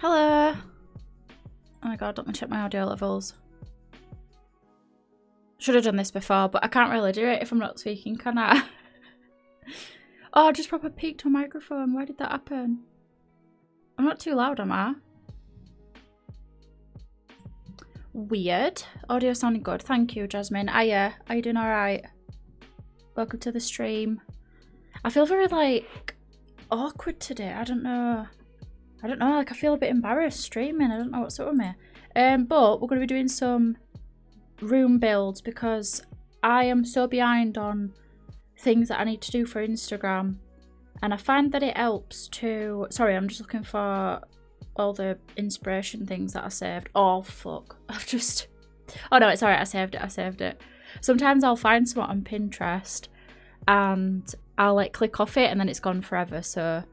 Hello. Oh my god, let me check my audio levels. Should have done this before, but I can't really do it if I'm not speaking, can I? Oh, I just proper peaked my microphone. Why did that happen? I'm not too loud, am I? Weird. Audio sounding good. Thank you, Jasmine. Hiya. Are you doing alright? Welcome to the stream. I feel very, like, awkward today. I don't know, like, I feel a bit embarrassed streaming. I don't know what's up with me. But we're going to be doing some room builds because I am so behind on things that I need to do for Instagram. And I find that it helps to... Sorry, I'm just looking for all the inspiration things that I saved. Oh, fuck. I've just... Oh, no, it's alright. I saved it. Sometimes I'll find something on Pinterest and I'll, like, click off it and then it's gone forever, so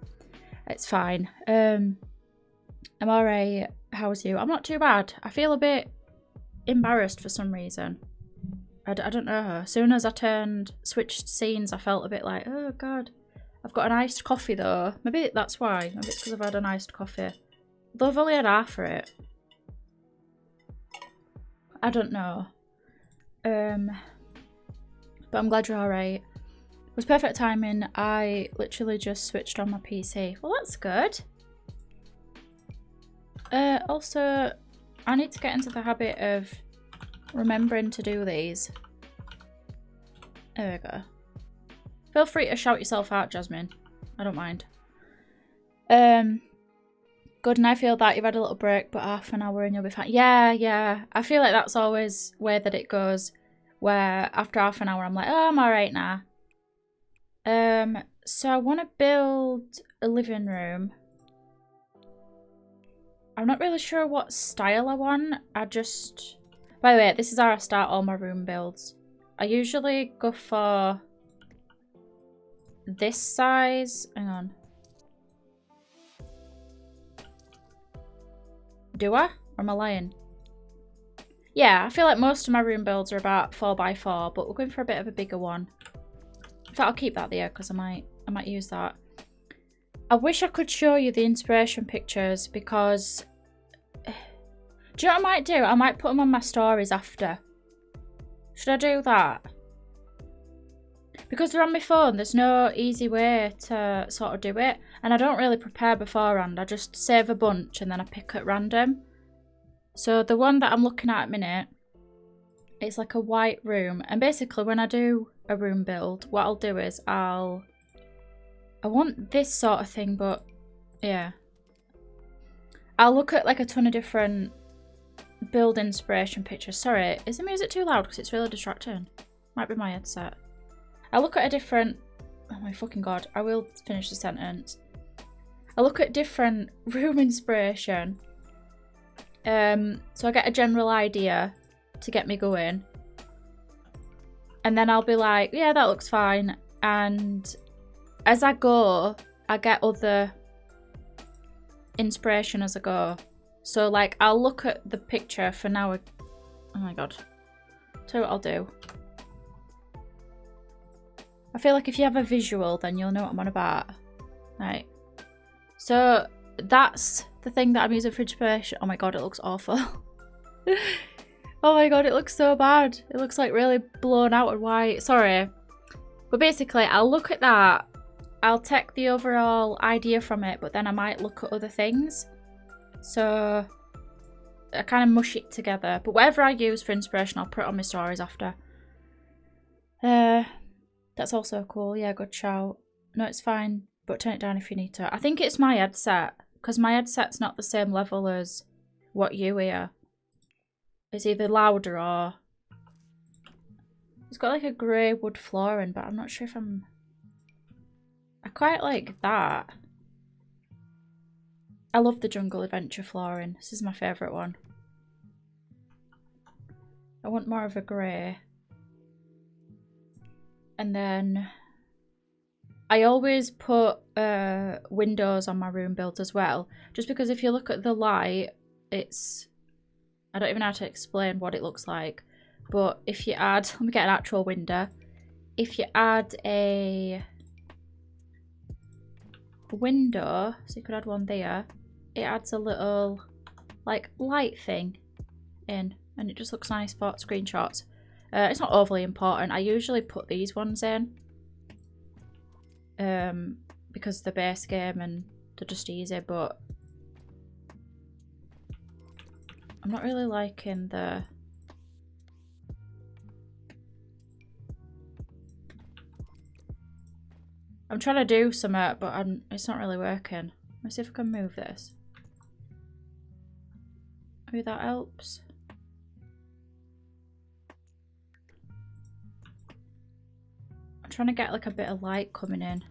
it's fine. I'm alright. How's you? I'm not too bad. I feel a bit embarrassed for some reason. I don't know. As soon as I switched scenes, I felt a bit like, oh, God. I've got an iced coffee, though. Maybe that's why. Maybe it's because I've had an iced coffee. Though I've only had half for it. I don't know. But I'm glad you're alright. It was perfect timing. I literally just switched on my PC. Well, that's good. Also, I need to get into the habit of remembering to do these. There we go. Feel free to shout yourself out, Jasmine. I don't mind. Good, and I feel that you've had a little break, but half an hour and you'll be fine. Yeah. I feel like that's always the way that it goes, where after half an hour I'm like, oh, I'm alright now. So I want to build a living room. I'm not really sure what style I want. By the way, this is how I start all my room builds. I usually go for this size. Hang on. Do I? Or am I lying? Yeah, I feel like most of my room builds are about 4x4, but we're going for a bit of a bigger one. In fact, I'll keep that there because I might use that. I wish I could show you the inspiration pictures because... Do you know what I might do? I might put them on my stories after. Should I do that? Because they're on my phone, there's no easy way to sort of do it. And I don't really prepare beforehand. I just save a bunch and then I pick at random. So the one that I'm looking at a minute, it's like a white room. And basically when I do a room build, what I'll do is I want this sort of thing, but yeah. I'll look at like a ton of different build inspiration pictures. Sorry, is the music too loud? Because it's really distracting. Might be my headset. I look at a different... Oh my fucking god. I will finish the sentence. I look at different room inspiration. So I get a general idea to get me going. And then I'll be like, yeah, that looks fine. And as I go, I get other inspiration as I go. So like, I'll look at the picture for now. Oh my god. Tell you what I'll do. I feel like if you have a visual, then you'll know what I'm on about. Right. So that's the thing that I'm using for inspiration. Oh my god, it looks awful. Oh my god, it looks so bad. It looks like really blown out and white. Sorry. But basically, I'll look at that. I'll take the overall idea from it, but then I might look at other things. So I kind of mush it together. But whatever I use for inspiration, I'll put it on my stories after. That's also cool. Yeah, good shout. No, it's fine, but turn it down if you need to. I think it's my headset, because my headset's not the same level as what you hear. It's either louder or... It's got like a grey wood flooring, but I'm not sure if I quite like that. I love the Jungle Adventure flooring. This is my favourite one. I want more of a grey. And then I always put windows on my room build as well. Just because if you look at the light, it's... I don't even know how to explain what it looks like. But if you add... Let me get an actual window. If you add a window, so you could add one there. it adds a little like light thing in, and it just looks nice for screenshots. It's not overly important. I usually put these ones in because the base game and they're just easy, but I'm not really liking the I'm trying to do something, but it's not really working. Let's see if I can move this. Maybe that helps. I'm trying to get like a bit of light coming in.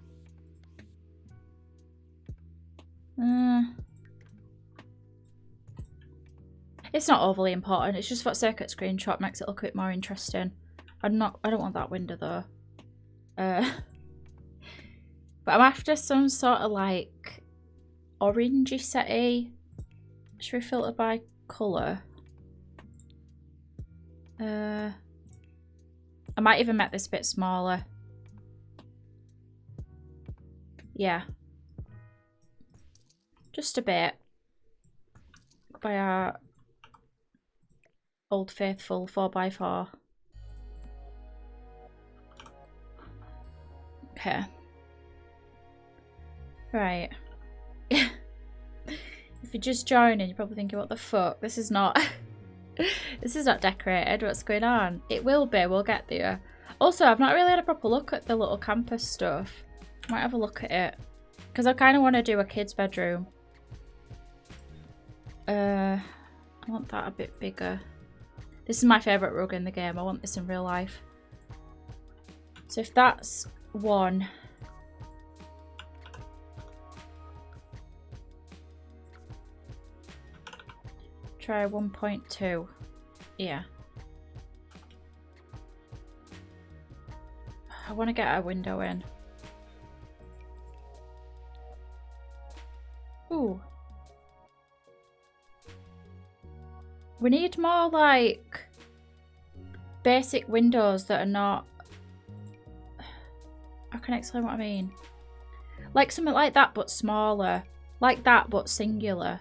It's not overly important. It's just for circuit screenshot makes it look a bit more interesting. I don't want that window though. But I'm after some sort of like orangey setty. Should we filter by colour? I might even make this a bit smaller. Yeah. Just a bit. By our old faithful 4x4. Okay. Right. If you're just joining, you're probably thinking, what the fuck? This is not... this is not decorated. What's going on? It will be. We'll get there. Also, I've not really had a proper look at the little campus stuff. Might have a look at it. Because I kind of want to do a kid's bedroom. I want that a bit bigger. This is my favourite rug in the game. I want this in real life. So if that's 1... try 1.2. Yeah. I want to get a window in. Ooh. We need more like basic windows that are not... I can explain what I mean. Like something like that but smaller. Like that but singular.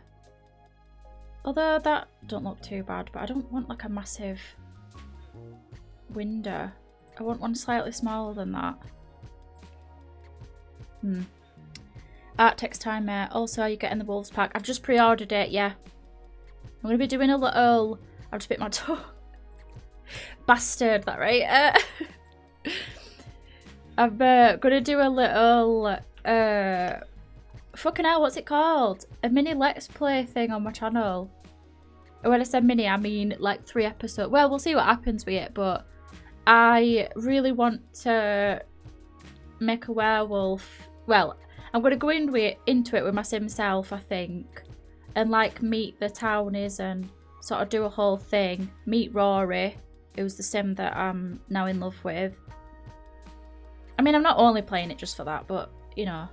Although that don't look too bad, but I don't want like a massive window. I want one slightly smaller than that. Art text time, mate. Also, are you getting the Wolves pack? I've just pre-ordered it, yeah. I'm going to be doing a little... I've just bit my toe. Bastard, that right? I'm going to do a little... fucking hell, what's it called? A mini Let's Play thing on my channel. When I said mini, I mean like 3 episodes. Well, we'll see what happens with it, but I really want to make a werewolf. Well, I'm going to go into it with my sim self, I think. And like meet the townies and sort of do a whole thing. Meet Rory, who's the sim that I'm now in love with. I mean, I'm not only playing it just for that, but, you know.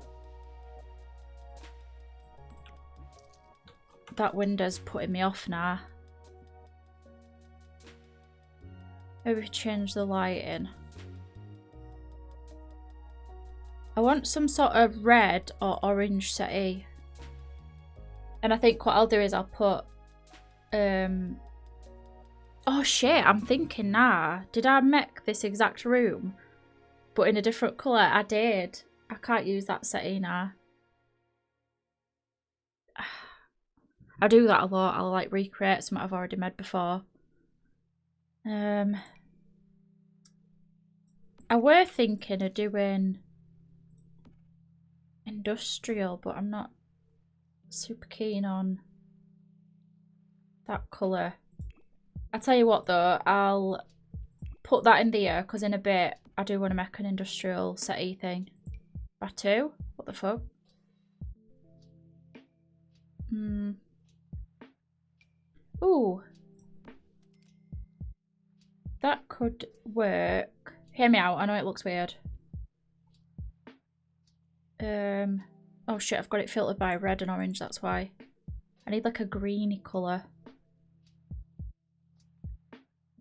That window's putting me off now. Maybe change the lighting. I want some sort of red or orange settee. And I think what I'll do is I'll put... Oh shit, I'm thinking now. Did I make this exact room? But in a different colour? I did. I can't use that settee now. I do that a lot. I'll like recreate something I've already made before. I were thinking of doing industrial, but I'm not super keen on that colour. I'll tell you what though, I'll put that in there because in a bit I do want to make an industrial settee thing. Batu? What the fuck? Ooh. That could work. Hear me out, I know it looks weird. Oh shit, I've got it filtered by red and orange, that's why. I need like a greeny colour.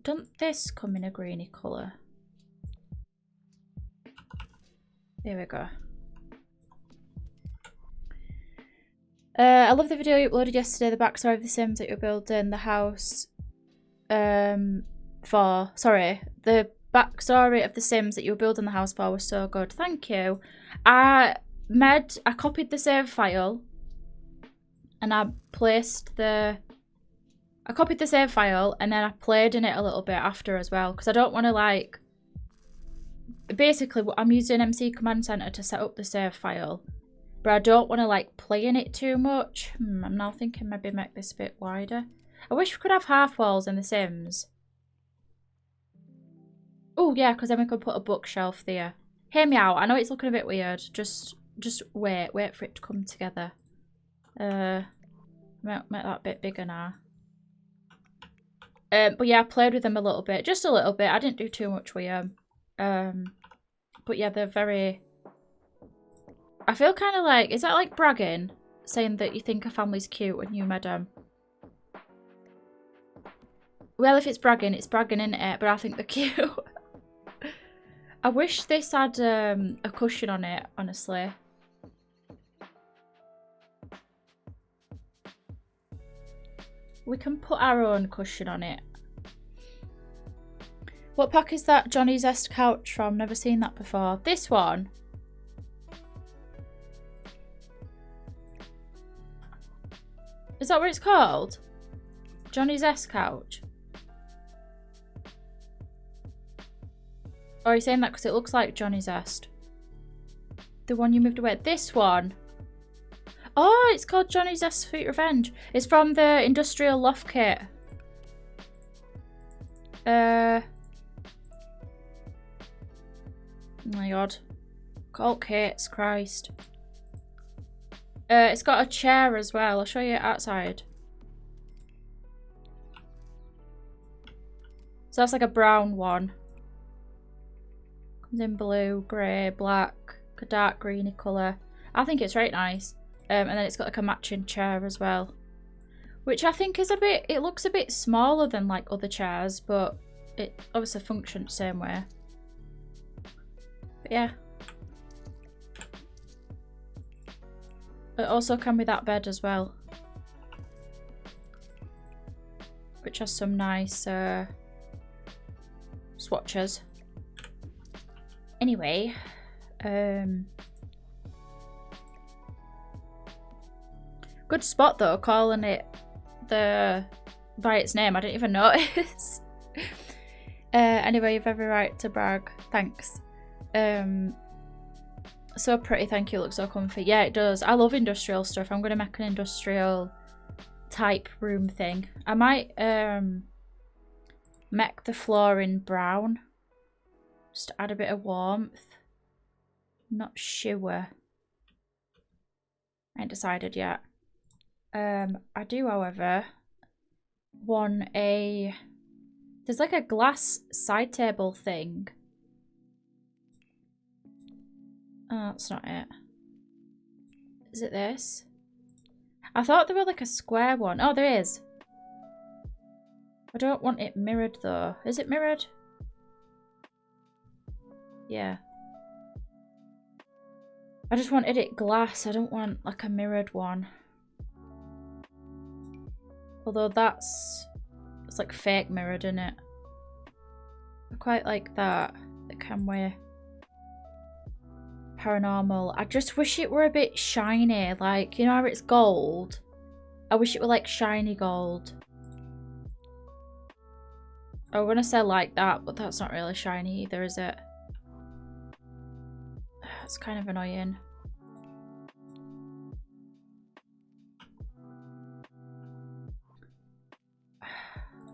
Don't this come in a greeny colour? There we go. I love the video you uploaded yesterday, the backstory of the Sims that you're building the house for. Sorry, the backstory of the Sims that you were building the house for was so good. Thank you. I copied the save file and I copied the save file and then I played in it a little bit after as well, because I don't want to like, basically I'm using MC Command Center to set up the save file, but I don't want to like play in it too much. I'm now thinking maybe make this a bit wider. I wish we could have half walls in the Sims. Oh yeah, because then we could put a bookshelf there. Hear me out, I know it's looking a bit weird. Just wait for it to come together. Make that a bit bigger now. But yeah, I played with them a little bit, just a little bit. I didn't do too much with them. But yeah, they're very... I feel kind of like, is that like bragging? Saying that you think a family's cute when you met them? Well, if it's bragging, isn't it? But I think they're cute. I wish this had a cushion on it, honestly. We can put our own cushion on it. What pack is that Johnny Zest couch from? Never seen that before. This one. Is that what it's called? Johnny Zest couch? Or are you saying that because it looks like Johnny Zest? The one you moved away. This one. Oh, it's called Johnny Zest's Sweet Revenge. It's from the Industrial Loft Kit. Oh my god. Cult kits, Christ. It's got a chair as well. I'll show you it outside. So that's like a brown one. Comes in blue, grey, black, a dark greeny colour. I think it's right nice. And then it's got like a matching chair as well. Which I think is a bit, it looks a bit smaller than like other chairs, but it obviously functions the same way. But yeah. It also can be that bed as well. Which has some nice swatches. Anyway, good spot though, calling it by its name. I didn't even notice. Anyway, you've every right to brag. Thanks. So pretty, thank you. Looks so comfy. Yeah, it does. I love industrial stuff. I'm gonna make an industrial type room thing. I might make the floor in brown. Just to add a bit of warmth. Not sure. I ain't decided yet. I do, however, want a... There's like a glass side table thing. Oh, that's not it. Is it this? I thought there were like a square one. Oh, there is. I don't want it mirrored though. Is it mirrored? Yeah. I just wanted it glass. I don't want like a mirrored one. Although it's like fake mirrored, isn't it? I quite like that. The camera. Paranormal. I just wish it were a bit shiny. Like, you know how it's gold? I wish it were like shiny gold. I want to say like that, but that's not really shiny either, is it? It's kind of annoying.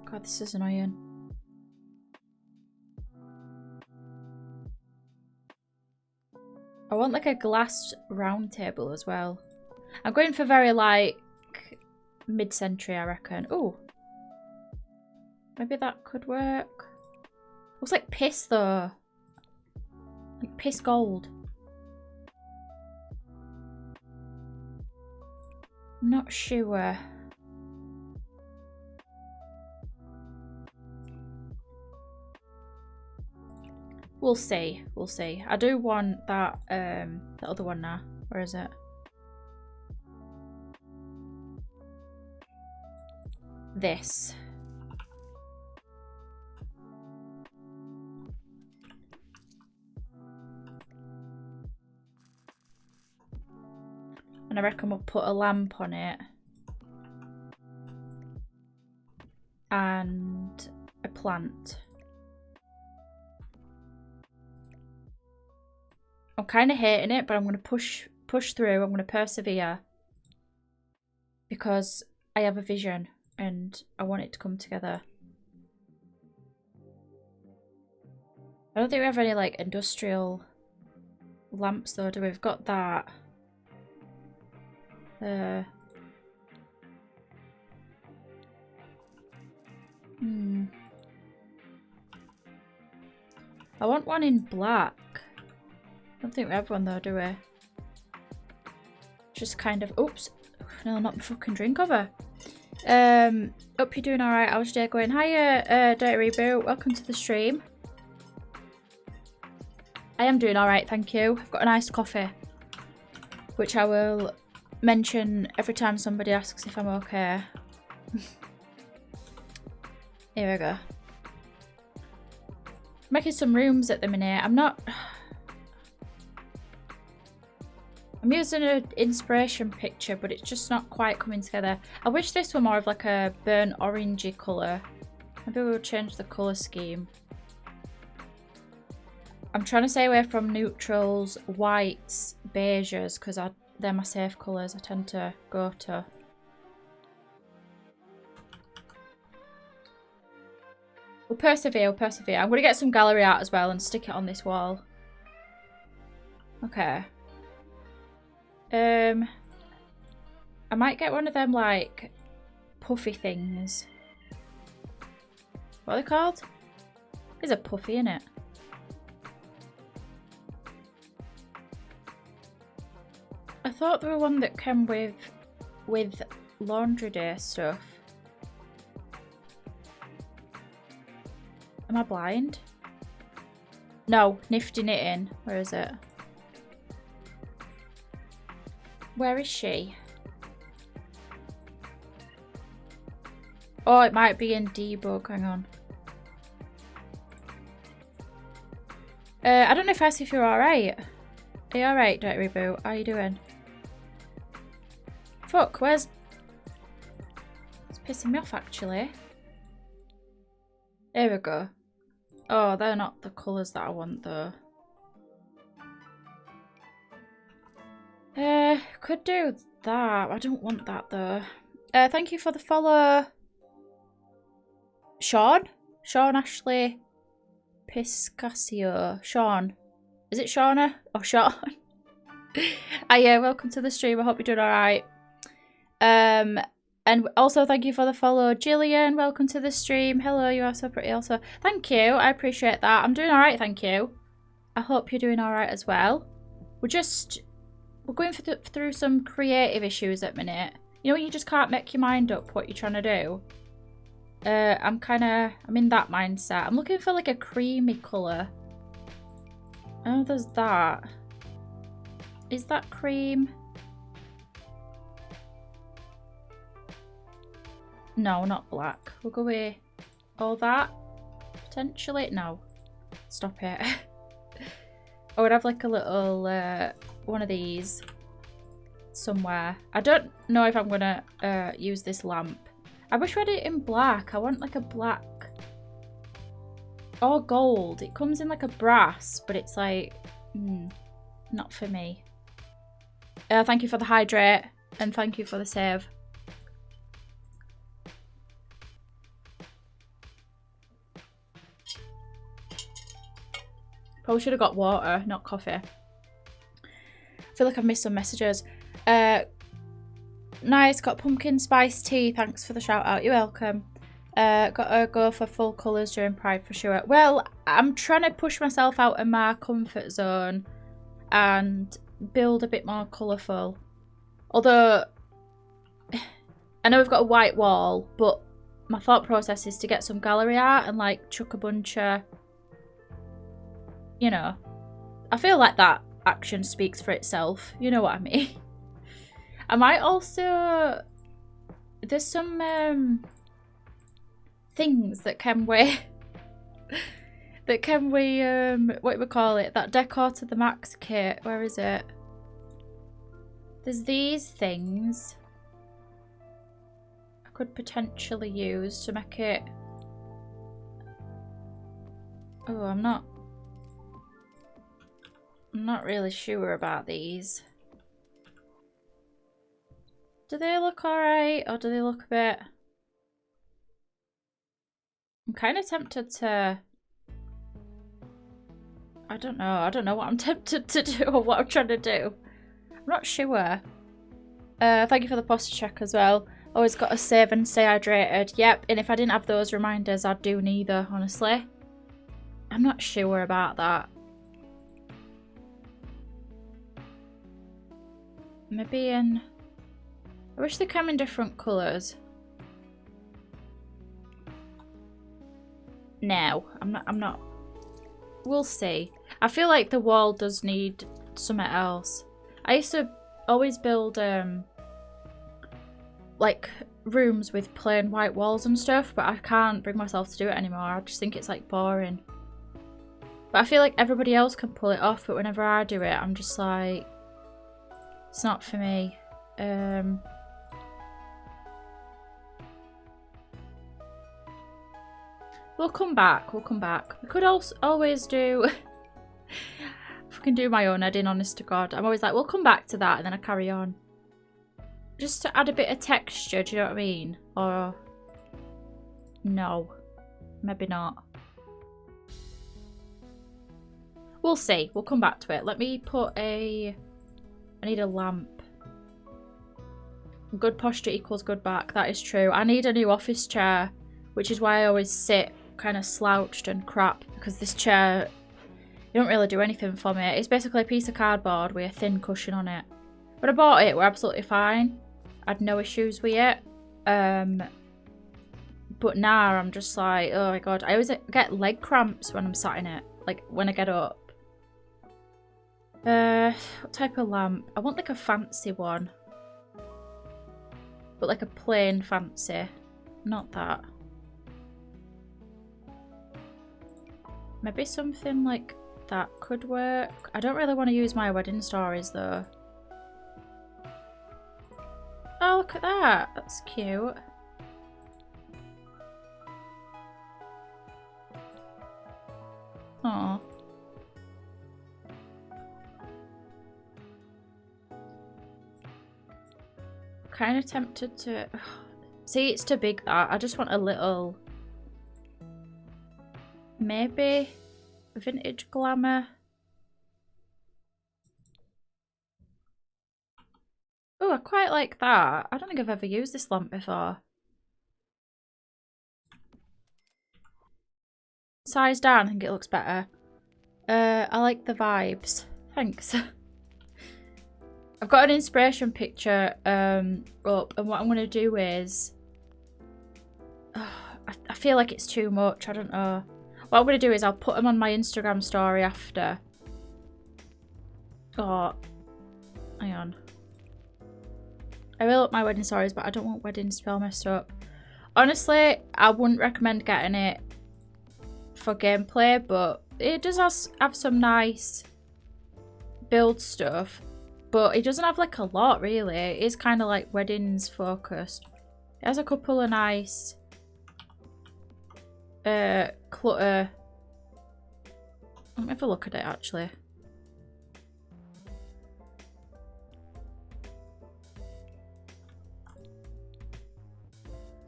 God, this is annoying. I want like a glass round table as well. I'm going for very like mid-century, I reckon. Oh, maybe that could work. Looks like piss though. Like piss gold. I'm not sure. We'll see. We'll see. I do want that the other one now. Where is it? this. And I reckon we'll put a lamp on it. And a plant. I'm kind of hating it, but I'm going to push through. I'm going to persevere. Because I have a vision and I want it to come together. I don't think we have any like industrial lamps though, do we? We've got that. I want one in black. I don't think we have one though, do we? Just kind of, oops, no, not my fucking drink over. Hope you're doing alright. How's your day going? Hiya, Dirty Reboot, welcome to the stream. I am doing alright, thank you. I've got an iced coffee, which I will mention every time somebody asks if I'm okay. Here we go. Making some rooms at the minute. I'm using an inspiration picture, but it's just not quite coming together. I wish this were more of like a burnt orangey colour. Maybe we'll change the colour scheme. I'm trying to stay away from neutrals, whites, beiges, because they're my safe colours I tend to go to. We'll persevere, we'll persevere. I'm going to get some gallery art as well and stick it on this wall. Okay. I might get one of them like puffy things. What are they called? There's a puffy in it. I thought there were one that came with laundry day stuff. Am I blind? No, Nifty Knitting. Where is it? Where is she? Oh, it might be in debug. Hang on. I don't know if I asked if you're alright. Are you alright, Dirty Reboot? How are you doing? Fuck, where's... It's pissing me off, actually. There we go. Oh, they're not the colours that I want, though. Could do that. I don't want that, though. Thank you for the follow. Sean? Sean Ashley Piscasio. Sean. Is it Shauna? Oh, Sean. Yeah, welcome to the stream. I hope you're doing alright. And also thank you for the follow. Gillian, welcome to the stream. Hello, you are so pretty also. Thank you. I appreciate that. I'm doing alright, thank you. I hope you're doing alright as well. We're going through some creative issues at the minute. You know when you just can't make your mind up what you're trying to do? I'm in that mindset. I'm looking for like a creamy colour. Oh, there's that. Is that cream? No, not black. We'll go with all that. Potentially. No. Stop it. I would have like a little one of these somewhere. I don't know if I'm gonna use this lamp. I wish we had it in black. I want like a black or gold. It comes in like a brass, but it's like not for me. Thank you for the hydrate and thank you for the save. Probably should have got water, not coffee. I feel like I've missed some messages. Nice, got pumpkin spice tea. Thanks for the shout out. You're welcome. Got to go for full colours during Pride for sure. Well, I'm trying to push myself out of my comfort zone and build a bit more colourful. Although, I know we've got a white wall, but my thought process is to get some gallery art and like chuck a bunch of, you know, I feel like that action speaks for itself. You know what I mean? I might also, there's some things that came with that came with what do we call it? That decor to the max kit. Where is it? There's these things I could potentially use to make it. Oh, I'm not really sure about these. Do they look alright, or do they look a bit... I'm kind of tempted to... I don't know what I'm tempted to do or what I'm trying to do. I'm not sure. Thank you for the posture check as well. Always got to save and stay hydrated. Yep, and if I didn't have those reminders, I'd do neither, honestly. I'm not sure about that. Maybe in... I wish they came in different colours. No, I'm not. We'll see. I feel like the wall does need something else. I used to always build like rooms with plain white walls and stuff, but I can't bring myself to do it anymore. I just think it's like boring. But I feel like everybody else can pull it off, but whenever I do it, I'm just like, it's not for me. We'll come back. We'll come back. We could also always do... if I can do my own editing, honest to God. I'm always like, we'll come back to that, and then I carry on. Just to add a bit of texture, do you know what I mean? Or... no. Maybe not. We'll see. We'll come back to it. Let me put a... I need a lamp. Good posture equals good back. That is true. I need a new office chair, which is why I always sit kind of slouched and crap, because this chair, you don't really do anything for me. It's basically a piece of cardboard with a thin cushion on it. When I bought it, we're absolutely fine. I had no issues with it. But now I'm just like, oh my God. I always get leg cramps when I'm sat in it, like when I get up. What type of lamp? I want like a fancy one. But like a plain fancy. Not that. Maybe something like that could work. I don't really want to use my wedding stories though. Oh, look at that. That's cute. Aww. Kind of tempted to... See, it's too big that. I just want a little... Maybe vintage glamour. Oh, I quite like that. I don't think I've ever used this lamp before. Size down, I think it looks better. I like the vibes. Thanks. I've got an inspiration picture up, and what I'm going to do is... I feel like it's too much, I don't know. What I'm going to do is I'll put them on my Instagram story after. Oh, hang on. I really like my wedding stories, but I don't want weddings to be all messed up. Honestly, I wouldn't recommend getting it for gameplay, but it does have some nice build stuff. But it doesn't have like a lot, really. It is kind of like weddings focused. It has a couple of nice clutter. Let me have a look at it actually.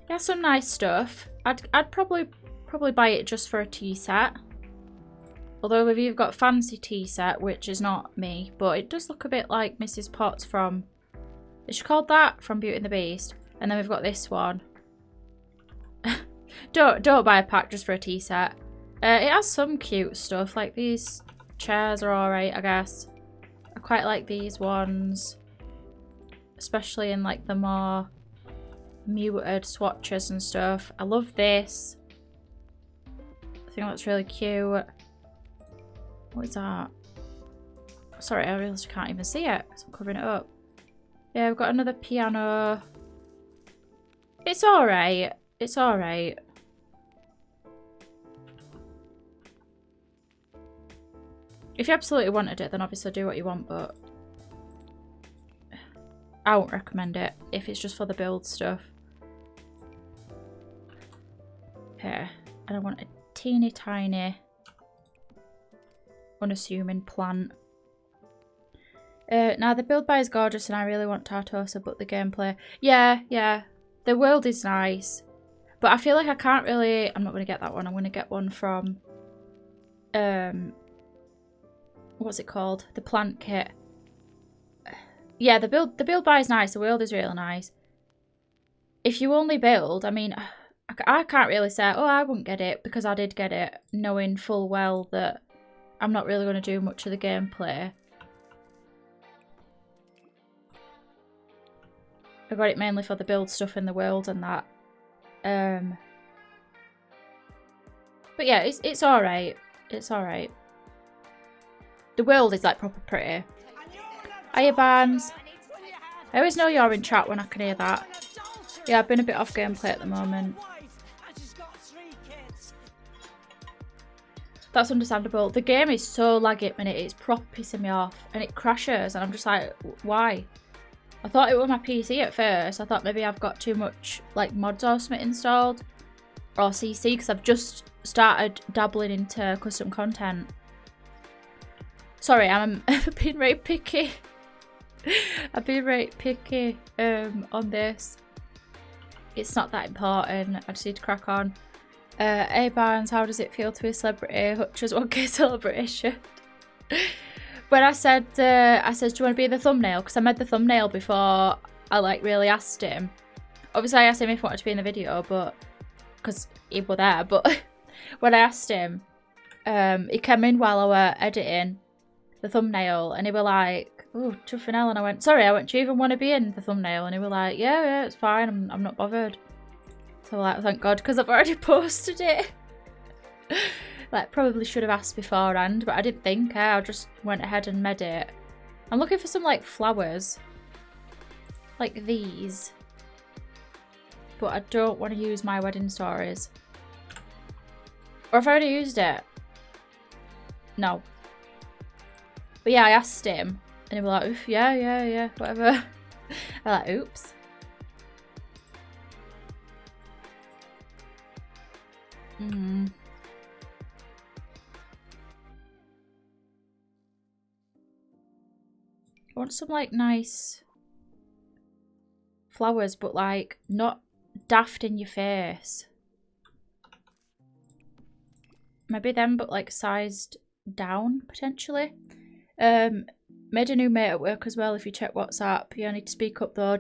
It has some nice stuff. I'd probably buy it just for a tea set. Although if you've got a fancy tea set, which is not me, but it does look a bit like Mrs. Potts from... Is she called that? From Beauty and the Beast. And then we've got this one. Don't buy a pack just for a tea set. It has some cute stuff, like these chairs are alright, I guess. I quite like these ones. Especially in like the more muted swatches and stuff. I love this. I think that's really cute. What is that? Sorry, I realised I can't even see it because I'm covering it up. Yeah, we've got another piano. It's alright. It's alright. If you absolutely wanted it, then obviously do what you want, but I won't recommend it if it's just for the build stuff. Okay, and I want a teeny tiny, unassuming plant. Now the build by is gorgeous and I really want Tartosa, but the gameplay... Yeah. The world is nice. But I feel like I can't really... I'm not going to get that one. I'm going to get one from... what's it called? The plant kit. Yeah, the build by is nice. The world is really nice. If you only build, I mean... I can't really say, oh, I wouldn't get it, because I did get it, knowing full well that I'm not really going to do much of the gameplay. I got it mainly for the build stuff in the world and that. But yeah, it's alright. It's alright. The world is like proper pretty. Hiya, Barnes. I always know you're in chat when I can hear that. Yeah, I've been a bit off gameplay at the moment. That's understandable. The game is so laggy at the minute, it's proper pissing me off. And it crashes and I'm just like, why? I thought it was my PC at first. I thought maybe I've got too much like mods or something installed. Or CC, because I've just started dabbling into custom content. Sorry, I'm being very picky. I've been very picky on this. It's not that important. I just need to crack on. Hey Barnes, how does it feel to be a celebrity? Hutch's 1K celebration. When I said, do you want to be the thumbnail? Because I made the thumbnail before I like really asked him. Obviously I asked him if he wanted to be in the video, but because he was there. But when I asked him, he came in while I were editing the thumbnail, and he were like, "Oh, chuffing hell," and I went, "Sorry, I went, do you even want to be in the thumbnail?" And he were like, "Yeah, it's fine. I'm not bothered." So like, thank God, because I've already posted it. Like, probably should have asked beforehand, but I didn't think. I just went ahead and made it. I'm looking for some like flowers, like these, but I don't want to use my wedding stories. Or if I already used it, no. But yeah, I asked him, and he was like, "Oof, yeah, whatever." I'm like, "Oops." I want some like nice flowers, but like not daft in your face. Maybe them, but like sized down potentially. Made a new mate at work as well. If you check WhatsApp, you need to speak up though.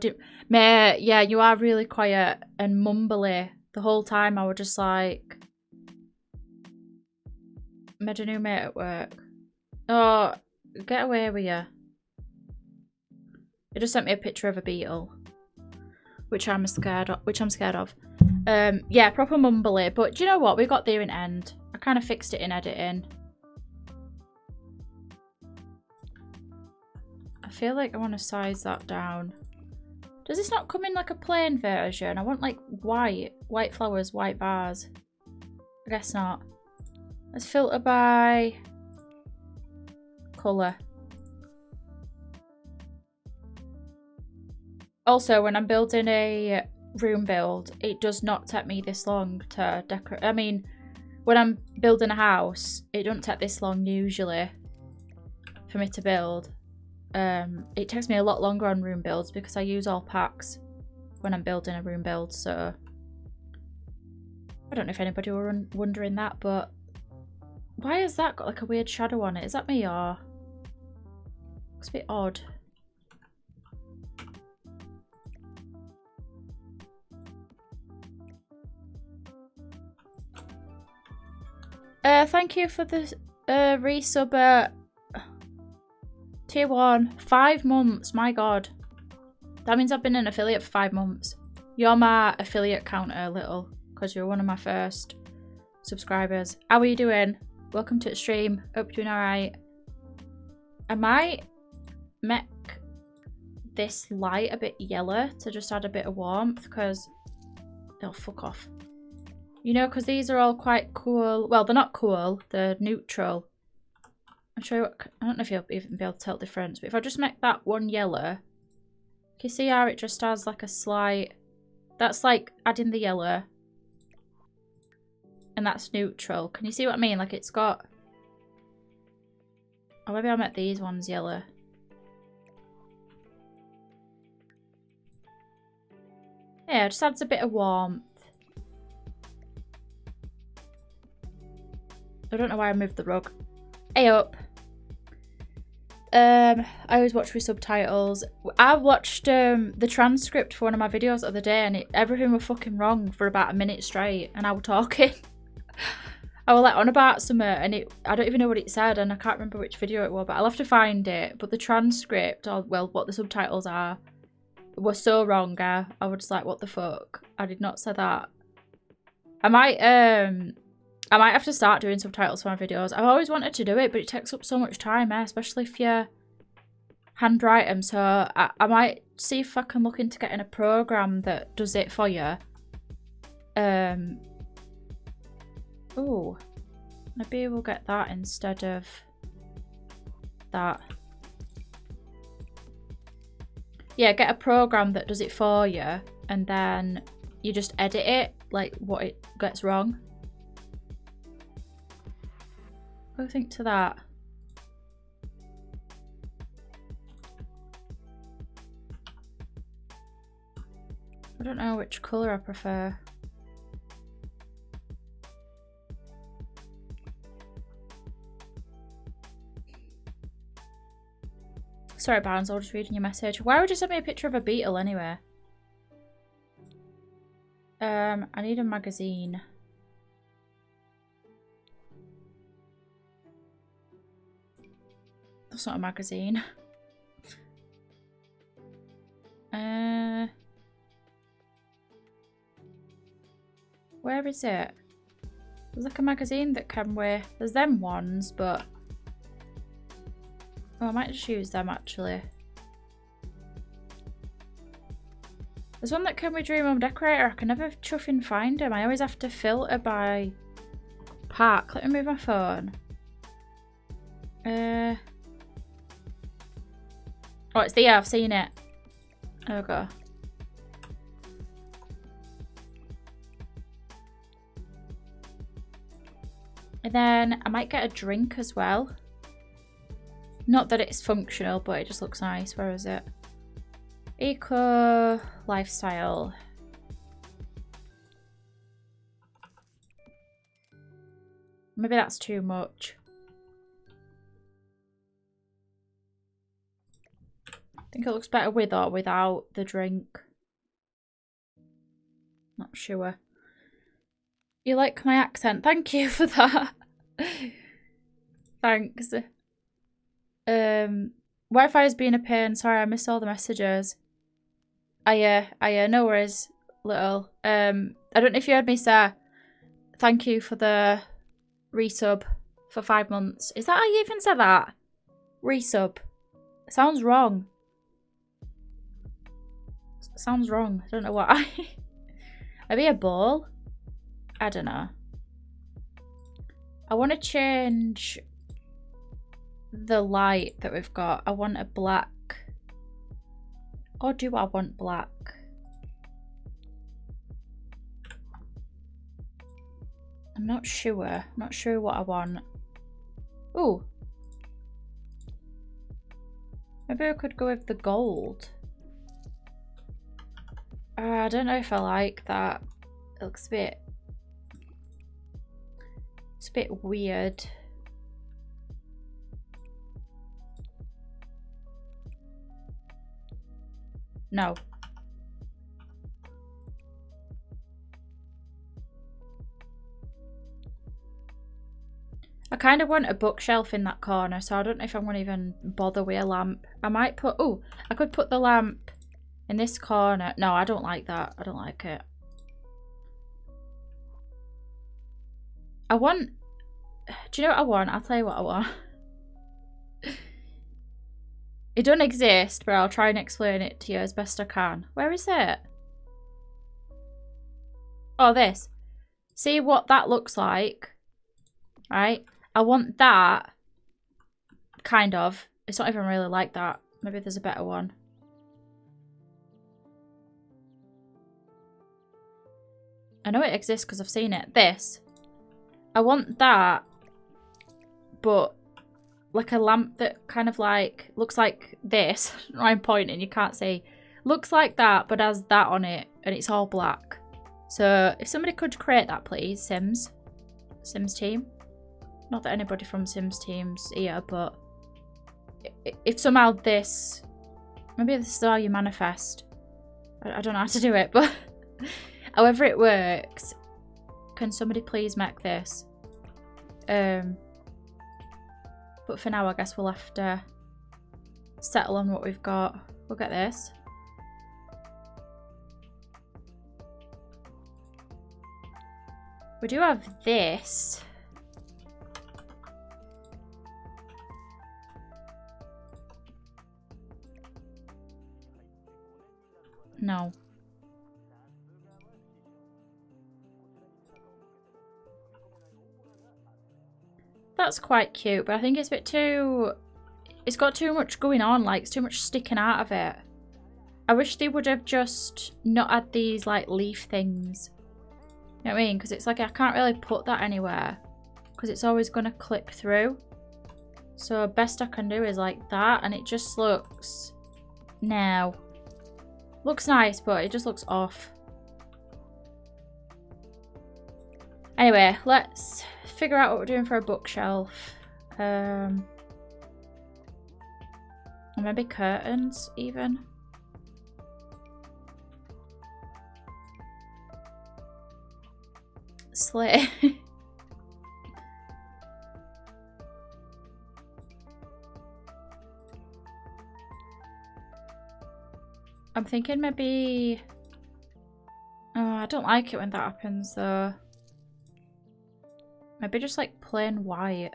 Mate, yeah, you are really quiet and mumbly the whole time. I was just like, made a new mate at work. Oh, get away with you. It just sent me a picture of a beetle, which I'm scared of. Yeah, proper mumbly. But do you know what? We got there in end. I kind of fixed it in editing. I feel like I want to size that down. Does this not come in like a plain version? I want like white flowers, white bars. I guess not. Let's filter by colour. Also, when I'm building a room build, it does not take me this long to decorate. I mean, when I'm building a house, it doesn't take this long usually for me to build. It takes me a lot longer on room builds because I use all packs when I'm building a room build, so I don't know if anybody were wondering that, but why has that got like a weird shadow on it? Is that me or? Looks a bit odd. Thank you for the resub at tier 1. 5 months, my god. That means I've been an affiliate for 5 months. You're my affiliate counter, little, because you're one of my first subscribers. How are you doing? Welcome to the stream. Hope you're doing alright. I might make this light a bit yellow to just add a bit of warmth, because they'll fuck off. You know, because these are all quite cool. Well, they're not cool. They're neutral. I'll show you what, I don't know if you'll even be able to tell the difference, but if I just make that one yellow, can you see how it just has like a slight, that's like adding the yellow, and that's neutral. Can you see what I mean? Like it's got, or maybe I'll make these ones yellow. Yeah, it just adds a bit of warmth. I don't know why I moved the rug. Hey up. I always watch with subtitles. I watched the transcript for one of my videos the other day, and everything was fucking wrong for about a minute straight, and I was talking. I was like on about something, and I don't even know what it said, and I can't remember which video it was, but I'll have to find it. But the transcript, or well, what the subtitles are, were so wrong. I was just like, what the fuck? I did not say that. I might have to start doing subtitles for my videos. I've always wanted to do it, but it takes up so much time, especially if you handwrite them. So I might see if I can look into getting a program that does it for you. Oh, maybe we'll get that instead of that. Yeah, get a program that does it for you, and then you just edit it, like what it gets wrong. What do you think to that? I don't know which colour I prefer. Sorry, Barnes, I was just reading your message. Why would you send me a picture of a beetle anyway? I need a magazine. That's not a magazine. Where is it? There's like a magazine that came with. There's them ones, but oh, I might just use them actually. There's one that came with Dream Home Decorator. I can never chuffing find them. I always have to filter by pack. Let me move my phone. Oh, it's there. I've seen it. There we go. And then I might get a drink as well. Not that it's functional, but it just looks nice. Where is it? Eco lifestyle. Maybe that's too much. I think it looks better with or without the drink. Not sure. You like my accent? Thank you for that. Thanks. Wi-Fi has been a pain. Sorry, I missed all the messages. No worries, little. I don't know if you heard me say thank you for the resub for 5 months. Is that how you even said that? Resub. Sounds wrong. Sounds wrong. I don't know why. Maybe a ball? I don't know. I want to change the light that we've got. I want a black. Or do I want black? I'm not sure. I'm not sure what I want. Ooh. Maybe I could go with the gold. I don't know if I like that. It looks a bit... It's a bit weird. No. I kind of want a bookshelf in that corner, so I don't know if I'm going to even bother with a lamp. I might put... Oh, I could put the lamp in this corner. No, I don't like that. I don't like it. I want... Do you know what I want? I'll tell you what I want. It doesn't exist, but I'll try and explain it to you as best I can. Where is it? Oh, this. See what that looks like? Right? I want that Kind of. It's not even really like that. Maybe there's a better one. I know it exists because I've seen it. This. I want that, but like a lamp that kind of like looks like this. I'm pointing, you can't see. Looks like that, but has that on it, and it's all black. So if somebody could create that, please, Sims team. Not that anybody from Sims team's here, but if somehow this, maybe this is how you manifest. I don't know how to do it, but however it works, can somebody please make this? But for now, I guess we'll have to settle on what we've got. We'll get this. We do have this. No. That's quite cute, but I think it's a bit too... It's got too much going on, like, it's too much sticking out of it. I wish they would have just not had these, like, leaf things. You know what I mean? Because it's like I can't really put that anywhere. Because it's always going to clip through. So best I can do is like that, and it just looks... No. Looks nice, but it just looks off. Anyway, let's figure out what we're doing for a bookshelf. Or maybe curtains, even. Slay. I'm thinking maybe... Oh, I don't like it when that happens, though. Maybe just like plain white.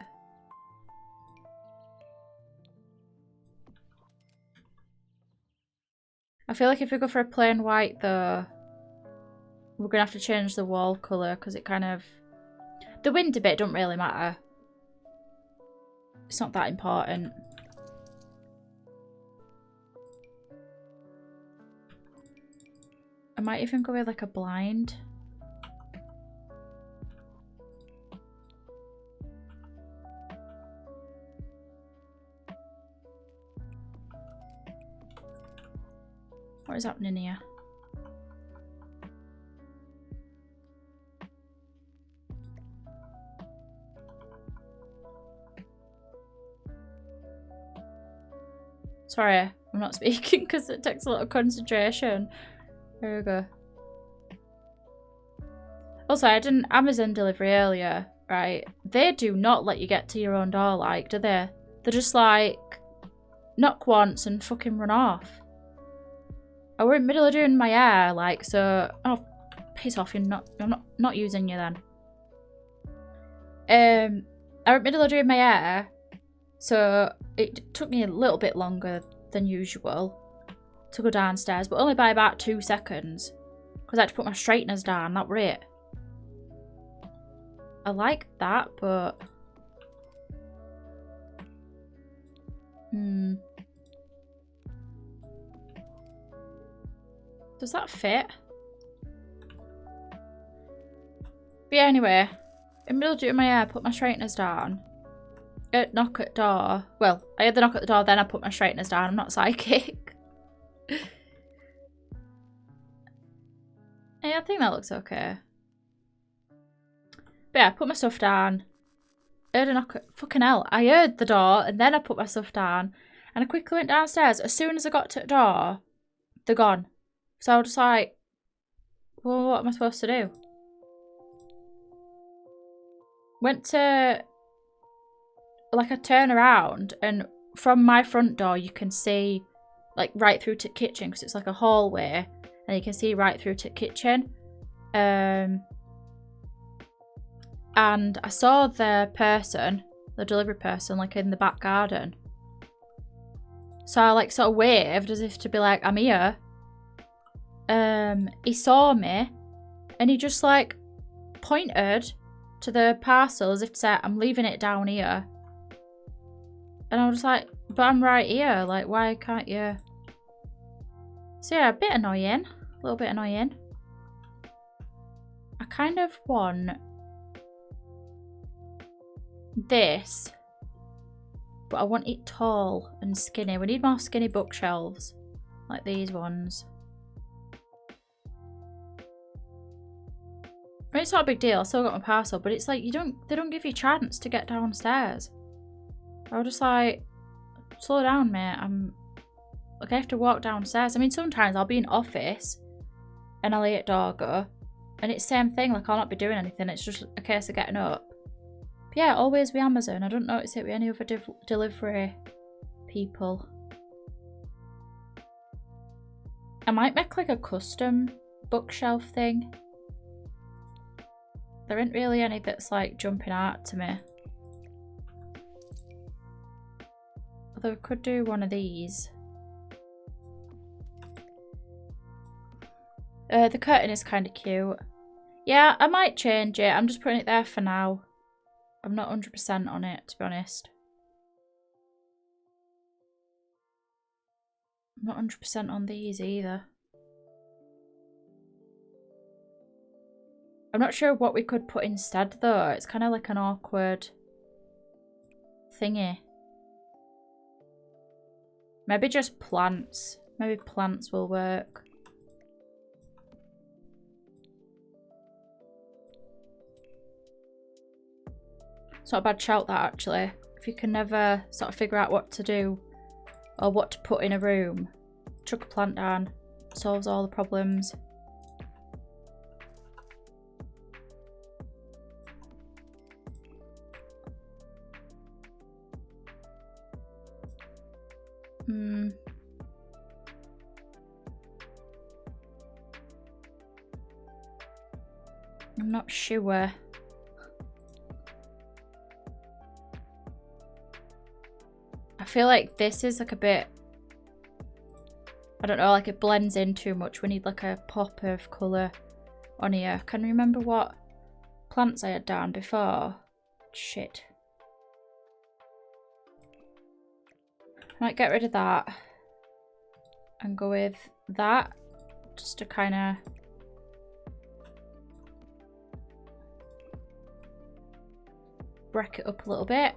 I feel like if we go for a plain white, though, we're gonna have to change the wall colour because it kind of... The winter bit don't really matter. It's not that important. I might even go with like a blind. What is happening here? Sorry, I'm not speaking because it takes a lot of concentration. There we go. Also, I did an Amazon delivery earlier, right? They do not let you get to your own door, like, do they? They're just like, knock once and fucking run off. I were in the middle of doing my hair, like, so... Oh, piss off, I'm not using you then. I were in the middle of doing my hair, so it took me a little bit longer than usual to go downstairs, but only by about 2 seconds. Because I had to put my straighteners down, that were it. I like that, but... Does that fit? But yeah, anyway. In the middle of doing my hair, put my straighteners down. Knock at door. Well, I had the knock at the door, then I put my straighteners down. I'm not psychic. Yeah, I think that looks okay. But yeah, put my stuff down. Heard a knock at... Fucking hell. I heard the door, and then I put my stuff down. And I quickly went downstairs. As soon as I got to the door, they're gone. So I was just like, well, what am I supposed to do? Went to, like, a turn around, and from my front door, you can see, like, right through to the kitchen, because it's like a hallway, and you can see right through to the kitchen. And I saw the person, the delivery person, like, in the back garden. So I, like, sort of waved as if to be like, I'm here. He saw me, and he just, like, pointed to the parcel as if to say, I'm leaving it down here. And I was like, but I'm right here. Like, why can't you? So yeah, a bit annoying. A little bit annoying. I kind of want this, but I want it tall and skinny. We need more skinny bookshelves, like these ones. I mean, it's not a big deal. I still got my parcel, but it's like they don't give you a chance to get downstairs. I was just like, slow down, mate. Like, I have to walk downstairs. I mean, sometimes I'll be in office and I'll eat doggo, and it's the same thing. Like, I'll not be doing anything. It's just a case of getting up. But yeah, always with Amazon. I don't notice it with any other delivery people. I might make like a custom bookshelf thing. There ain't really any that's like jumping out to me. Although we could do one of these. The curtain is kind of cute. Yeah, I might change it. I'm just putting it there for now. I'm not 100% on it, to be honest. I'm not 100% on these either. I'm not sure what we could put instead though. It's kind of like an awkward thingy. Maybe just plants. Maybe plants will work. It's not a bad shout that actually. If you can never sort of figure out what to do or what to put in a room, chuck a plant down. Solves all the problems. I'm not sure. I feel like this is like a bit, I don't know, like it blends in too much. We need like a pop of colour on here. Can you remember what plants I had down before? Shit. I might get rid of that and go with that, just to kind of break it up a little bit.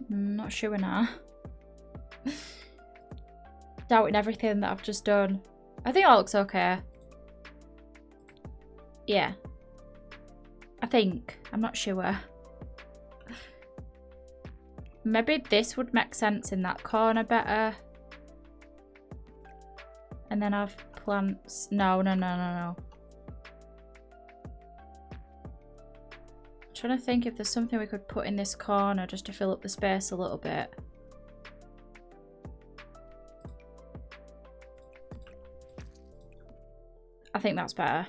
Not sure now. Doubting everything that I've just done. I think that looks okay. Yeah. I think. I'm not sure. Maybe this would make sense in that corner better. And then have plants. No. I'm trying to think if there's something we could put in this corner just to fill up the space a little bit. I think that's better.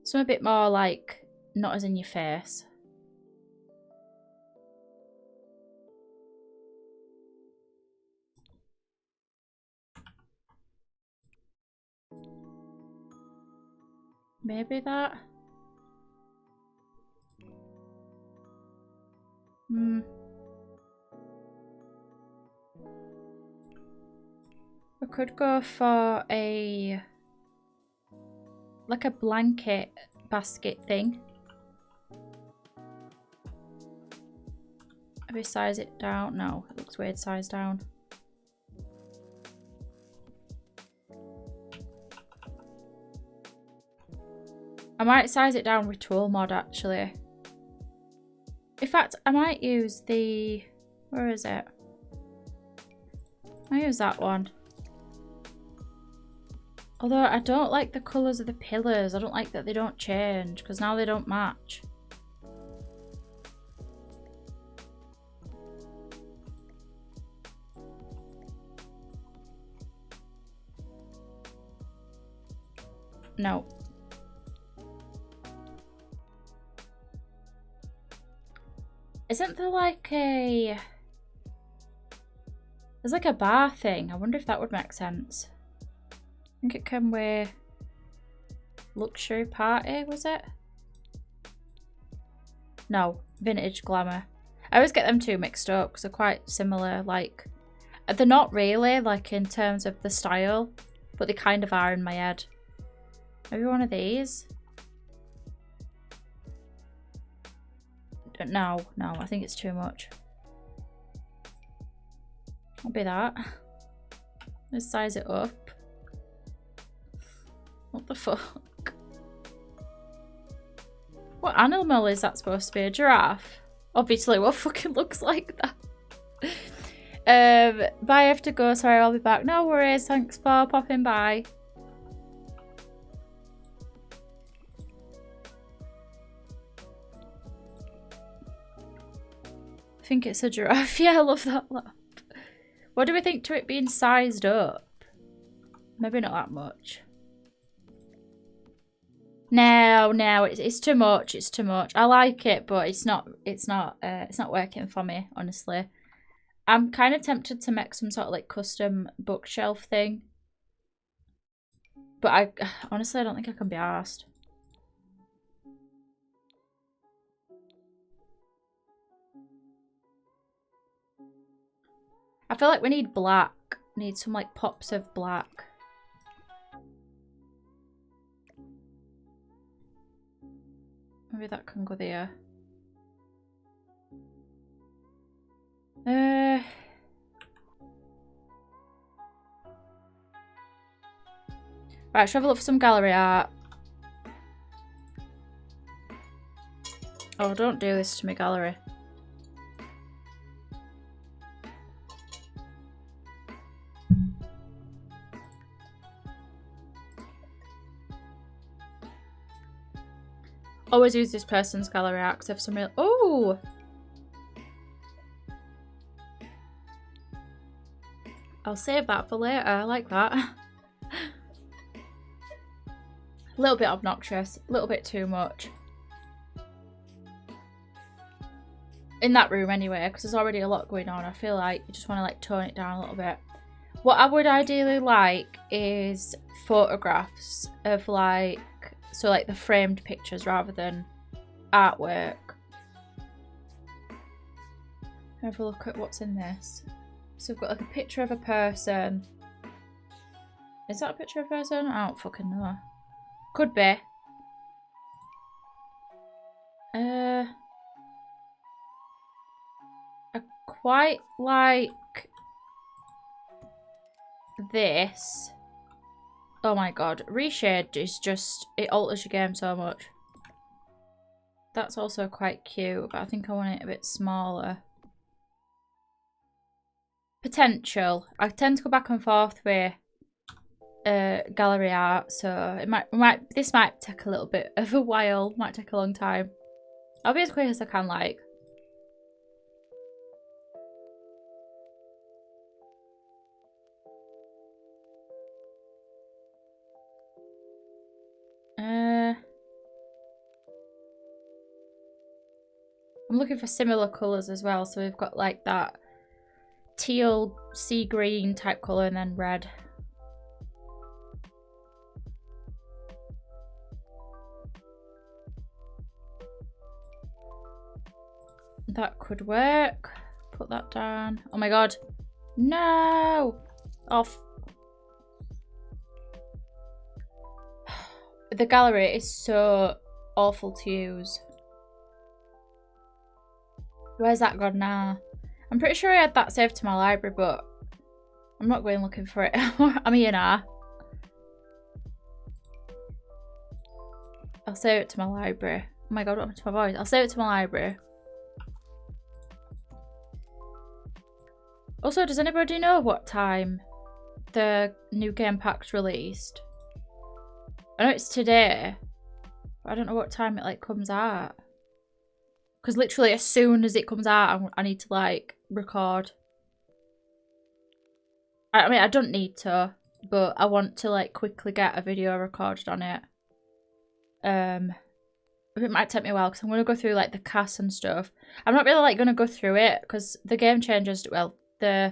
So a bit more like, not as in your face. Maybe that. We could go for a like a blanket basket thing. Maybe size it down. No, it looks weird size down. I might size it down with tool mod actually. In fact, I might use the, where is it? I use that one. Although I don't like the colours of the pillars. I don't like that they don't change because now they don't match. No. Isn't there like a... There's like a bar thing. I wonder if that would make sense. think it came with Luxury Party, was it? No, Vintage Glamour. I always get them two mixed up because they're quite similar. Like, they're not really, like, in terms of the style, but they kind of are in my head. Maybe one of these? No, I think it's too much. I'll be that. Let's size it up. What the fuck? What animal is that supposed to be? A giraffe? Obviously, what fucking looks like that? Bye, I have to go. Sorry, I'll be back. No worries. Thanks for popping by. I think it's a giraffe. Yeah, I love that laugh. What do we think to it being sized up? Maybe not that much. No, it's too much. It's too much. I like it, but it's not working for me, honestly. I'm kind of tempted to make some sort of like custom bookshelf thing. But honestly, I don't think I can be arsed. I feel like we need black. We need some like pops of black. Maybe that can go there. Right, should I have a look for some gallery art? Oh, don't do this to me, gallery. Always use this person's gallery art because I have some real... Oh! I'll save that for later. I like that. A little bit obnoxious. A little bit too much. In that room anyway, because there's already a lot going on. I feel like you just want to like tone it down a little bit. What I would ideally like is photographs of like... So like the framed pictures rather than artwork. Have a look at what's in this. So we've got like a picture of a person. Is that a picture of a person? I don't fucking know. Could be. I quite like this. Oh my god, reshade is just, it alters your game so much. That's also quite cute, but I think I want it a bit smaller. Potential. I tend to go back and forth with gallery art, so this might take a little bit of a while, might take a long time. I'll be as quick as I can, like. I'm looking for similar colours as well, so we've got like that teal sea green type colour and then red. That could work. Put that down. Oh my god. No! Off. The gallery is so awful to use. Where's that gone now? I'm pretty sure I had that saved to my library, but I'm not going looking for it. I'm here now. I'll save it to my library. Oh my god, what happened to my voice? I'll save it to my library. Also, does anybody know what time the new game pack's released? I know it's today, but I don't know what time it like comes out. Because literally as soon as it comes out, I need to like record. I mean, I don't need to, but I want to like quickly get a video recorded on it. It might take me a while because I'm going to go through like the cast and stuff. I'm not really like going to go through it because the game changers, well, yeah,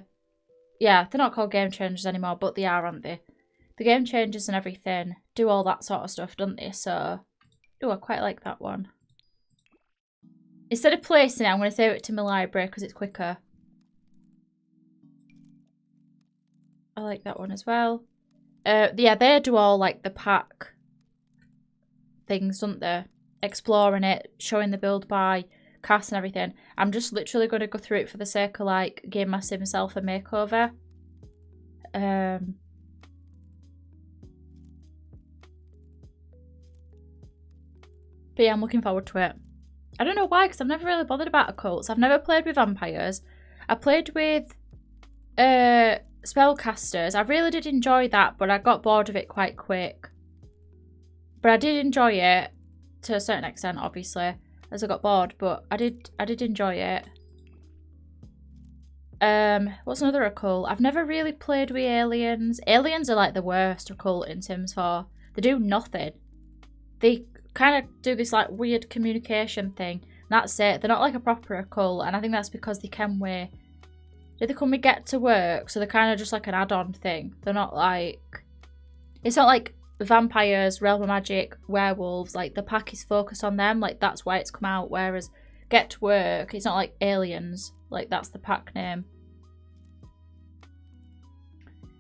they're not called game changers anymore, but they are, aren't they? the game changes and everything do all that sort of stuff, don't they? So, oh, I quite like that one. Instead of placing it, I'm going to save it to my library because it's quicker. I like that one as well. Yeah, they do all like the pack things, don't they? Exploring it, showing the build by cast and everything. I'm just literally going to go through it for the sake of like giving my sim self a makeover. But yeah, I'm looking forward to it. I don't know why, because I've never really bothered about occults. I've never played with vampires. I played with spellcasters. I really did enjoy that, but I got bored of it quite quick. But I did enjoy it to a certain extent, obviously, as I got bored. But I did enjoy it. What's another occult? I've never really played with aliens. Aliens are like the worst occult in Sims 4. They do nothing. They kind of do this like weird communication thing. That's it. They're not like a proper occult, and I think that's because they come with get to work, so they're kind of just like an add-on thing. They're not like, it's not like vampires, realm of magic, werewolves. Like the pack is focused on them. Like that's why it's come out. Whereas get to work, it's not like aliens. Like that's the pack name.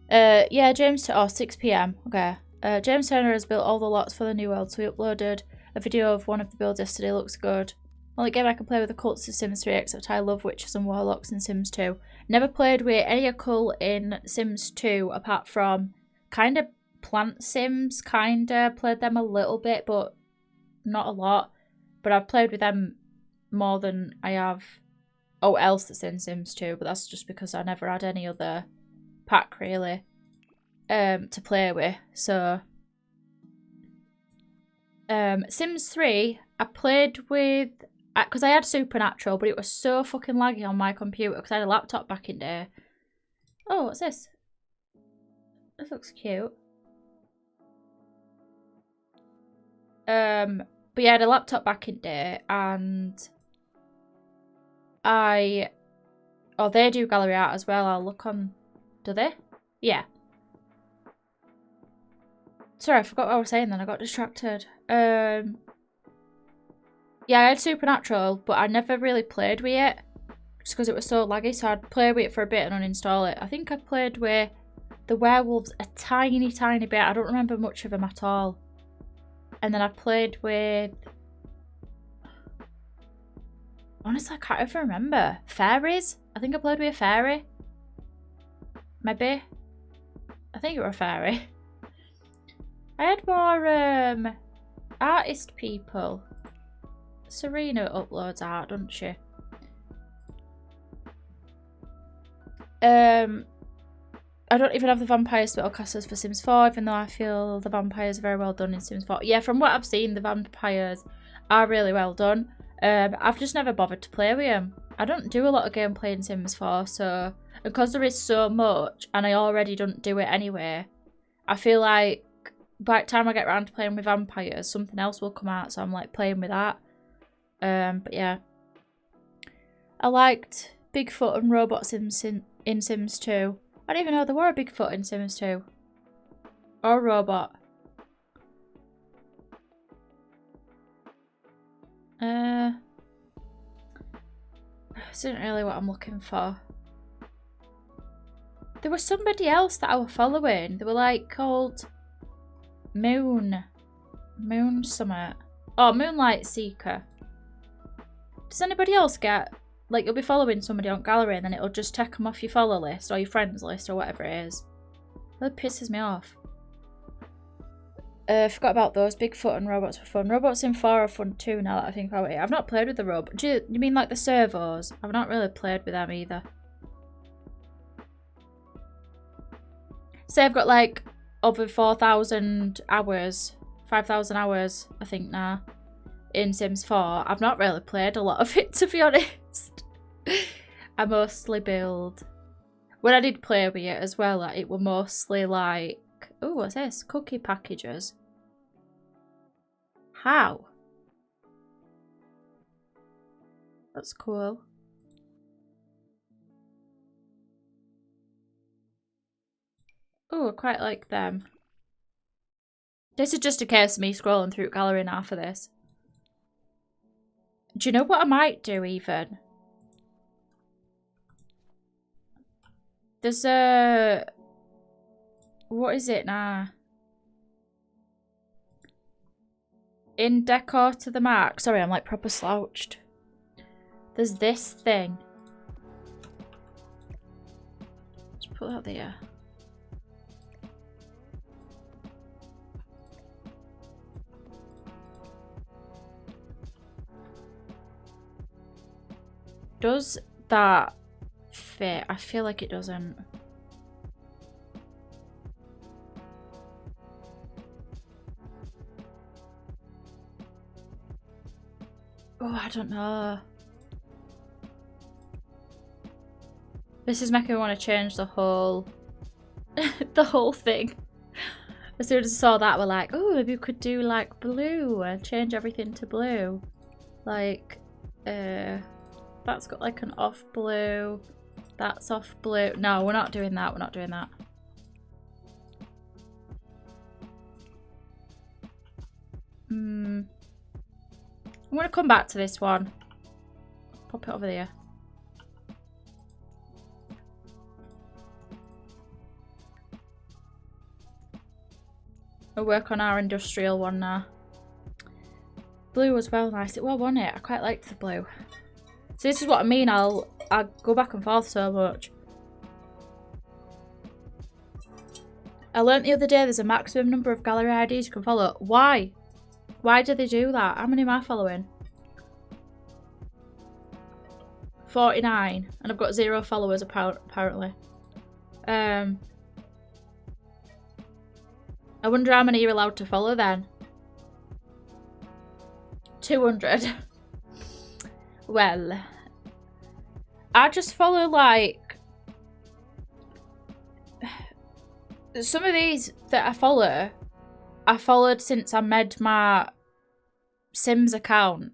Yeah, James. Oh, 6 p.m. Okay. James Turner has built all the lots for the new world, so he uploaded a video of one of the builds yesterday. Looks good. Only game I can play with occults is Sims 3, except I love witches and warlocks in Sims 2. Never played with any occult in Sims 2 apart from kind of plant sims, kinda. Played them a little bit, but not a lot. But I've played with them more than I have else that's in Sims 2, but that's just because I never had any other pack really to play with. So Sims 3 I played with because I had Supernatural, but it was so fucking laggy on my computer because I had a laptop back in there. Oh, what's this? This looks cute. But yeah, I had a laptop back in there, and they do gallery art as well. I'll look on. Do they? Yeah. Sorry, I forgot what I was saying then. I got distracted. Yeah, I had Supernatural, but I never really played with it just because it was so laggy. So I'd play with it for a bit and uninstall it. I think I played with the werewolves a tiny, tiny bit. I don't remember much of them at all. And then I played with... Honestly, I can't even remember. Fairies? I think I played with a fairy. Maybe. I think it was a fairy. I had more artist people. Serena uploads art, doesn't she? I don't even have the vampire spellcasters for Sims 4, even though I feel the vampires are very well done in Sims 4. Yeah, from what I've seen, the vampires are really well done. I've just never bothered to play with them. I don't do a lot of gameplay in Sims 4, so because there is so much, and I already don't do it anyway, I feel like by the time I get around to playing with vampires, something else will come out, so I'm like playing with that. But yeah. I liked Bigfoot and robots in Sims 2. I didn't even know there were a Bigfoot in Sims 2. Or a robot. This isn't really what I'm looking for. There was somebody else that I was following. They were like called Moon Summit. Oh, Moonlight Seeker. Does anybody else get, like, you'll be following somebody on gallery and then it'll just take them off your follow list or your friends list or whatever it is. That pisses me off. Forgot about those. Bigfoot and robots were fun. Robots in 4 are fun too now that I think about it. I've not played with the robot. Do you mean like the servos? I've not really played with them either. Say I've got like over 4,000 hours, 5,000 hours I think now in Sims 4. I've not really played a lot of it, to be honest. I mostly build. When I did play with it as well, it were mostly like, oh, what's this? Cookie packages. How? That's cool. Oh, I quite like them. This is just a case of me scrolling through gallery now for this. Do you know what I might do even? There's a... What is it now? In decor to the mark. Sorry, I'm like proper slouched. There's this thing. Let's put that there. Does that fit? I feel like it doesn't. Oh, I don't know. This is making me want to change the whole the whole thing. As soon as I saw that, we're like, oh, maybe we could do like blue and change everything to blue. Like, that's got like an off blue. That's off blue. No, we're not doing that. We're not doing that. I'm going to come back to this one. Pop it over there. We'll work on our industrial one now. Blue was well nice. It was, wasn't it? I quite liked the blue. So this is what I mean. I'll go back and forth so much. I learnt the other day there's a maximum number of gallery IDs you can follow. Why? Why do they do that? How many am I following? 49. And I've got 0 followers apparently. I wonder how many you're allowed to follow then. 200. Well, I just follow like some of these that I follow. I followed since I made my Sims account,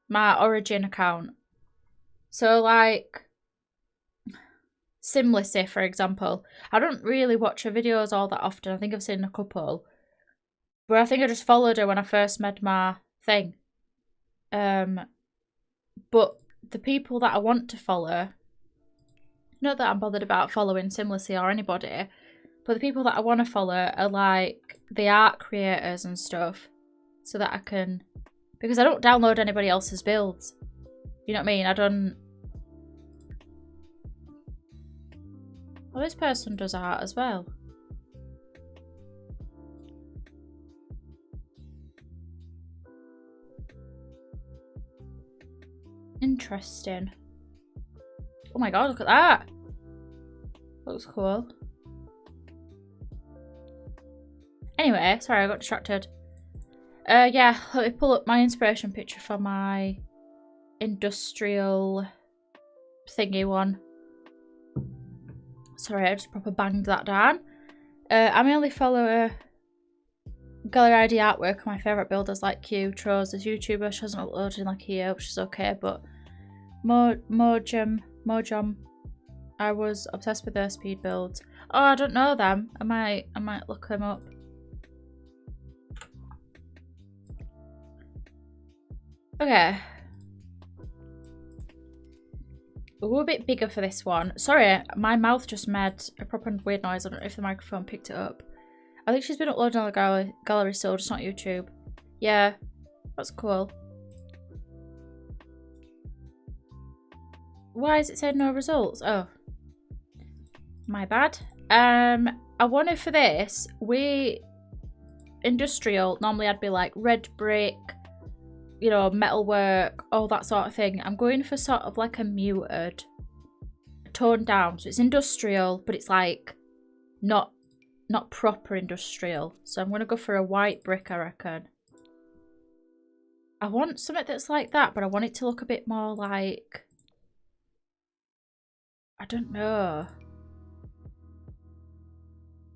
my Origin account. So like Simlissy, for example. I don't really watch her videos all that often. I think I've seen a couple. But I think I just followed her when I first made my thing. But the people that I want to follow, not that I'm bothered about following Simlissy or anybody, but the people that I want to follow are like the art creators and stuff. So that I can... Because I don't download anybody else's builds. You know what I mean? I don't... Oh, this person does art as well. Interesting. Oh my god, look at that. Looks cool. Anyway, sorry, I got distracted. Yeah, let me pull up my inspiration picture for my industrial thingy one. Sorry, I just proper banged that down. I mainly follow gallery ID artwork of my favourite builders like Q, Troz, this YouTuber. She hasn't uploaded in like a year, which is okay, but Mojum, I was obsessed with their speed builds. Oh, I don't know them. I might look them up. Okay. We're a bit bigger for this one. Sorry, my mouth just made a proper weird noise. I don't know if the microphone picked it up. I think she's been uploading on the gallery still, just not YouTube. Yeah, that's cool. Why is it saying no results? Oh, my bad. I wanted for this, industrial, normally I'd be like red brick, you know, metalwork, all that sort of thing. I'm going for sort of like a muted, toned down. So it's industrial, but it's like not proper industrial. So I'm going to go for a white brick, I reckon. I want something that's like that, but I want it to look a bit more like... I don't know.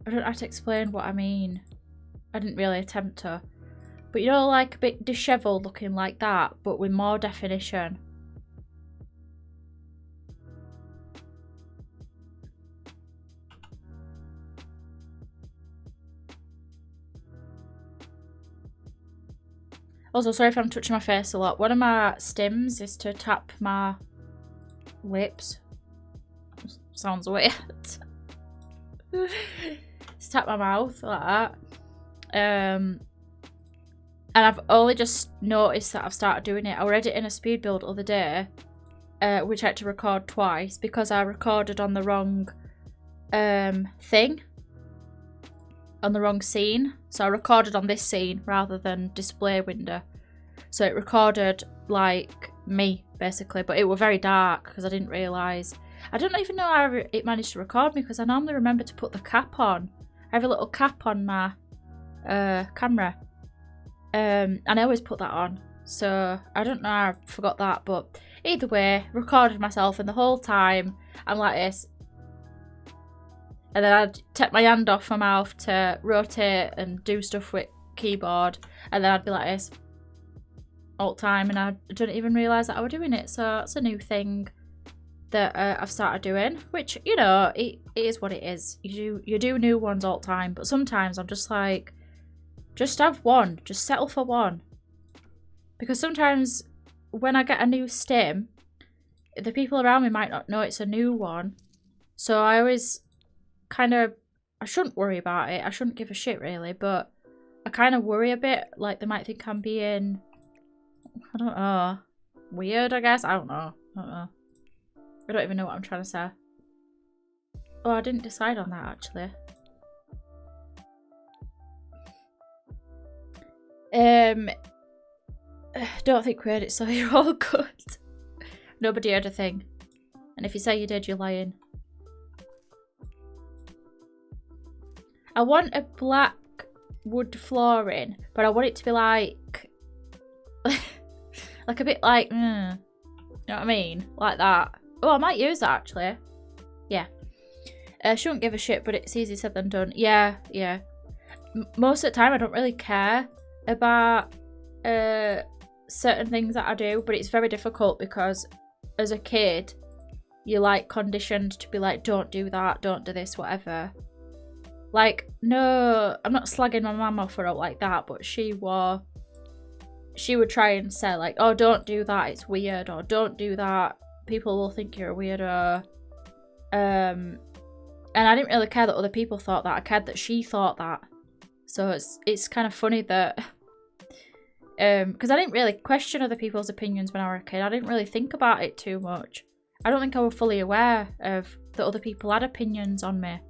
I don't have to explain what I mean. I didn't really attempt to. But you know, like a bit dishevelled looking like that, but with more definition. Also, sorry if I'm touching my face a lot. One of my stims is to tap my lips. Sounds weird. Just tap my mouth like that. And I've only just noticed that I've started doing it. I was editing a speed build the other day, which I had to record twice because I recorded on the wrong thing. On the wrong scene. So I recorded on this scene rather than display window. So it recorded like me basically, but it was very dark because I didn't realise. I don't even know how it managed to record me because I normally remember to put the cap on. I have a little cap on my camera. And I always put that on. So I don't know how I forgot that, but either way, recorded myself and the whole time I'm like this. And then I'd take my hand off my mouth to rotate and do stuff with keyboard. And then I'd be like this all the time. And I didn't even realise that I was doing it. So it's a new thing that I've started doing. Which, you know, it is what it is. You do new ones all the time. But sometimes I'm just like, just have one. Just settle for one. Because sometimes when I get a new stim, the people around me might not know it's a new one. So I always... I shouldn't worry about it. I shouldn't give a shit really, but I kind of worry a bit. Like they might think I'm being, I don't know, weird, I guess. I don't know. I don't even know what I'm trying to say. Oh, I didn't decide on that actually. Don't think we heard it, so you're all good. Nobody heard a thing. And if you say you did, you're lying. I want a black wood flooring, but I want it to be like, like a bit like, you know what I mean? Like that. Oh, I might use that actually. Yeah. Shouldn't give a shit, but it's easier said than done. Yeah, yeah. Most of the time I don't really care about certain things that I do, but it's very difficult because as a kid, you're like conditioned to be like, don't do that, don't do this, whatever. Like, no, I'm not slagging my mum off or out like that, but she would try and say like, oh, don't do that, it's weird, or don't do that, people will think you're a weirdo. And I didn't really care that other people thought that, I cared that she thought that. So it's kind of funny that, because I didn't really question other people's opinions when I was a kid. I didn't really think about it too much. I don't think I was fully aware of that other people had opinions on me.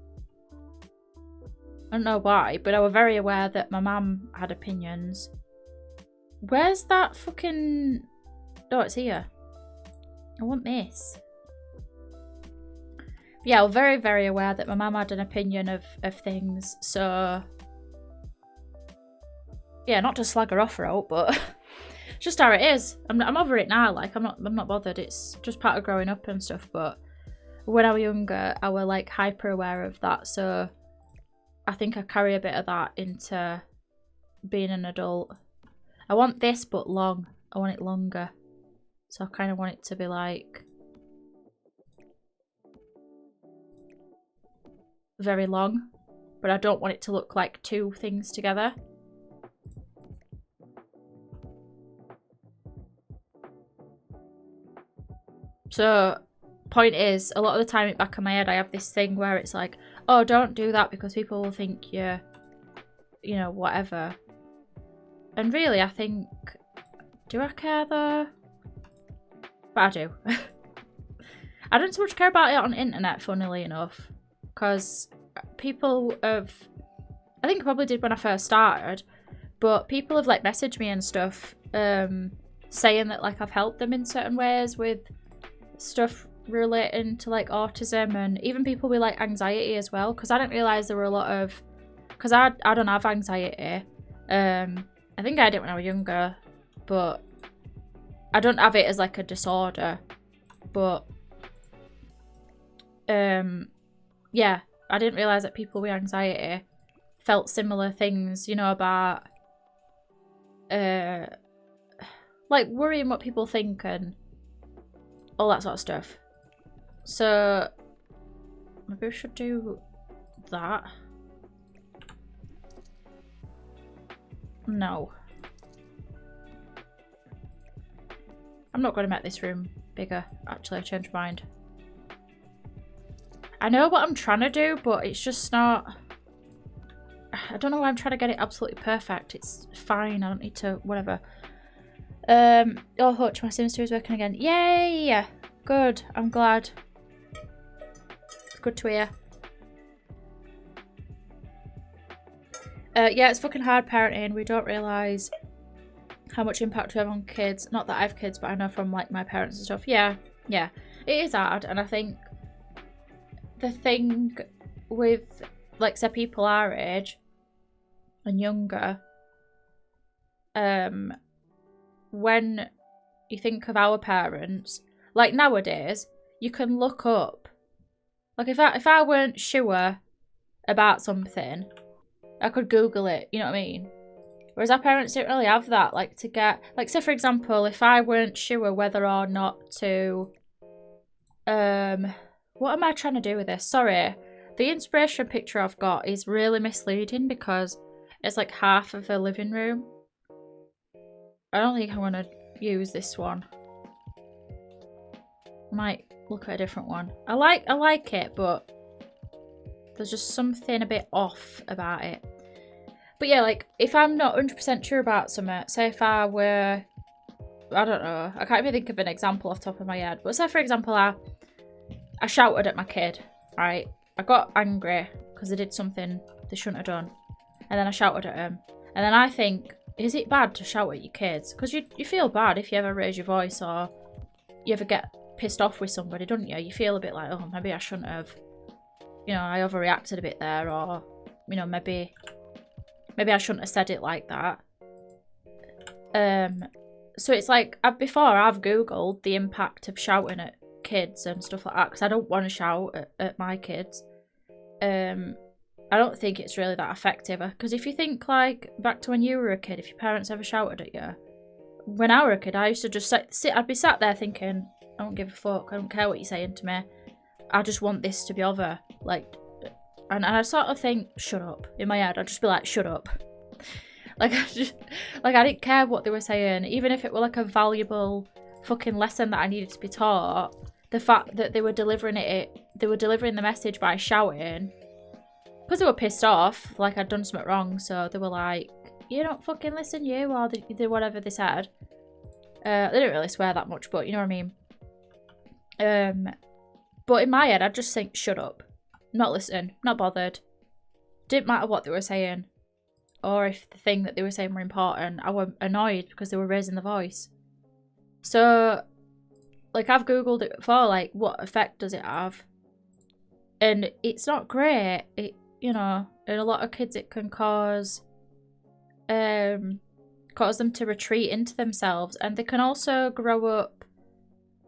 I don't know why, but I was very aware that my mum had opinions. Where's that fucking... Oh, it's here. I want this. Yeah, I was very, very aware that my mum had an opinion of things, so... Yeah, not to slag her off out, but... just how it is. I'm over it now, like, I'm not bothered. It's just part of growing up and stuff, but... When I was younger, I was, like, hyper aware of that, so... I think I carry a bit of that into being an adult. I want this, but long. I want it longer. So I kind of want it to be like... very long. But I don't want it to look like two things together. So... point is, a lot of the time in the back of my head I have this thing where it's like, oh, don't do that because people will think you're, you know, whatever. And really I think, do I care though? But I do. I don't so much care about it on the internet, funnily enough, because people have, I think I probably did when I first started, but people have like messaged me and stuff saying that like I've helped them in certain ways with stuff relating to like autism, and even people with like anxiety as well, because I didn't realise there were a lot of, because I don't have anxiety. I think I did when I was younger, but I don't have it as like a disorder. But yeah, I didn't realise that people with anxiety felt similar things, you know, about like worrying what people think and all that sort of stuff. So maybe we should do that. No. I'm not going to make this room bigger. Actually, I changed my mind. I know what I'm trying to do, but it's just not... I don't know why I'm trying to get it absolutely perfect. It's fine. I don't need to... Whatever. Oh, Hutch, my Sims 2 is working again. Yay! Good. I'm glad. It's good to hear. Yeah, it's fucking hard parenting. We don't realise how much impact we have on kids. Not that I have kids, but I know from like my parents and stuff. Yeah, it is hard. And I think the thing with, like, say people our age and younger, when you think of our parents, like nowadays, you can look up. Like if I weren't sure about something, I could Google it, you know what I mean? Whereas our parents didn't really have that, like to get, like say for example, if I weren't sure whether or not to, what am I trying to do with this? Sorry, the inspiration picture I've got is really misleading because it's like half of the living room. I don't think I want to use this one. I might look at a different one. I like it, but there's just something a bit off about it. But yeah, like, if I'm not 100% sure about something, say if I were, I don't know, I can't even think of an example off the top of my head, but say for example I shouted at my kid, right? I got angry because they did something they shouldn't have done, and then I shouted at him, and then I think, is it bad to shout at your kids? Because you feel bad if you ever raise your voice or you ever get pissed off with somebody, don't you? You feel a bit like, oh, maybe I shouldn't have, you know, I overreacted a bit there, or, you know, maybe I shouldn't have said it like that. So it's like, before I've Googled the impact of shouting at kids and stuff like that, because I don't want to shout at my kids. I don't think it's really that effective, because if you think like back to when you were a kid, if your parents ever shouted at you, when I were a kid, I used to just I'd be sat there thinking, I don't give a fuck, I don't care what you're saying to me, I just want this to be over, like, and I sort of think, shut up, in my head. I'd just be like, shut up. Like, I didn't care what they were saying, even if it were like a valuable fucking lesson that I needed to be taught. The fact that they were delivering the message by shouting, because they were pissed off, like I'd done something wrong, so they were like, you don't fucking listen, you, or they whatever they said. They didn't really swear that much, but you know what I mean. But in my head, I'd just think, shut up. Not listen, not bothered. Didn't matter what they were saying, or if the thing that they were saying were important. I was annoyed because they were raising the voice. So, like, I've Googled it before, like, what effect does it have? And it's not great. It, you know, in a lot of kids it can cause them to retreat into themselves, and they can also grow up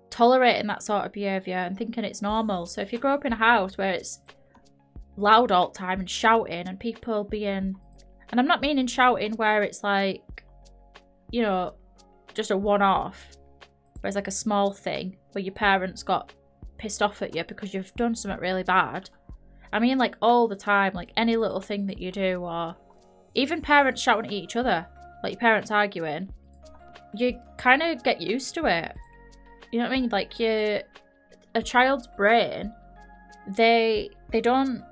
tolerating that sort of behaviour and thinking it's normal. So if you grow up in a house where it's loud all the time and shouting and people being, and I'm not meaning shouting where it's like, you know, just a one-off, where it's like a small thing where your parents got pissed off at you because you've done something really bad. I mean, like, all the time, like any little thing that you do, or even parents shouting at each other, like your parents arguing, you kind of get used to it. You know what I mean? Like, a child's brain, they don't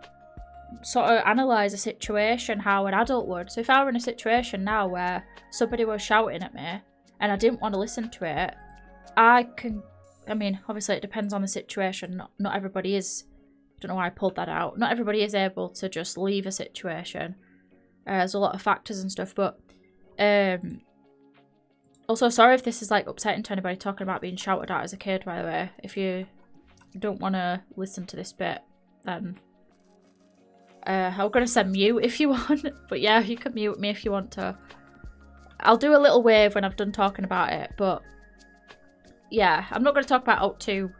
sort of analyse a situation how an adult would. So if I were in a situation now where somebody was shouting at me and I didn't want to listen to it, I mean, obviously it depends on the situation. Not everybody is, I don't know why I pulled that out. Not everybody is able to just leave a situation. There's a lot of factors and stuff, but also, sorry if this is like upsetting to anybody talking about being shouted at as a kid, by the way. If you don't want to listen to this bit, then I'm going to say mute if you want. But yeah, you can mute me if you want to. I'll do a little wave when I've done talking about it, but yeah, I'm not going to talk about it too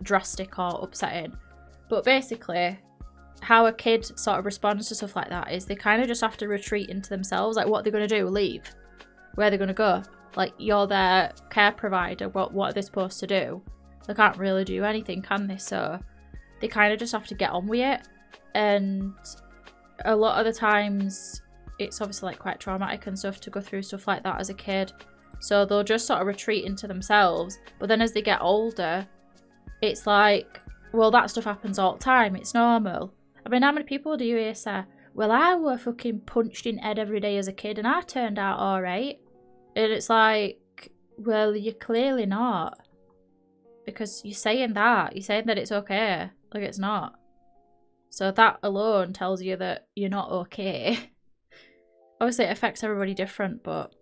drastic or upsetting. But basically, how a kid sort of responds to stuff like that is they kind of just have to retreat into themselves. Like, what are they going to do? Leave? Where are they going to go? Like, you're their care provider. What are they supposed to do? They can't really do anything, can they? So they kind of just have to get on with it. And a lot of the times, it's obviously like quite traumatic and stuff to go through stuff like that as a kid. So they'll just sort of retreat into themselves. But then as they get older, it's like, well, that stuff happens all the time. It's normal. I mean, how many people do you hear say, well, I were fucking punched in the head every day as a kid and I turned out all right. And it's like, well, you're clearly not. Because you're saying that. You're saying that it's okay. Like, it's not. So that alone tells you that you're not okay. Obviously, it affects everybody different, but...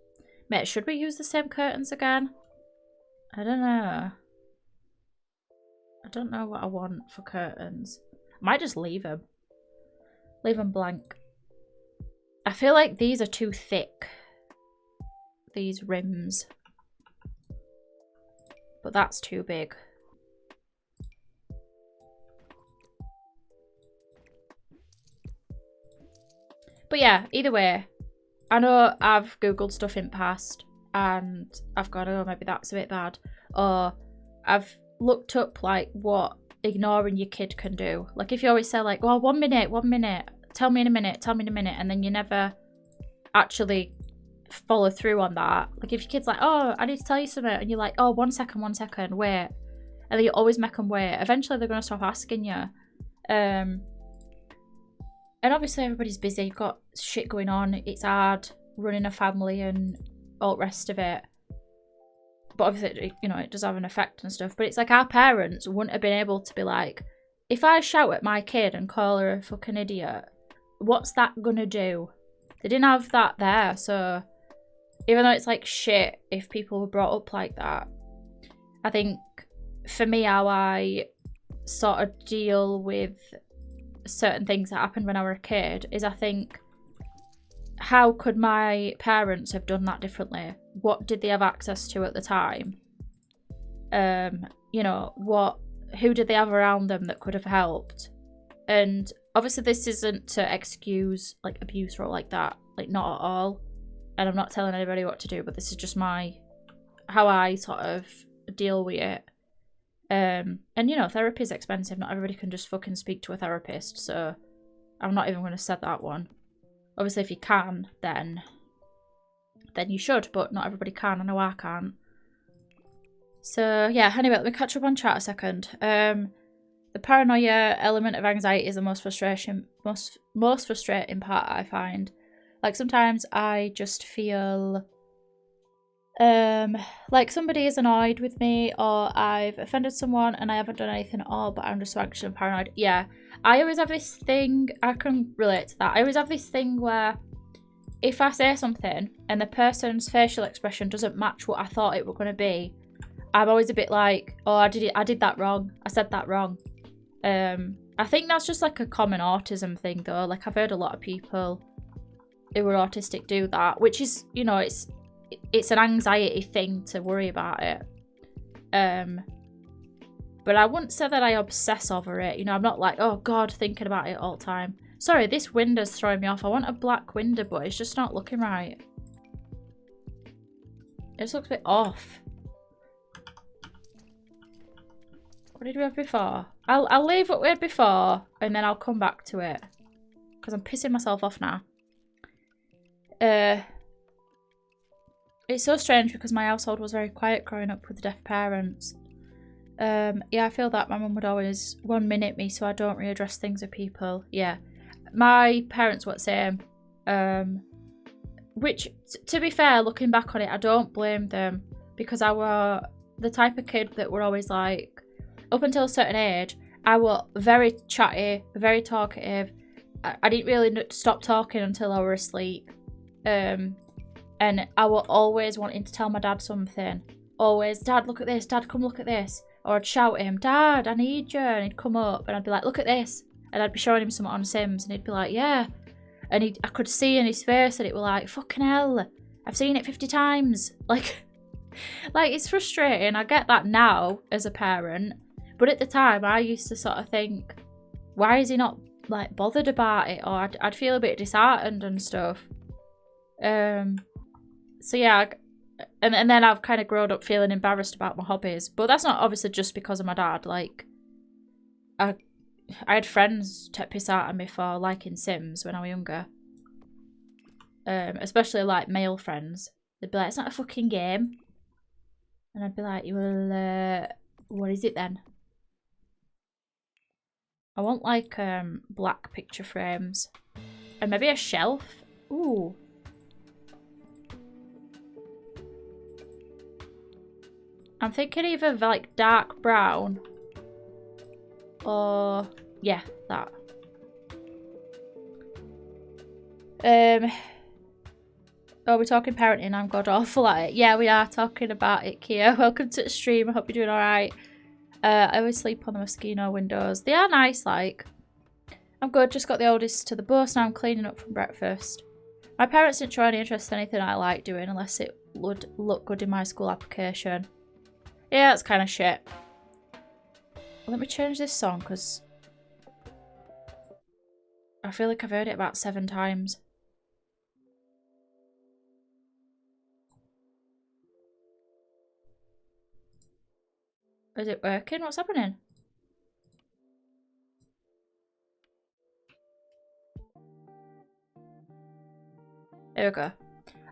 Mate, should we use the same curtains again? I don't know. I don't know what I want for curtains. I might just leave them. Leave them blank. I feel like these are too thick. These rims. But that's too big. But yeah, either way, I know I've Googled stuff in the past and I've gone, oh, maybe that's a bit bad. Or I've looked up like what ignoring your kid can do. Like if you always say like, oh, 1 minute, tell me in a minute, and then you never actually follow through on that. Like if your kid's like, oh, I need to tell you something, and you're like, oh, 1 second, wait. And then you always make them wait. Eventually they're going to stop asking you. And obviously everybody's busy, you've got shit going on, it's hard running a family and all the rest of it. But obviously, you know, it does have an effect and stuff. But it's like our parents wouldn't have been able to be like, if I shout at my kid and call her a fucking idiot, what's that gonna do? They didn't have that there, so even though it's like shit if people were brought up like that, I think for me how I sort of deal with certain things that happened when I was a kid is I think, how could my parents have done that differently? What did they have access to at the time? You know, who did they have around them that could have helped? And obviously this isn't to excuse like abuse or like that, like not at all. And I'm not telling anybody what to do, but this is just how I sort of deal with it. And you know, therapy is expensive. Not everybody can just fucking speak to a therapist, so I'm not even going to set that one. Obviously, if you can, then you should, but not everybody can. I know I can't. So yeah. Anyway, let me catch up on chat a second. The paranoia element of anxiety is the most frustrating part I find. Like sometimes I just feel like somebody is annoyed with me or I've offended someone and I haven't done anything at all, but I'm just so anxious and paranoid. Yeah, I always have this thing, I can relate to that. I always have this thing where if I say something and the person's facial expression doesn't match what I thought it was going to be, I'm always a bit like, oh, I did that wrong. I said that wrong. I think that's just like a common autism thing though. Like I've heard a lot of people who are autistic do that, which is, you know, it's an anxiety thing to worry about it. But I wouldn't say that I obsess over it. You know, I'm not like, oh God, thinking about it all the time. Sorry, this window's throwing me off. I want a black window, but it's just not looking right. It just looks a bit off. What did we have before? I'll leave what we had before and then I'll come back to it. Because I'm pissing myself off now. It's so strange because my household was very quiet growing up with deaf parents. Yeah, I feel that my mum would always 1 minute me so I don't readdress things with people. Yeah. My parents were the same. Which, to be fair, looking back on it, I don't blame them because I were the type of kid that were always like, up until a certain age, I was very chatty, very talkative. I didn't really stop talking until I was asleep. And I was always wanting to tell my dad something. Always, Dad, look at this. Dad, come look at this. Or I'd shout at him, Dad, I need you. And he'd come up and I'd be like, look at this. And I'd be showing him something on Sims and he'd be like, yeah. And I could see in his face that it was like, fucking hell, I've seen it 50 times. Like it's frustrating. I get that now as a parent. But at the time, I used to sort of think, why is he not like bothered about it? Or I'd feel a bit disheartened and stuff. So yeah, and then I've kind of grown up feeling embarrassed about my hobbies. But that's not obviously just because of my dad. Like, I had friends take piss out of me for liking Sims when I was younger. Especially like male friends. They'd be like, it's not a fucking game. And I'd be like, well, what is it then? I want like black picture frames. And maybe a shelf. Ooh. I'm thinking either like dark brown or yeah, that. Oh, we're talking parenting. I'm god awful at it. Yeah, we are talking about it, Kia. Welcome to the stream. I hope you're doing alright. I always sleep on the Moschino windows. They are nice, like. I'm good. Just got the oldest to the bus. Now I'm cleaning up from breakfast. My parents didn't show any interest in anything I like doing unless it would look good in my school application. Yeah, that's kind of shit. Let me change this song because I feel like I've heard it about 7 times. Is it working? What's happening? There we go.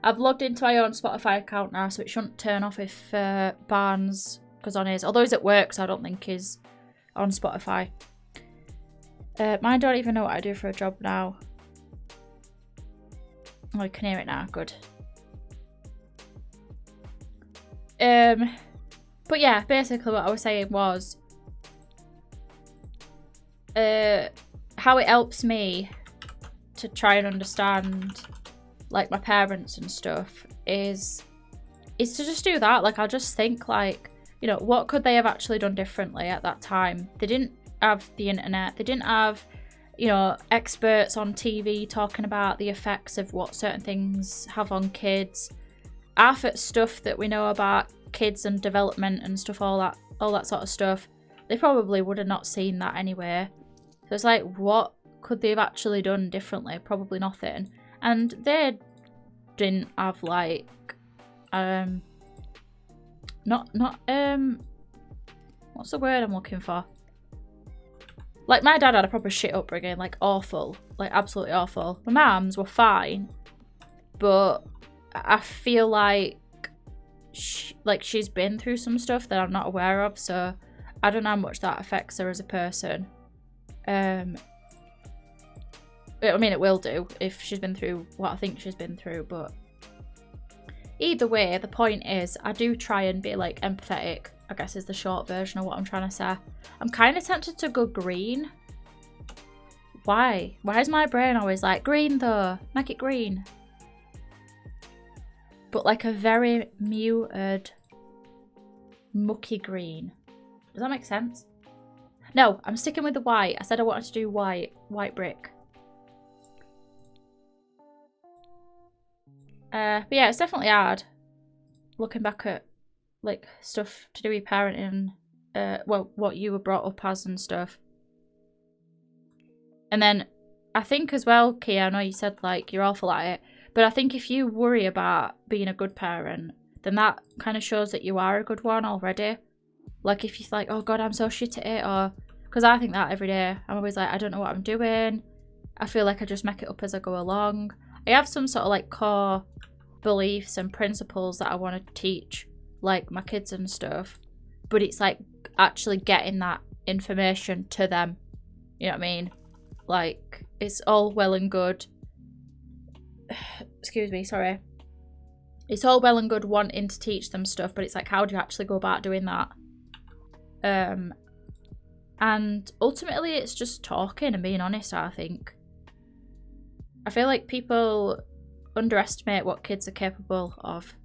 I've logged into my own Spotify account now, so it shouldn't turn off if Barnes goes on his. Although he's at work, so I don't think he's on Spotify. Mine don't even know what I do for a job now. Oh, you can hear it now. Good. But yeah, basically what I was saying was how it helps me to try and understand like my parents and stuff is to just do that. Like I'll just think like, you know, what could they have actually done differently at that time? They didn't have the internet. They didn't have, you know, experts on TV talking about the effects of what certain things have on kids. Half it stuff that we know about kids and development and stuff, all that sort of stuff, they probably would have not seen that anyway. So it's like, what could they have actually done differently? Probably nothing. And they didn't have like what's the word I'm looking for? Like my dad had a proper shit upbringing, like awful, like absolutely awful. My mum's were fine, but I feel like she's been through some stuff that I'm not aware of, so I don't know how much that affects her as a person. I mean, it will do if she's been through what I think she's been through, but either way, the point is I do try and be like empathetic, I guess is the short version of what I'm trying to say. I'm kind of tempted to go green. Why? Why is my brain always like, green though? Make it green. But like a very muted, mucky green. Does that make sense? No, I'm sticking with the white. I said I wanted to do white brick. But yeah, it's definitely hard looking back at like stuff to do with parenting, well, what you were brought up as and stuff. And then I think as well, Kia, I know you said like you're awful at it, but I think if you worry about being a good parent, then that kind of shows that you are a good one already. Like if you're like, oh God, I'm so shit at it, or because I think that every day. I'm always like, I don't know what I'm doing. I feel like I just make it up as I go along. I have some sort of like core beliefs and principles that I want to teach like my kids and stuff, but it's like actually getting that information to them, you know what I mean? Like it's all well and good, excuse me, sorry, it's all well and good wanting to teach them stuff, but it's like, how do you actually go about doing that? And ultimately it's just talking and being honest. I think I feel like people underestimate what kids are capable of.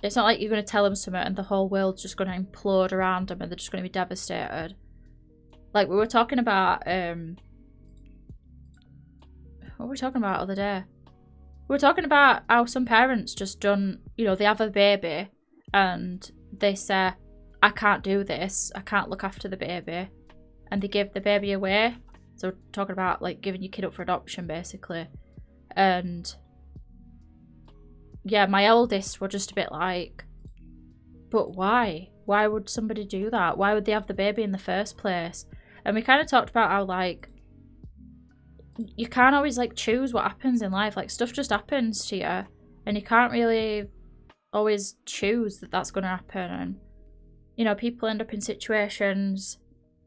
It's not like you're going to tell them something and the whole world's just going to implode around them and they're just going to be devastated. Like we were talking about, what were we talking about the other day? We were talking about how some parents just done, you know, they have a baby and they say, I can't do this, I can't look after the baby, and they give the baby away. So we're talking about like giving your kid up for adoption basically. And yeah, my eldest were just a bit like, but why? Why would somebody do that? Why would they have the baby in the first place? And we kind of talked about how like you can't always like choose what happens in life. Like stuff just happens to you, And you can't really always choose that that's going to happen. And, you know, people end up in situations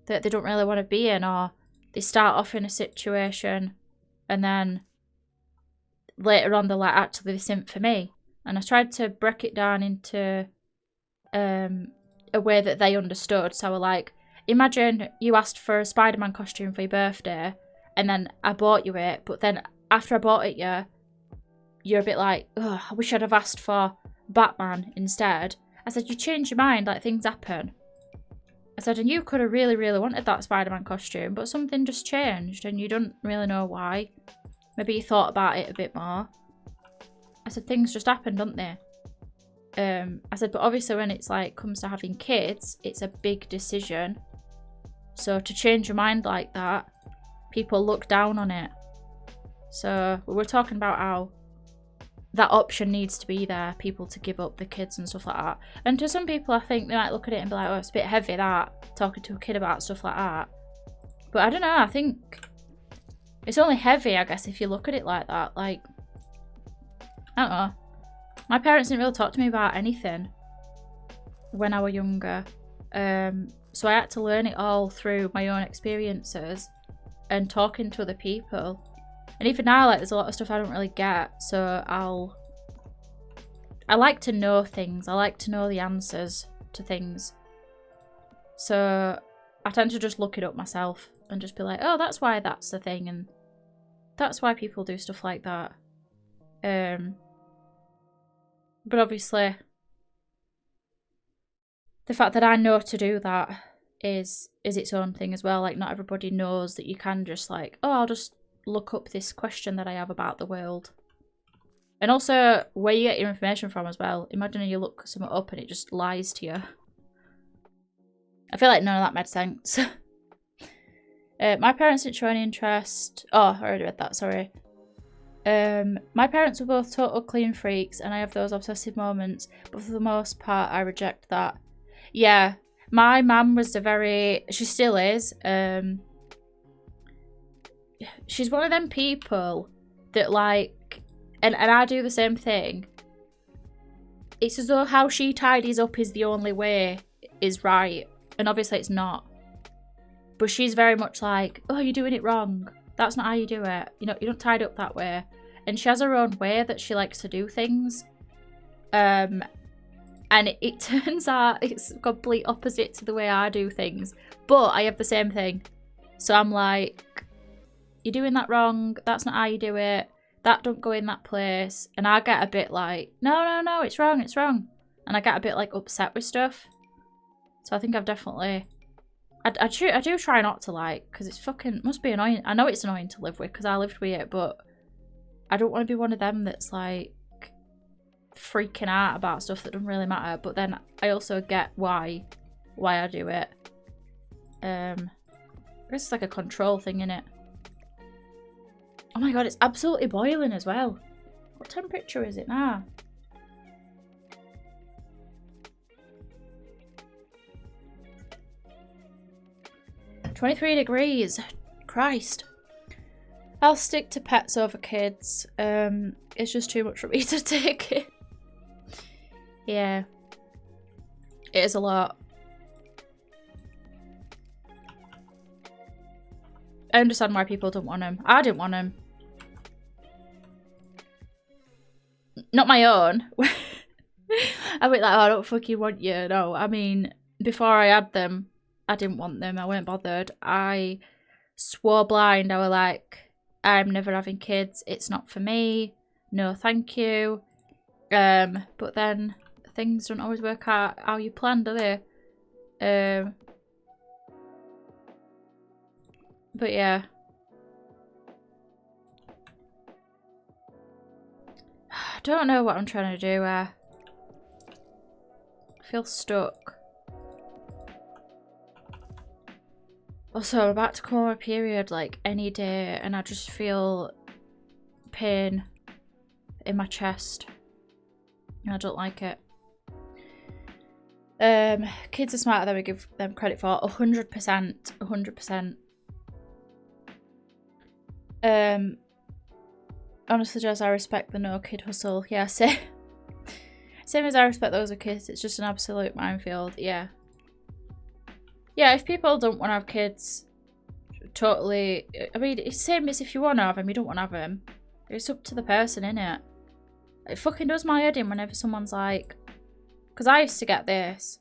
that they don't really want to be in, or they start off in a situation and then later on they're like, actually this isn't for me. And I tried to break it down into a way that they understood. So we're like, imagine you asked for a Spider-Man costume for your birthday and then I bought you it, but then after I bought it you're a bit like, oh, I wish I'd have asked for Batman instead. I said, you change your mind, like things happen. I said, and you could have really, really wanted that Spider-Man costume, but something just changed and you don't really know why. Maybe you thought about it a bit more. I said, things just happen, don't they? I said, but obviously when it's like comes to having kids, it's a big decision. So to change your mind like that, people look down on it. So we were talking about how that option needs to be there, people to give up the kids and stuff like that. And to some people, I think they might look at it and be like, oh, it's a bit heavy that, talking to a kid about stuff like that. But I don't know, I think it's only heavy, I guess, if you look at it like that. Like, I don't know. My parents didn't really talk to me about anything when I was younger. So I had to learn it all through my own experiences and talking to other people. And even now, like, there's a lot of stuff I don't really get. So I like to know things. I like to know the answers to things. So I tend to just look it up myself and just be like, oh, that's why that's the thing. And that's why people do stuff like that. But obviously, the fact that I know to do that is its own thing as well. Like, not everybody knows that you can just like, oh, I'll just look up this question that I have about the world. And also, where you get your information from as well. Imagine you look something up and it just lies to you. I feel like none of that made sense. My parents didn't show any interest. Oh, I already read that, sorry. My parents were both total clean freaks and I have those obsessive moments, but for the most part I reject that. Yeah, my mum was she still is, she's one of them people that like, and I do the same thing. It's as though how she tidies up is the only way is right, and obviously it's not. But she's very much like, oh, you're doing it wrong. That's not how you do it. You know, you don't tidy up that way. And she has her own way that she likes to do things. And it turns out it's complete opposite to the way I do things. But I have the same thing. So I'm like, you're doing that wrong. That's not how you do it. That don't go in that place. And I get a bit like, no, it's wrong, it's wrong. And I get a bit like upset with stuff. So I think I've definitely... I do try not to like, because it's fucking, must be annoying. I know it's annoying to live with because I lived with it, but I don't want to be one of them that's like freaking out about stuff that doesn't really matter. But then I also get why I do it. I guess it's like a control thing, innit? Oh my god, it's absolutely boiling as well. What temperature is it now? $23 degrees. Christ. I'll stick to pets over kids. It's just too much for me to take it. Yeah. It is a lot. I understand why people don't want them. I didn't want them. Not my own. I went like, oh, I don't fucking want you. No, I mean, before I had them, I didn't want them. I weren't bothered. I swore blind. I was like, I'm never having kids. It's not for me. No, thank you. But then things don't always work out how you plan, do they? But yeah. I don't know what I'm trying to do. I feel stuck. Also, I'm about to come on a period like any day and I just feel pain in my chest. And I don't like it. Kids are smarter than we give them credit for. 100%. 100%. Honestly, Jess, I respect the no kid hustle. Yeah, same as I respect those with kids. It's just an absolute minefield. Yeah. Yeah, if people don't want to have kids, totally. I mean, it's the same as if you want to have them, you don't want to have them. It's up to the person, innit? It fucking does my head in whenever someone's like, because I used to get this,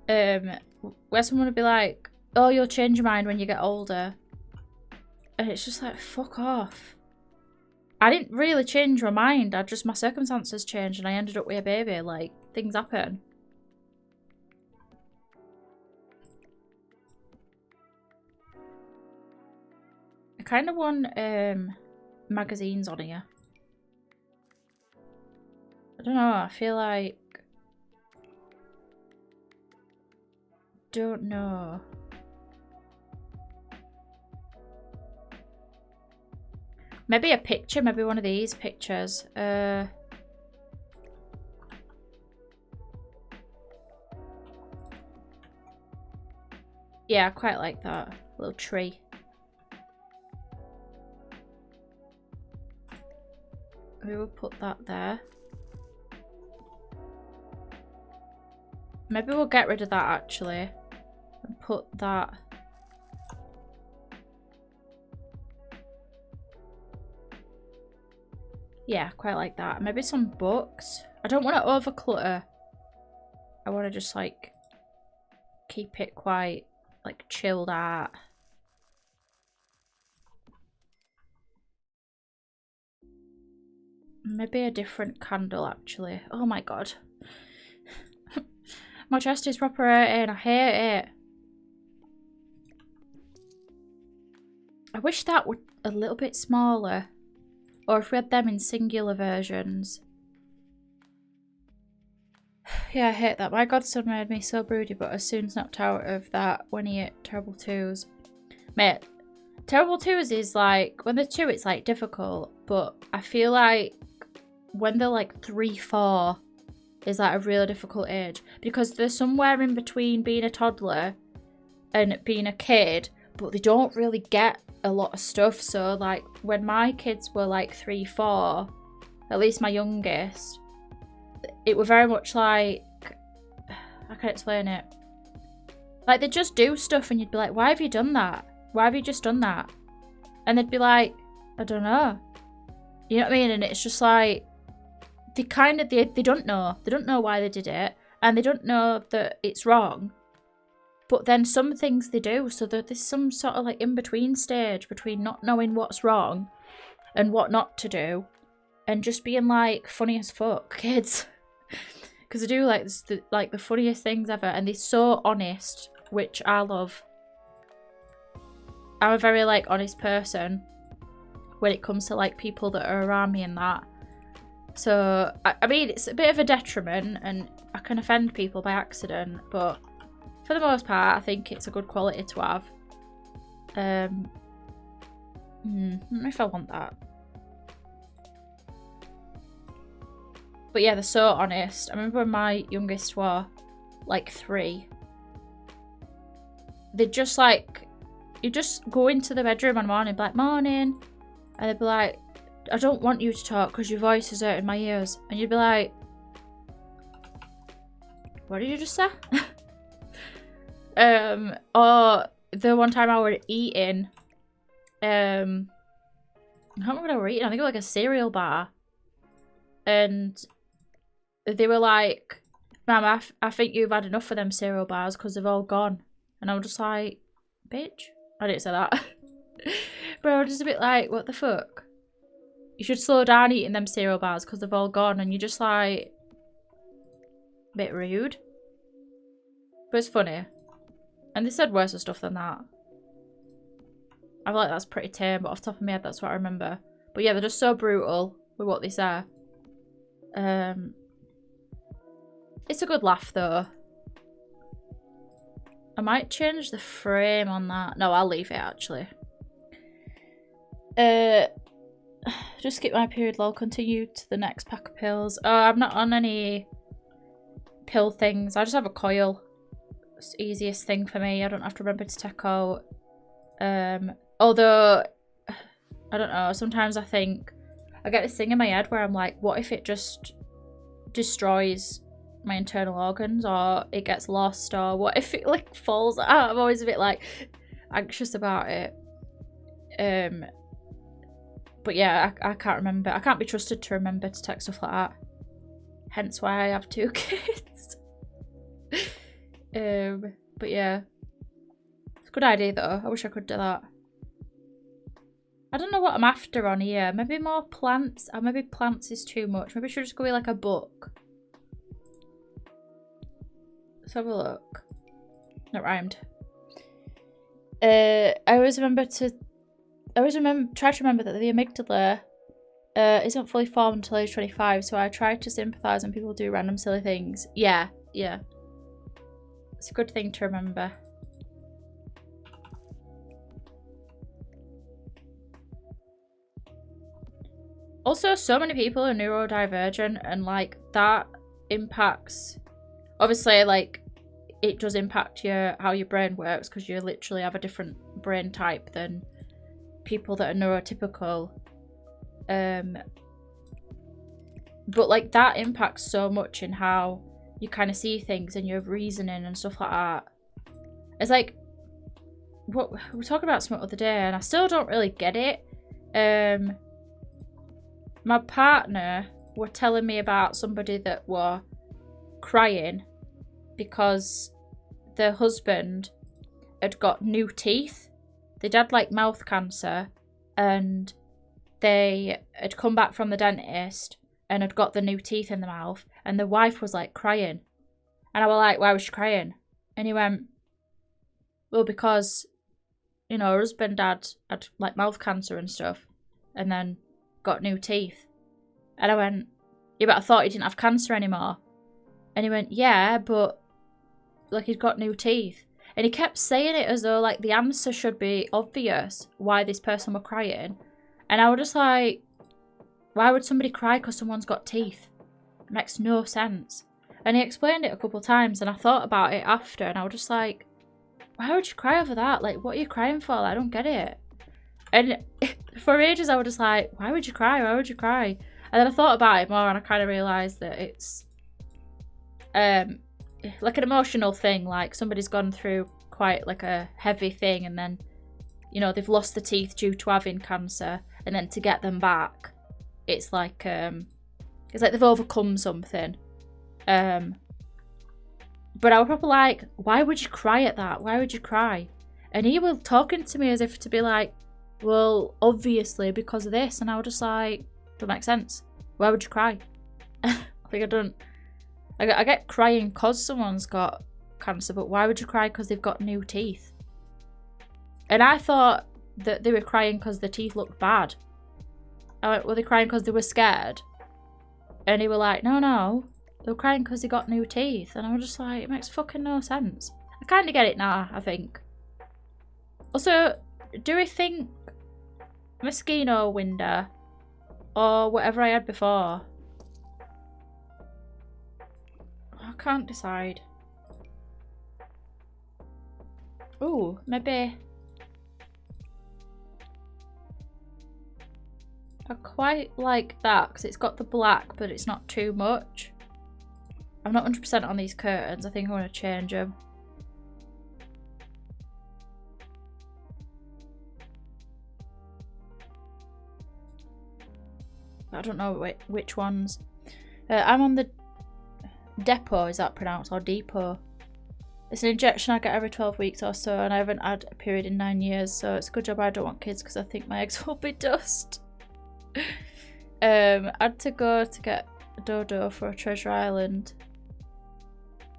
where someone would be like, "Oh, you'll change your mind when you get older," and it's just like, fuck off. I didn't really change my mind. My circumstances changed, and I ended up with a baby. Like, things happen. I kind of want magazines on here. I don't know. I feel like. Don't know. Maybe a picture. Maybe one of these pictures. Yeah, I quite like that little tree. We will put that there. Maybe we'll get rid of that actually. And put that. Yeah, quite like that. Maybe some books. I don't want to overclutter. I want to just like keep it quite like chilled out. Maybe a different candle actually. Oh my god. My chest is proper hurting. I hate it. I wish that were a little bit smaller. Or if we had them in singular versions. Yeah, I hate that. My godson made me so broody, but I soon snapped out of that when he ate terrible twos. Mate, terrible twos is like, when they're two, it's like difficult. But I feel like when they're like 3, 4 is like a really difficult age. Because they're somewhere in between being a toddler and being a kid, but they don't really get a lot of stuff. So like when my kids were like 3, 4, at least my youngest, it were very much like, I can't explain it, like they just do stuff and you'd be like, why have you done that? Why have you just done that? And they'd be like, I don't know, you know what I mean? And it's just like they don't know why they did it, and they don't know that it's wrong. But then some things they do, so that there's some sort of like in-between stage between not knowing what's wrong and what not to do, and just being like funny as fuck kids. Because they do like the funniest things ever, and they're so honest, which I love. I'm a very like honest person when it comes to like people that are around me and that. So I mean, it's a bit of a detriment, and I can offend people by accident, but for the most part, I think it's a good quality to have. I don't know if I want that. But yeah, they're so honest. I remember when my youngest were like 3. They'd just like, you just go into the bedroom one morning and be like, morning. And they'd be like, I don't want you to talk because your voice is hurting my ears. And you'd be like, what did you just say? Or the one time I was eating, I can't remember what I were eating. I think it was like a cereal bar. And they were like, Mum, I think you've had enough of them cereal bars because they've all gone. And I was just like, bitch. I didn't say that. But I was just a bit like, what the fuck? You should slow down eating them cereal bars because they've all gone. And you're just like, a bit rude. But it's funny. And they said worse stuff than that. I feel like that's pretty tame, but off the top of my head, that's what I remember. But yeah, they're just so brutal with what they say. It's a good laugh, though. I might change the frame on that. No, I'll leave it, actually. Just skip my period, lol. Continue to the next pack of pills. Oh, I'm not on any pill things. I just have a coil. It's the easiest thing for me. I don't have to remember to take out. Although, I don't know. Sometimes I think I get this thing in my head where I'm like, what if it just destroys my internal organs, or it gets lost, or what if it like falls out? I'm always a bit like anxious about it. But yeah, I can't remember. I can't be trusted to remember to take stuff like that. Hence why I have 2 kids. But yeah, it's a good idea though. I wish I could do that. I don't know what I'm after on here. Maybe more plants. Or maybe plants is too much. Maybe I should just go with like a book. Let's have a look. That rhymed. I always try to remember that the amygdala isn't fully formed until age 25, so I try to sympathise when people do random silly things. Yeah. It's a good thing to remember. Also, so many people are neurodivergent, and like that impacts, obviously, like it does impact how your brain works, because you literally have a different brain type than people that are neurotypical. But like that impacts so much in how you kind of see things and your reasoning and stuff like that. It's like, what we were talking about some other day, and I still don't really get it. My partner were telling me about somebody that were crying because their husband had got new teeth. They'd had like mouth cancer, and they had come back from the dentist and had got the new teeth in the mouth, and the wife was like crying. And I was like, why was she crying? And he went, well, because, you know, her husband had like mouth cancer and stuff, and then got new teeth. And I went, yeah, but I thought he didn't have cancer anymore. And he went, yeah, but like he'd got new teeth. And he kept saying it as though like the answer should be obvious why this person were crying. And I was just like, why would somebody cry because someone's got teeth? It makes no sense. And he explained it a couple of times, and I thought about it after, and I was just like, why would you cry over that? Like, what are you crying for? Like, I don't get it. And for ages I was just like, why would you cry? Why would you cry? And then I thought about it more, and I kind of realised that it's like an emotional thing. Like somebody's gone through quite like a heavy thing, and then, you know, they've lost the teeth due to having cancer, and then to get them back, it's like they've overcome something. But I was probably like, why would you cry at that? Why would you cry? And he was talking to me as if to be like, well, obviously because of this. And I was just like, don't make sense. Why would you cry? Like, I get crying because someone's got cancer, but why would you cry because they've got new teeth? And I thought that they were crying because the teeth looked bad. I went, were they crying because they were scared? And he were like, no, they were crying because they got new teeth. And I was just like, it makes fucking no sense. I kind of get it now, I think. Also, do we think mosquito window or whatever I had before? I can't decide. Ooh, maybe. I quite like that because it's got the black, but it's not too much. I'm not 100% on these curtains. I think I want to change them. I don't know which ones. I'm on the depot, is that pronounced? Or depot? It's an injection I get every 12 weeks or so, and I haven't had a period in 9 years, so it's a good job I don't want kids because I think my eggs will be dust. I had to go to get a dodo for a Treasure Island.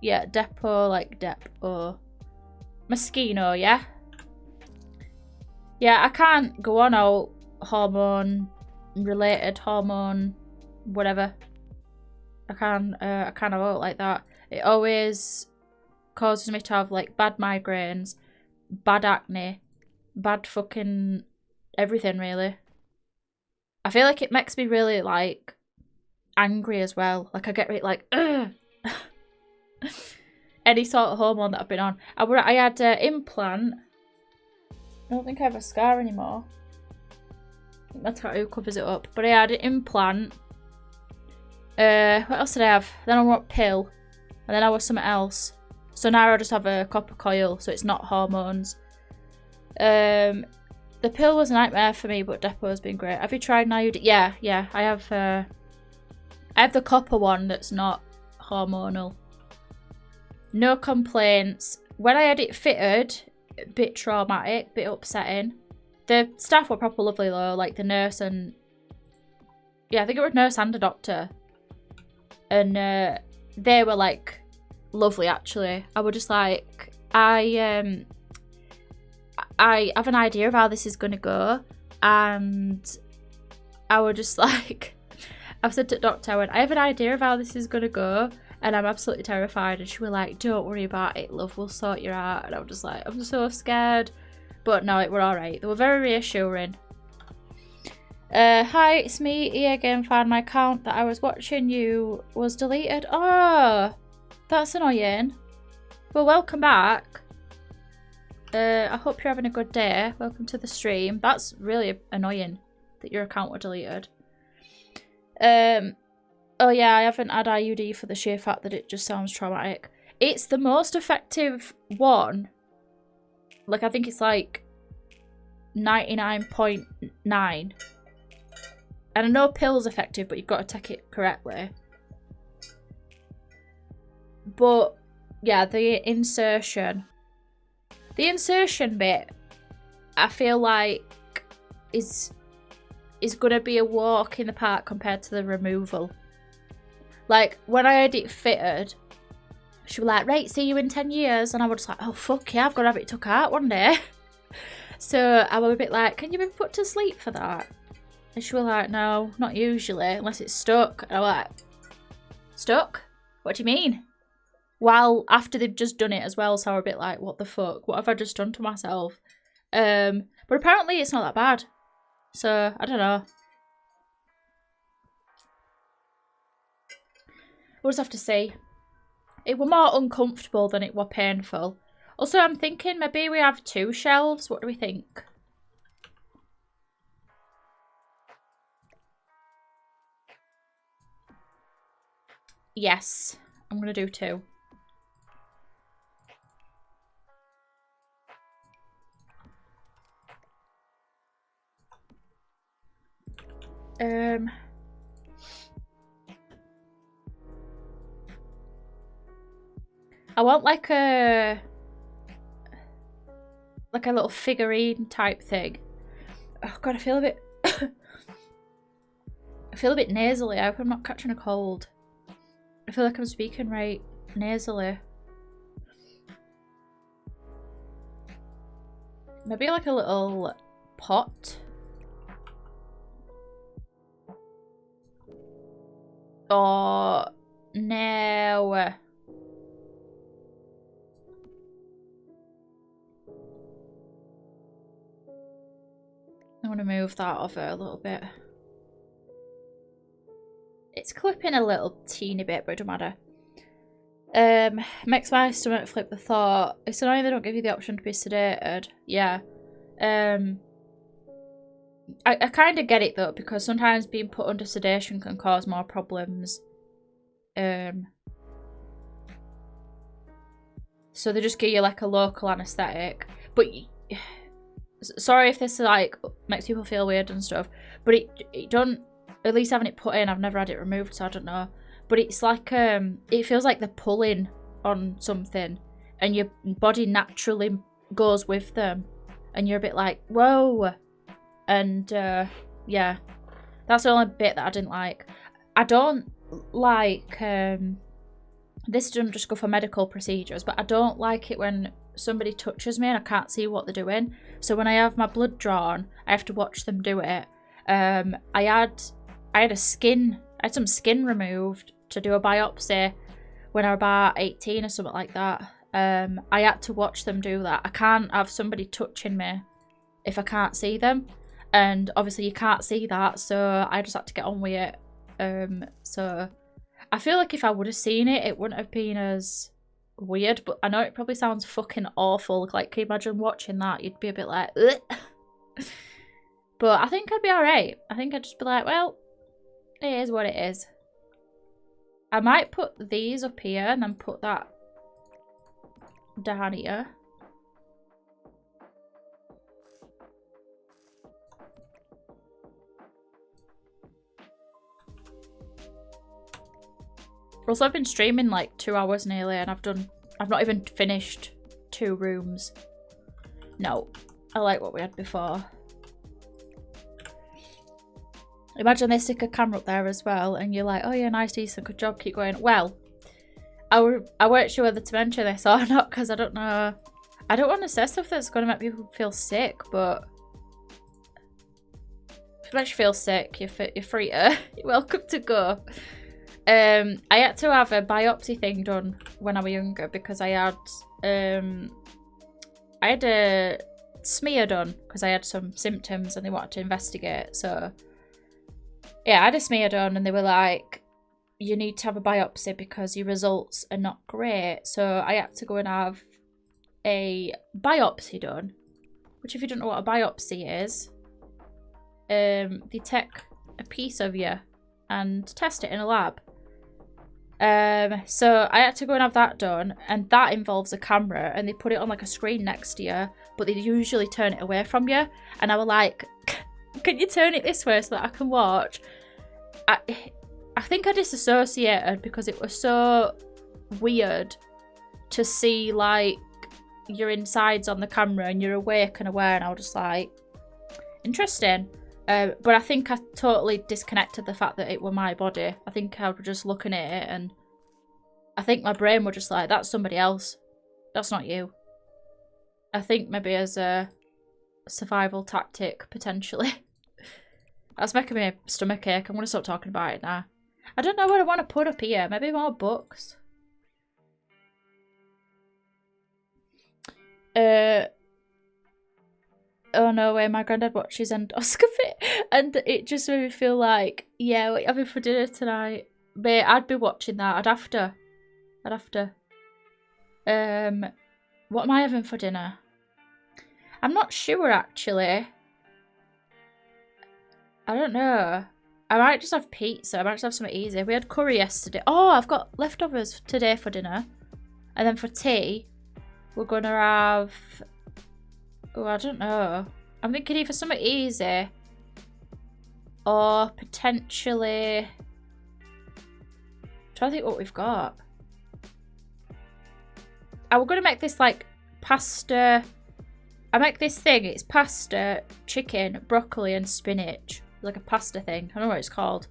Yeah, depot, like depot. Mosquito, yeah? Yeah, I can't go on all hormone-related, hormone, whatever. I can't have out like that. It always causes me to have like bad migraines, bad acne, bad fucking everything really. I feel like it makes me really like angry as well. Like I get really like ugh. Any sort of hormone that I've been on. I had an implant. I don't think I have a scar anymore. My tattoo covers it up. But I had an implant. What else did I have? Then I want pill. And then I was something else. So now I just have a copper coil, so it's not hormones. The pill was a nightmare for me, but Depo has been great. Have you tried now? Yeah. I have the copper one that's not hormonal. No complaints. When I had it fitted, a bit traumatic, a bit upsetting. The staff were proper lovely though, like the nurse and... Yeah, I think it was nurse and a doctor. And they were like lovely actually. I was just like, I have an idea of how this is gonna go, and I was just like, I've said to the doctor, I have an idea of how this is gonna go, and I'm absolutely terrified. And she was like, don't worry about it, love, we'll sort you out. And I was just like, I'm so scared. But no, it were alright. They were very reassuring. Hi, it's me, E again. Found my account that I was watching you was deleted. Oh, that's annoying. Well, welcome back. I hope you're having a good day. Welcome to the stream. That's really annoying that your account was deleted. Oh yeah, I haven't had IUD for the sheer fact that it just sounds traumatic. It's the most effective one. Like, I think it's like 99.9. And I know pill's effective, but you've got to take it correctly. But yeah, the insertion bit, I feel like is gonna be a walk in the park compared to the removal. Like, when I had it fitted, she was like, right, see you in 10 years. And I was just like, oh fuck yeah, I've got to have it took out one day. So I was a bit like, can you be put to sleep for that? And she was like, no, not usually, unless it's stuck. And I was like, stuck? What do you mean? Well, after they've just done it as well, so I was a bit like, what the fuck? What have I just done to myself? But apparently it's not that bad. So, I don't know. We'll just have to see. It were more uncomfortable than it were painful. Also, I'm thinking maybe we have 2 shelves. What do we think? Yes, I'm going to do 2. I want like a little figurine type thing. Oh god, I feel a bit nasally. I hope I'm not catching a cold. I feel like I'm speaking right nasally. Maybe like a little pot. Oh no. I want to move that over a little bit. It's clipping a little teeny bit, but it doesn't matter. Makes my stomach flip the thought. It's annoying they don't give you the option to be sedated. Yeah. I kind of get it though, because sometimes being put under sedation can cause more problems. So they just give you like a local anaesthetic. But sorry if this like makes people feel weird and stuff, but it don't, at least having it put in, I've never had it removed, so I don't know. But it's like it feels like they're pulling on something, and your body naturally goes with them, and you're a bit like, whoa. And yeah, that's the only bit that I didn't like. I don't like this doesn't just go for medical procedures, but I don't like it when somebody touches me and I can't see what they're doing. So when I have my blood drawn, I have to watch them do it. I had some skin removed to do a biopsy when I was about 18 or something like that. I had to watch them do that. I can't have somebody touching me if I can't see them. And obviously you can't see that, so I just had to get on with it. So I feel like if I would have seen it, it wouldn't have been as weird. But I know it probably sounds fucking awful. Like, can you imagine watching that? You'd be a bit like, ugh. But I think I'd be alright. I think I'd just be like, well, it is what it is. I might put these up here and then put that down here. Also, I've been streaming like 2 hours nearly and I've not even finished 2 rooms. No, I like what we had before. Imagine they stick a camera up there as well and you're like, oh yeah, nice, decent, good job, keep going. Well, I weren't sure whether to mention this or not because I don't know. I don't want to say stuff that's going to make people feel sick, but if it makes you feel sick, you're free to, you're welcome to go. I had to have a biopsy thing done when I was younger because I had a smear done because I had some symptoms and they wanted to investigate. So yeah, I had a smear done and they were like, you need to have a biopsy because your results are not great. So I had to go and have a biopsy done, which if you don't know what a biopsy is, they take a piece of you and test it in a lab. So I had to go and have that done, and that involves a camera and they put it on like a screen next to you, but they usually turn it away from you. And I was like, can you turn it this way so that I can watch? I think I disassociated because it was so weird to see like your insides on the camera and you're awake and aware, and I was just like, interesting. But I think I totally disconnected the fact that it were my body. I think I was just looking at it and I think my brain was just like, that's somebody else. That's not you. I think maybe as a survival tactic, potentially. That's making me stomach ache. I'm going to stop talking about it now. I don't know what I want to put up here. Maybe more books. Oh no way, my granddad watches endoscopy and it just made me feel like, yeah, what are you having for dinner tonight? Mate, I'd be watching that. I'd have to. What am I having for dinner? I'm not sure actually. I don't know. I might just have pizza. I might just have something easy. We had curry yesterday. Oh, I've got leftovers today for dinner. And then for tea, we're gonna have... Oh, I don't know. I'm thinking either something easy or potentially... I'm trying to think what we've got. We're going to make this like pasta. I make this thing. It's pasta, chicken, broccoli and spinach. Like a pasta thing. I don't know what it's called.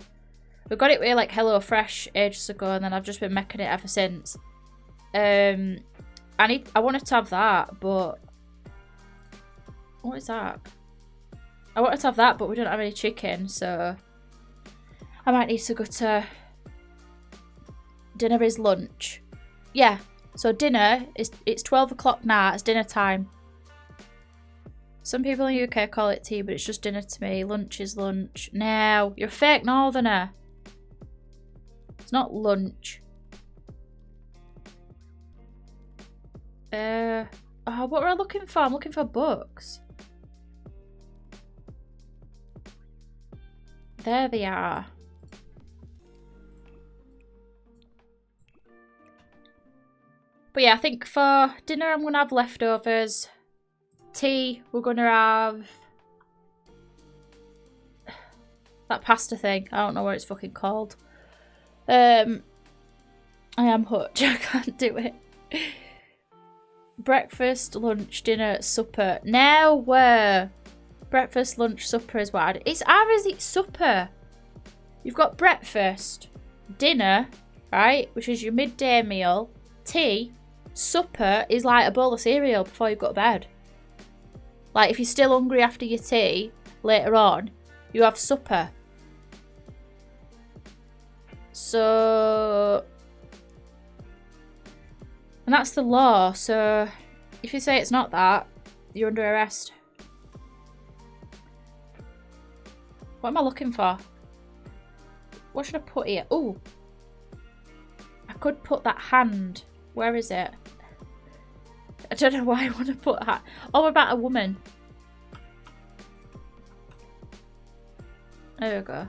We got it with like HelloFresh ages ago and then I've just been making it ever since. I wanted to have that, but... What is that? I wanted to have that, but we don't have any chicken, so I might need to go to... Dinner is lunch. Yeah, so dinner is... It's 12 o'clock now, it's dinner time. Some people in the UK call it tea, but it's just dinner to me. Lunch is lunch. No, you're a fake northerner. It's not lunch. Oh, what were I looking for? I'm looking for books. There they are. But yeah, I think for dinner I'm going to have leftovers. Tea, we're going to have that pasta thing. I don't know what it's fucking called. I am Hutch. I can't do it. Breakfast, lunch, dinner, supper. Now where? Breakfast, lunch, supper is what I do. It's supper. You've got breakfast, dinner, right, which is your midday meal, tea, supper is like a bowl of cereal before you go to bed. Like if you're still hungry after your tea later on, you have supper. So... And that's the law, so if you say it's not that, you're under arrest. What am I looking for? What should I put here? Oh, I could put that hand. Where is it? I don't know why I want to put that. Oh, what about a woman? There we go.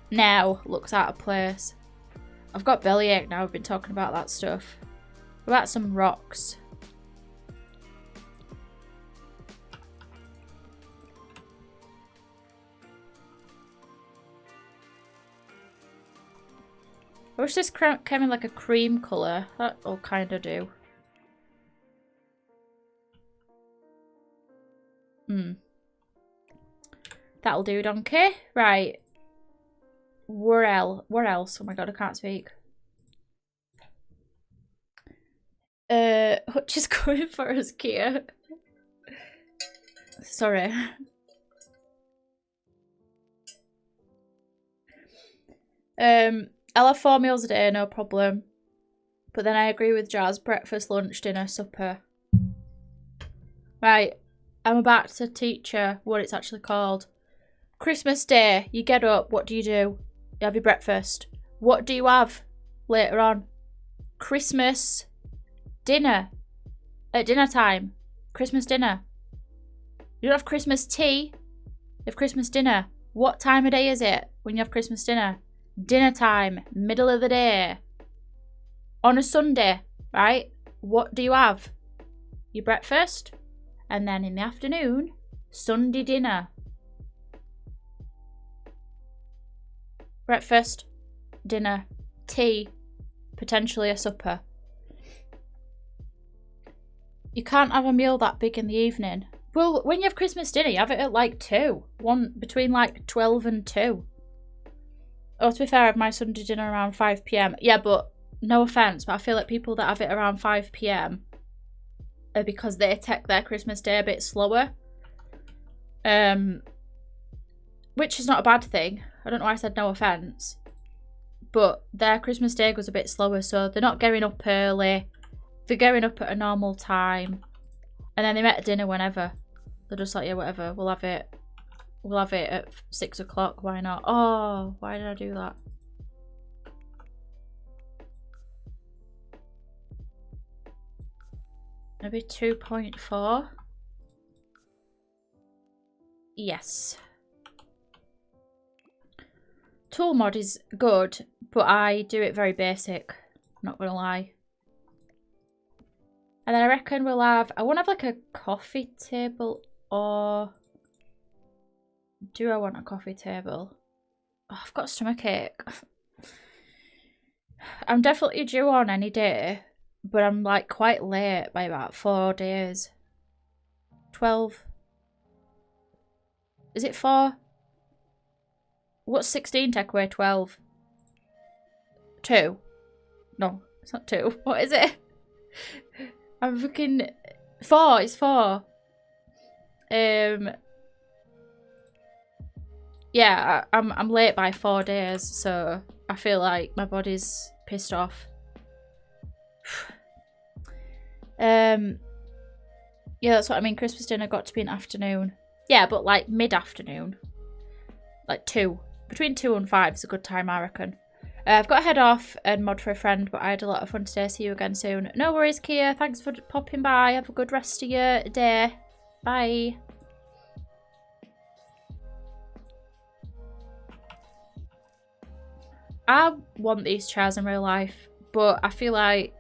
Now looks out of place. I've got bellyache now. I've been talking about that stuff. What about some rocks? I wish this came in like a cream colour. That'll kind of do. That'll do, donkey. Right. Where else? Oh my god, I can't speak. Hutch is coming for us, Kia. Sorry. I'll have 4 meals a day, no problem. But then I agree with Jazz. Breakfast, lunch, dinner, supper. Right. I'm about to teach her what it's actually called. Christmas Day. You get up. What do? You have your breakfast. What do you have later on? Christmas dinner. At dinner time. Christmas dinner. You don't have Christmas tea. You have Christmas dinner. What time of day is it when you have Christmas dinner? Dinner time. Middle of the day. On a Sunday, right? What do you have? Your breakfast. And then in the afternoon, Sunday dinner. Breakfast, dinner, tea, potentially a supper. You can't have a meal that big in the evening. Well, when you have Christmas dinner, you have it at like 2. Between like 12 and 2. Oh, to be fair, I have my Sunday dinner around 5 PM. Yeah, but no offence, but I feel like people that have it around 5 PM are because they take their Christmas day a bit slower. Which is not a bad thing. I don't know why I said no offence. But their Christmas day goes a bit slower, so they're not getting up early. They're getting up at a normal time. And then they make dinner whenever. They're just like, yeah, whatever, we'll have it. We'll have it at 6 o'clock, why not? Oh, why did I do that? Maybe 2.4. Yes. Tool mod is good, but I do it very basic. Not gonna lie. And then I reckon we'll have... I want to have like a coffee table, or... Do I want a coffee table? Oh, I've got a stomachache. I'm definitely due on any day, but I'm like quite late by about 4 days. 12. Is it 4? What's 16 take away 12? 2. No, it's not 2. What is it? I'm fucking... 4, it's 4. Yeah, I'm late by 4 days, so I feel like my body's pissed off. Yeah, that's what I mean. Christmas dinner got to be an afternoon. Yeah, but like mid-afternoon. Like 2. Between 2 and 5 is a good time, I reckon. I've got to head off and mod for a friend, but I had a lot of fun today. See you again soon. No worries, Kia. Thanks for popping by. Have a good rest of your day. Bye. I want these chairs in real life, but I feel like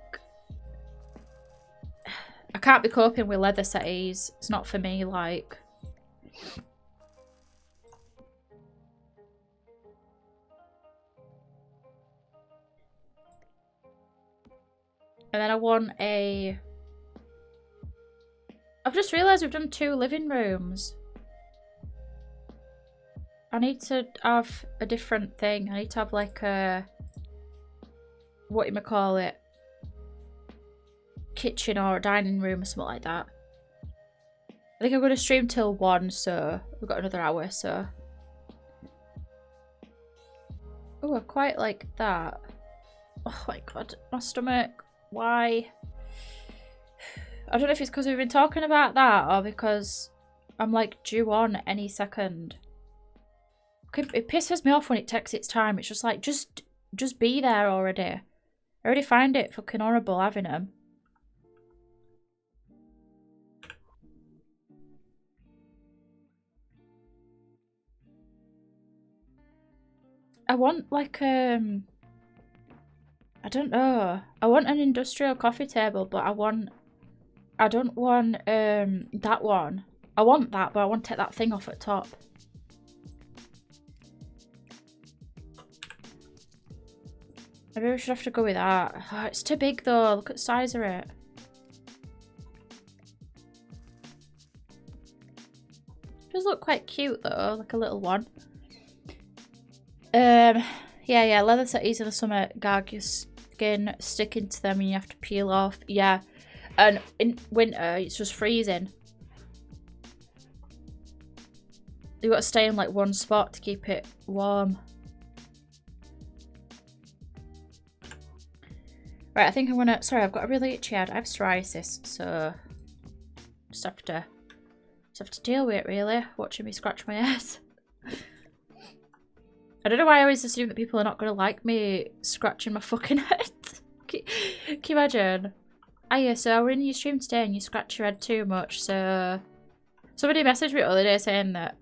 I can't be coping with leather settees. It's not for me, like. And then I want a... I've just realised we've done 2 living rooms. I need to have a different thing. I need to have like a... whatchamacallit? Kitchen or a dining room or something like that. I think I'm going to stream till 1, so we've got another hour, so... Oh, I quite like that. Oh my god, my stomach. Why? I don't know if it's because we've been talking about that or because I'm like due on any second. It pisses me off when it takes its time. It's just like, just be there already. I already find it fucking horrible having them. I want like I don't know. I want an industrial coffee table, but I don't want that one. I want that, but I want to take that thing off at top. Maybe we should have to go with that. Oh, it's too big though. Look at the size of it. It does look quite cute though, like a little one. Yeah, leather settees in the summer gag your skin sticking to them and you have to peel off. Yeah, and in winter it's just freezing. You've got to stay in like one spot to keep it warm. Right, I think I'm gonna... Sorry, I've got a really itchy head. I have psoriasis, so... Just have to deal with it, really. Watching me scratch my head. I don't know why I always assume that people are not going to like me scratching my fucking head. Can you imagine? Ah, yeah, so we're in your stream today and you scratch your head too much, so... Somebody messaged me the other day saying that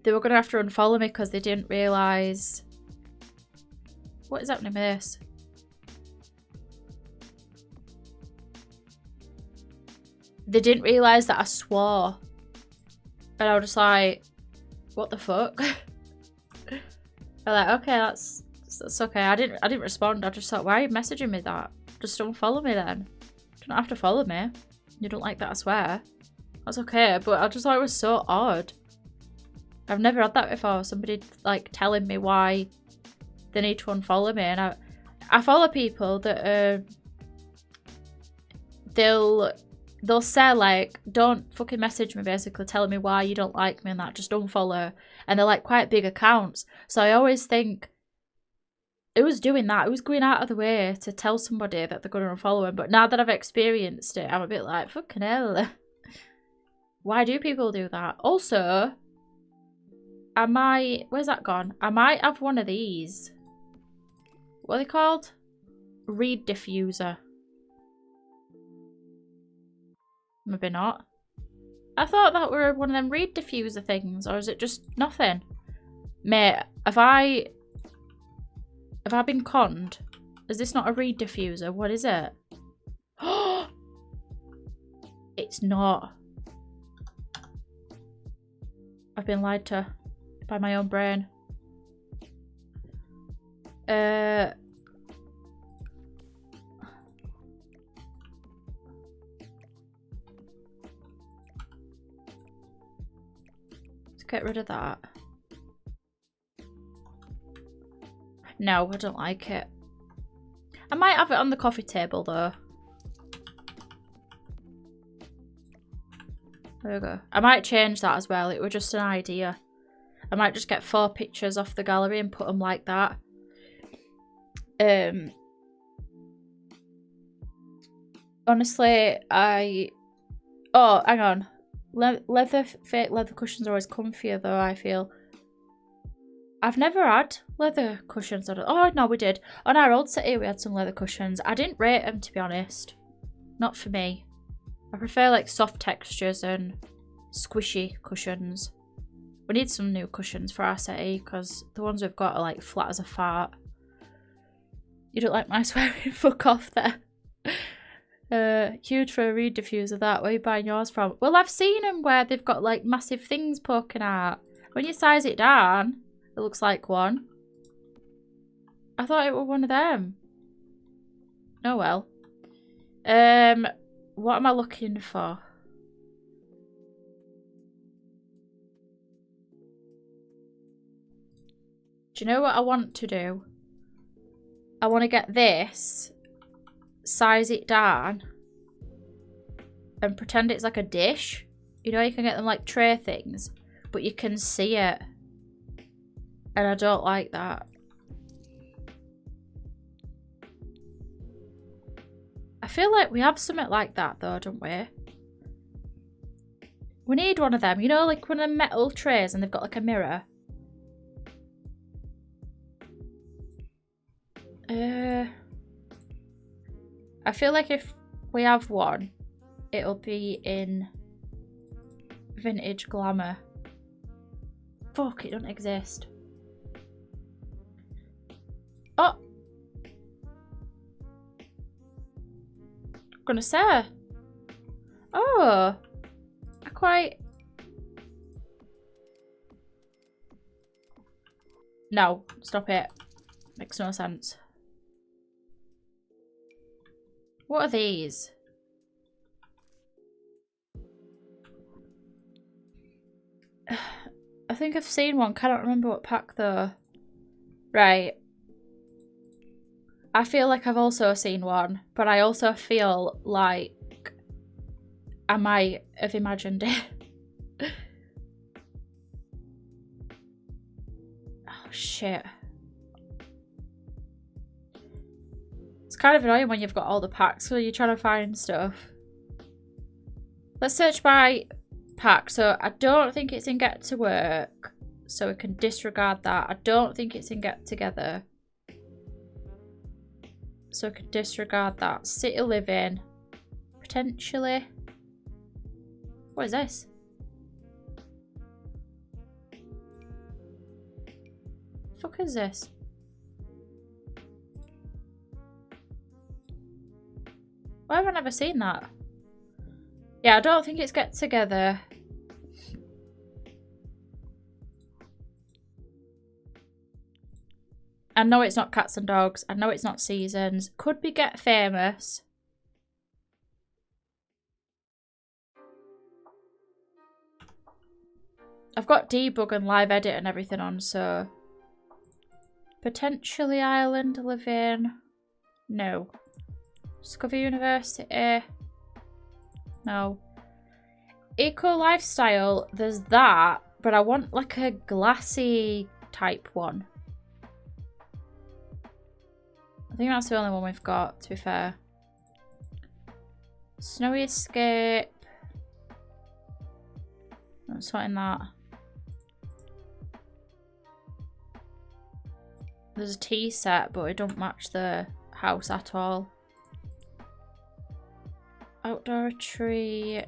they were going to have to unfollow me because they didn't realise... What is happening with this? They didn't realise that I swore. And I was just like, what the fuck? I'm like, okay, that's okay. I didn't respond. I just thought, why are you messaging me that? Just don't follow me then. You don't have to follow me. You don't like that, I swear. That's okay, but I just thought it was so odd. I've never had that before. Somebody like telling me why they need to unfollow me, and I follow people that they'll say like, don't fucking message me, basically telling me why you don't like me and that, just unfollow. And they're like quite big accounts, so I always think it was doing that. It was going out of the way to tell somebody that they're going to unfollow them. But now that I've experienced it, I'm a bit like, fucking hell. Why do people do that? Also, where's that gone? I might have one of these. What are they called? Reed diffuser. Maybe not. I thought that were one of them reed diffuser things, or is it just nothing? Mate, have I been conned? Is this not a reed diffuser? What is it? It's not. I've been lied to by my own brain. Let's get rid of that. No, I don't like it. I might have it on the coffee table though. There we go. I might change that as well. It was just an idea. I might just get 4 pictures off the gallery and put them like that. Honestly, oh, hang on. Fake leather cushions are always comfier though, I feel. I've never had leather cushions. Oh, no, we did. On our old settee, we had some leather cushions. I didn't rate them, to be honest. Not for me. I prefer, like, soft textures and squishy cushions. We need some new cushions for our settee, because the ones we've got are, like, flat as a fart. You don't like my swearing? Fuck off there. Huge for a reed diffuser, that. Where are you buying yours from? Well, I've seen them where they've got, like, massive things poking out. When you size it down... It looks like one. I thought it was one of them. Oh well. What am I looking for? Do you know what I want to do? I want to get this, size it down, and pretend it's like a dish. You know, you can get them like tray things, but you can see it. And I don't like that. I feel like we have something like that though, don't we? We need one of them. You know, like one of the metal trays and they've got like a mirror. I feel like if we have one, it'll be in vintage glamour. Fuck, it doesn't exist. gonna say. Oh, I quite. No, stop it. Makes no sense. What are these? I think I've seen one. Cannot remember what pack though. Right. I feel like I've also seen one, but I also feel like I might have imagined it. Oh, shit. It's kind of annoying when you've got all the packs, so you're trying to find stuff. Let's search by pack. So I don't think it's in Get to Work, so we can disregard that. I don't think it's in Get Together, so we can disregard that. City Living, potentially. What is this? The fuck is this? Why have I never seen that? Yeah, I don't think it's Get Together. I know it's not Cats and Dogs. I know it's not Seasons. Could be Get Famous. I've got debug and live edit and everything on, so potentially Island Living. No. Discover University. No. Eco Lifestyle, there's that, but I want like a glassy type one. I think that's the only one we've got, to be fair. Snowy Escape. That's not in that. There's a tea set, but it don't match the house at all. Outdoor retreat.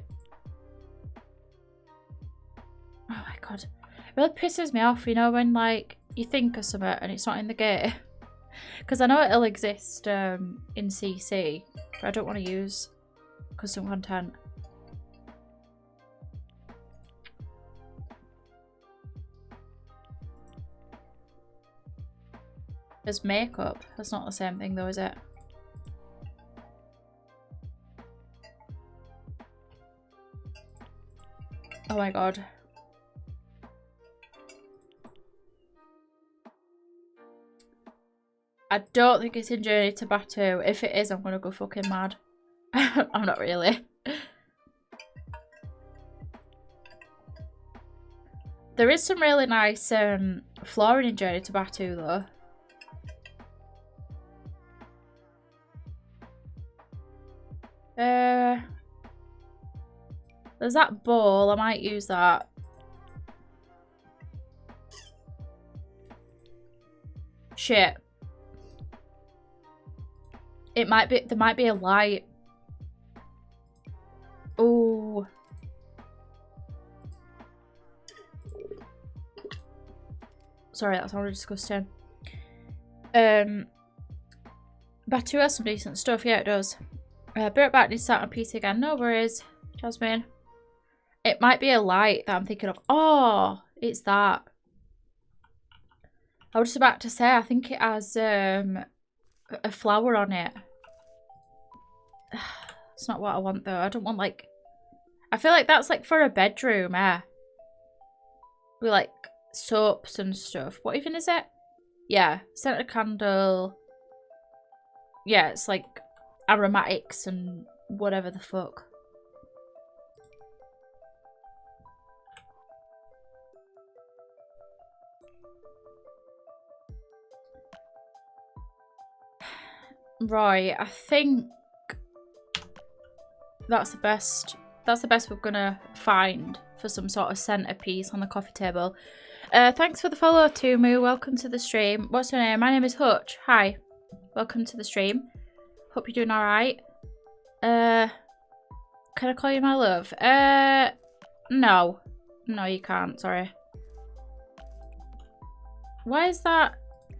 Oh my god. It really pisses me off, you know, when like you think of something and it's not in the game. Because I know it'll exist in CC, but I don't want to use custom content. There's makeup. That's not the same thing though, is it? Oh my god. I don't think it's in Journey to Batu. If it is, I'm gonna go fucking mad. I'm not really. There is some really nice flooring in Journey to Batu though. There's that bowl. I might use that. Shit. It might be. There might be a light. Oh. Sorry, that sounded disgusting. Batu has some decent stuff. Yeah, it does. Burt back needs to start on PC again. No worries, Jasmine. It might be a light that I'm thinking of. Oh, it's that. I was just about to say, I think it has a flower on it. It's not what I want though. I don't want like... I feel like that's like for a bedroom, with like soaps and stuff. What even is it? Yeah, scented candle. Yeah, it's like aromatics and whatever the fuck. Right, I think that's the best we're gonna find for some sort of centerpiece on the coffee table. Thanks for the follow, Tumu. Welcome to the stream. What's your name? My name is Hutch. Hi. Welcome to the stream. Hope you're doing alright. Can I call you my love? No. No, you can't, sorry. Why is that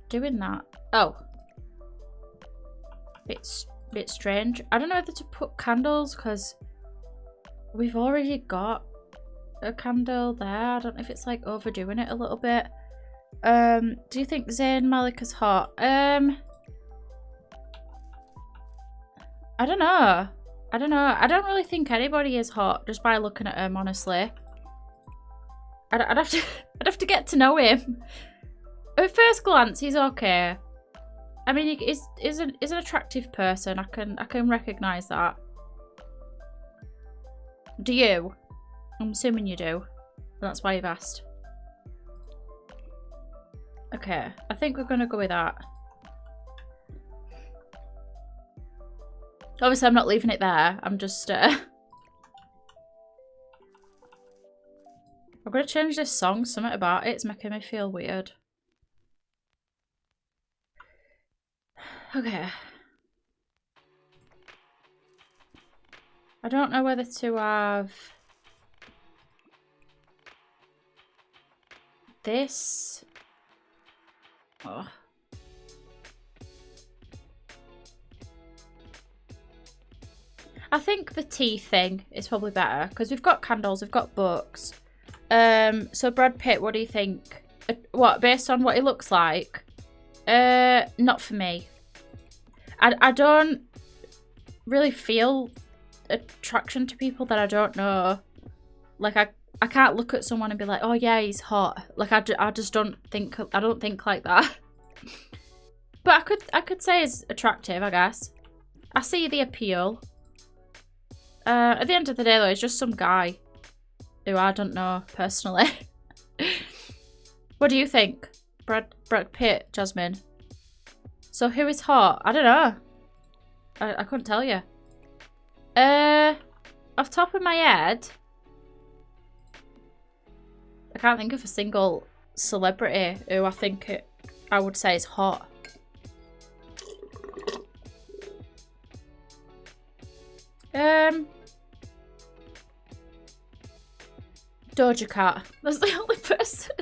doing that? Oh. It's bit strange. I don't know whether to put candles because we've already got a candle there. I don't know if it's like overdoing it a little bit. Do you think Zayn Malik is hot? I don't know. I don't know. I don't really think anybody is hot just by looking at him, honestly. I'd have to get to know him. At first glance, he's okay. I mean, he's an attractive person. I can recognise that. Do you? I'm assuming you do. That's why you've asked. Okay, I think we're gonna go with that. Obviously, I'm not leaving it there. I'm just I'm gonna change this song. Something about it's making me feel weird. Okay. I don't know whether to have this. Oh. I think the tea thing is probably better because we've got candles, we've got books. So Brad Pitt, what do you think? What, based on what he looks like? Not for me. I don't really feel attraction to people that I don't know. Like I can't look at someone and be like, oh yeah, he's hot. Like I just don't think like that. But I could say he's attractive, I guess. I see the appeal. At the end of the day though, he's just some guy who I don't know personally. What do you think? Brad Pitt, Jasmine. So who is hot? I don't know. I couldn't tell you. Off top of my head, I can't think of a single celebrity who I would say is hot. Doja Cat. That's the only person.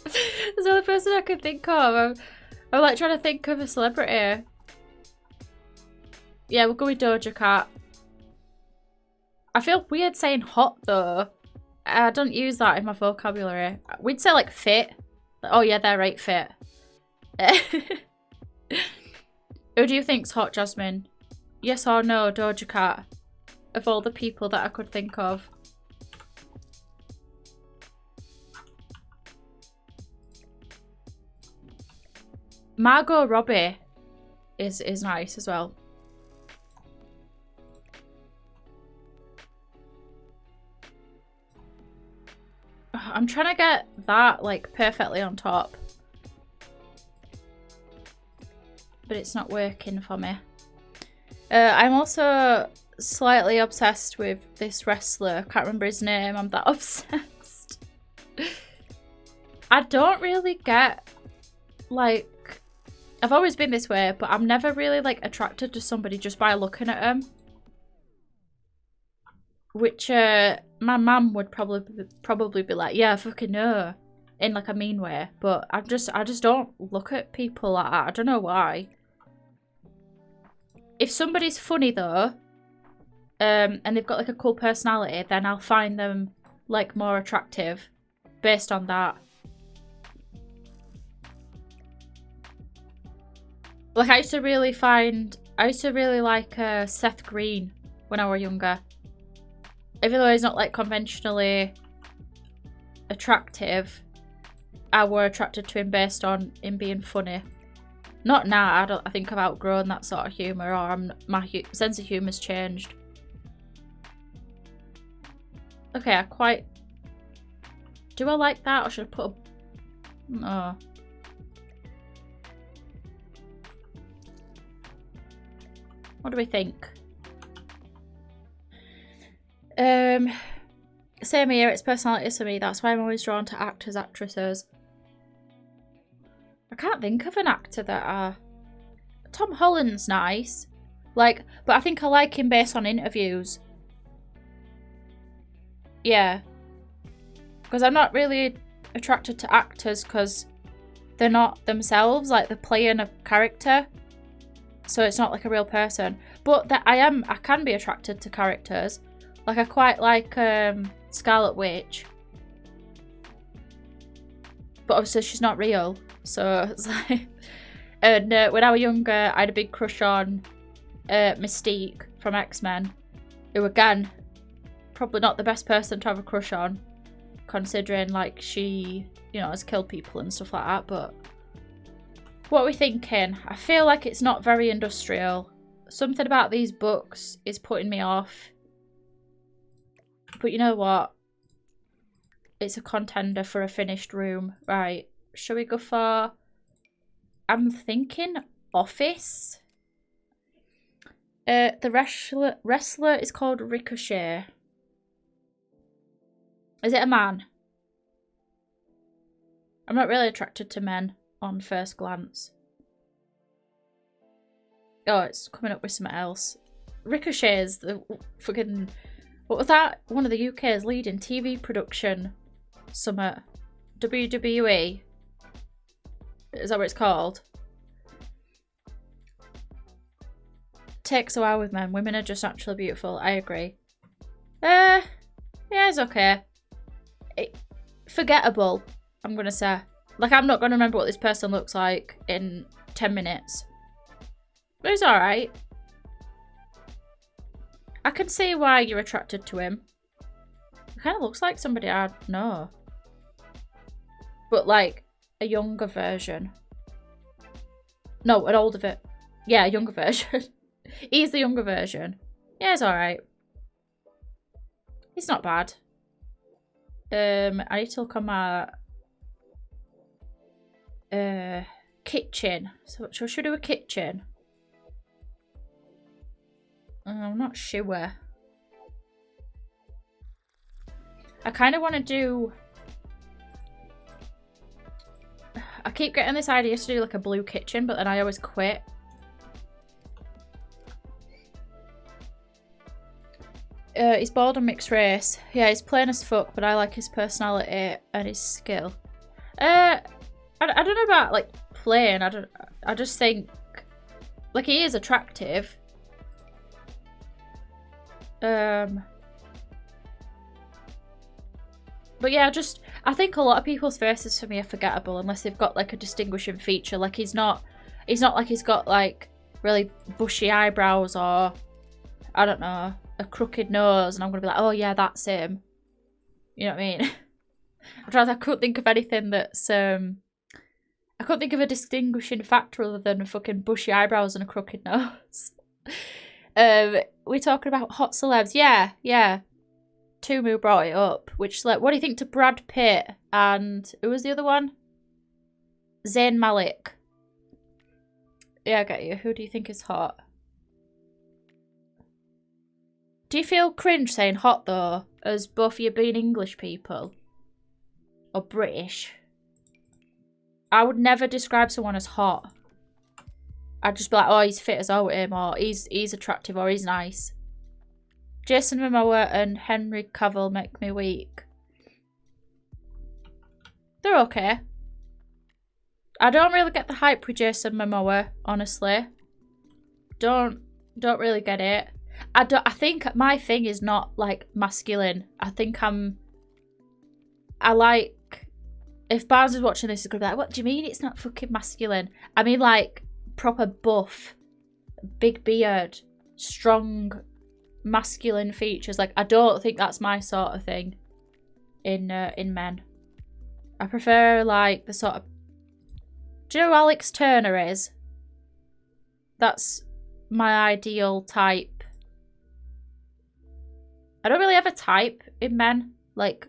That's the only person I can think of. I'm like trying to think of a celebrity. Yeah, we'll go with Doja Cat. I feel weird saying hot though. I don't use that in my vocabulary. We'd say like fit. Oh yeah, they're right, fit. Who do you think's hot, Jasmine? Yes or no, Doja Cat? Of all the people that I could think of. Margot Robbie is nice as well. I'm trying to get that like perfectly on top. But it's not working for me. I'm also slightly obsessed with this wrestler. Can't remember his name. I'm that obsessed. I don't really get like... I've always been this way, but I'm never really like attracted to somebody just by looking at them. Which my mum would probably be like, yeah, fucking no, in like a mean way. But I just don't look at people like that. I don't know why. If somebody's funny though, and they've got like a cool personality, then I'll find them like more attractive based on that. Like I used to really like Seth Green when I was younger. Even though he's not like conventionally attractive, I were attracted to him based on him being funny. Not now. I think I've outgrown that sort of humour, or my sense of humour's changed. Okay, do I like that, or should I put a... No. What do we think? Same here, it's personalities for me. That's why I'm always drawn to actors, actresses. I can't think of an actor that Tom Holland's nice. Like, but I think I like him based on interviews. Yeah. Because I'm not really attracted to actors because they're not themselves, like they're playing a character. So it's not like a real person. But that I can be attracted to characters. Like I quite like Scarlet Witch. But obviously she's not real. So it's like... And when I was younger, I had a big crush on Mystique from X-Men. Who again, probably not the best person to have a crush on. Considering like she, you know, has killed people and stuff like that. But what are we thinking? I feel like it's not very industrial. Something about these books is putting me off. But you know what? It's a contender for a finished room. Right. Shall we go for... I'm thinking office. The wrestler is called Ricochet. Is it a man? I'm not really attracted to men on first glance. Oh, it's coming up with something else. Ricochet is the fucking... What was that? One of the UK's leading TV production summit. WWE. Is that what it's called? Takes a while with men. Women are just naturally beautiful. I agree. Yeah, it's okay. Forgettable, I'm going to say. Like, I'm not going to remember what this person looks like in 10 minutes. But he's alright. I can see why you're attracted to him. He kind of looks like somebody I know. But, like, a younger version. No, an older version. Yeah, a younger version. He's the younger version. Yeah, it's alright. It's not bad. I need to look on my kitchen. So should we do a kitchen? I'm not sure. I kind of want to do... I keep getting this idea to do like a blue kitchen, but then I always quit. He's bald and mixed race. Yeah, he's plain as fuck, but I like his personality and his skill. I don't know about like plain. I just think like he is attractive. But yeah, I think a lot of people's faces for me are forgettable unless they've got like a distinguishing feature. Like he's not like he's got like really bushy eyebrows or I don't know, a crooked nose and I'm gonna be like, oh yeah, that's him. You know what I mean? I couldn't think of anything that's I couldn't think of a distinguishing factor other than fucking bushy eyebrows and a crooked nose. We're talking about hot celebs. Yeah. Tumu brought it up. Which, like, what do you think to Brad Pitt and who was the other one? Zayn Malik. Yeah, I get you. Who do you think is hot? Do you feel cringe saying hot though, as both of you being English people? Or British? I would never describe someone as hot. I'd just be like, oh, he's fit as I with him, or he's attractive, or he's nice. Jason Momoa and Henry Cavill make me weak. They're okay. I don't really get the hype with Jason Momoa, honestly. Don't really get it. I think my thing is not like masculine. I think I like, if Barnes is watching this, he's gonna be like, what do you mean it's not fucking masculine? I mean like proper buff, big beard, strong masculine features. Like I don't think that's my sort of thing in men. I prefer like the sort of, do you know who Alex Turner is? That's my ideal type. I don't really have a type in men. Like,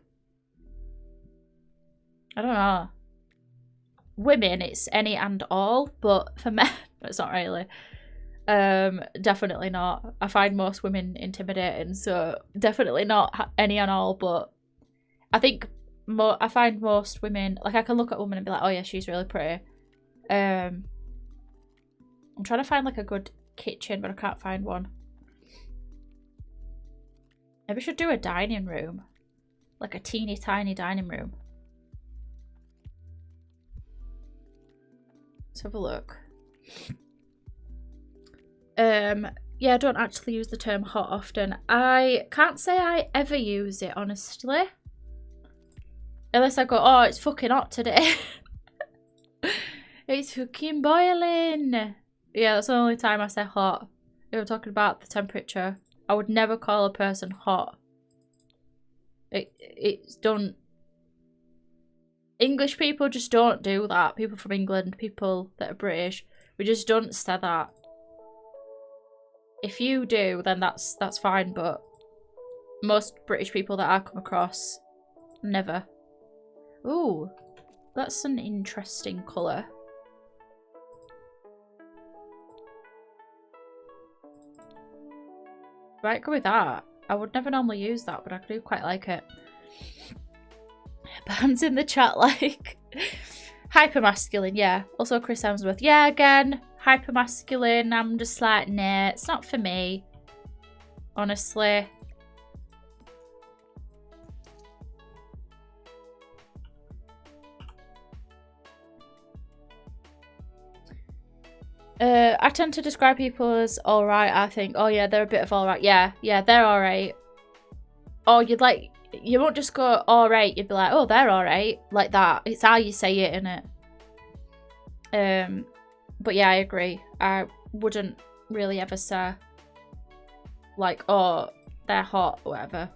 I don't know. Women, it's any and all, but for men, it's not really. Definitely not. I find most women intimidating, so definitely not any and all, but I think I find most women, like I can look at a woman and be like, oh yeah, she's really pretty. I'm trying to find like a good kitchen, but I can't find one. Maybe we should do a dining room. Like a teeny tiny dining room. Let's have a look. Yeah, I don't actually use the term hot often. I can't say I ever use it, honestly. Unless I go, oh, it's fucking hot today. It's fucking boiling. Yeah, that's the only time I say hot. If we're talking about the temperature. I would never call a person hot. It's done. English people just don't do that. People from England, people that are British, we just don't say that. If you do, then that's fine, but most British people that I come across, never. Ooh, that's an interesting colour. Right, go with that. I would never normally use that, but I do quite like it. Bands in the chat like hypermasculine, yeah. Also Chris Hemsworth, yeah, again, hypermasculine. I'm just like, nah, it's not for me. Honestly. I tend to describe people as alright, I think. Oh yeah, they're a bit of alright. Yeah, they're alright. Or you'd like, you won't just go alright, you'd be like, oh, they're alright. Like that. It's how you say it, innit? But yeah, I agree. I wouldn't really ever say like, oh, they're hot or whatever.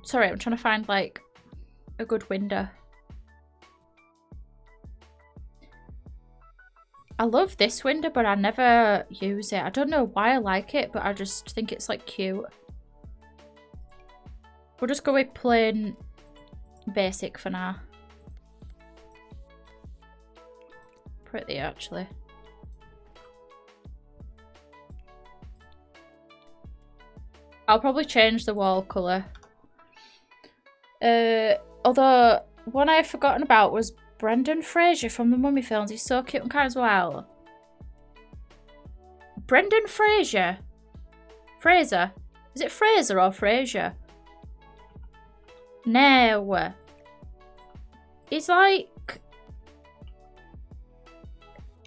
Sorry, I'm trying to find like a good window. I love this window, but I never use it. I don't know why I like it, but I just think it's like cute. We'll just go with plain basic for now. Pretty actually. I'll probably change the wall colour. Although one I've forgotten about was Brendan Fraser from the Mummy films. He's so cute and kind as well. Brendan Fraser? Fraser? Is it Fraser or Fraser? No. He's like...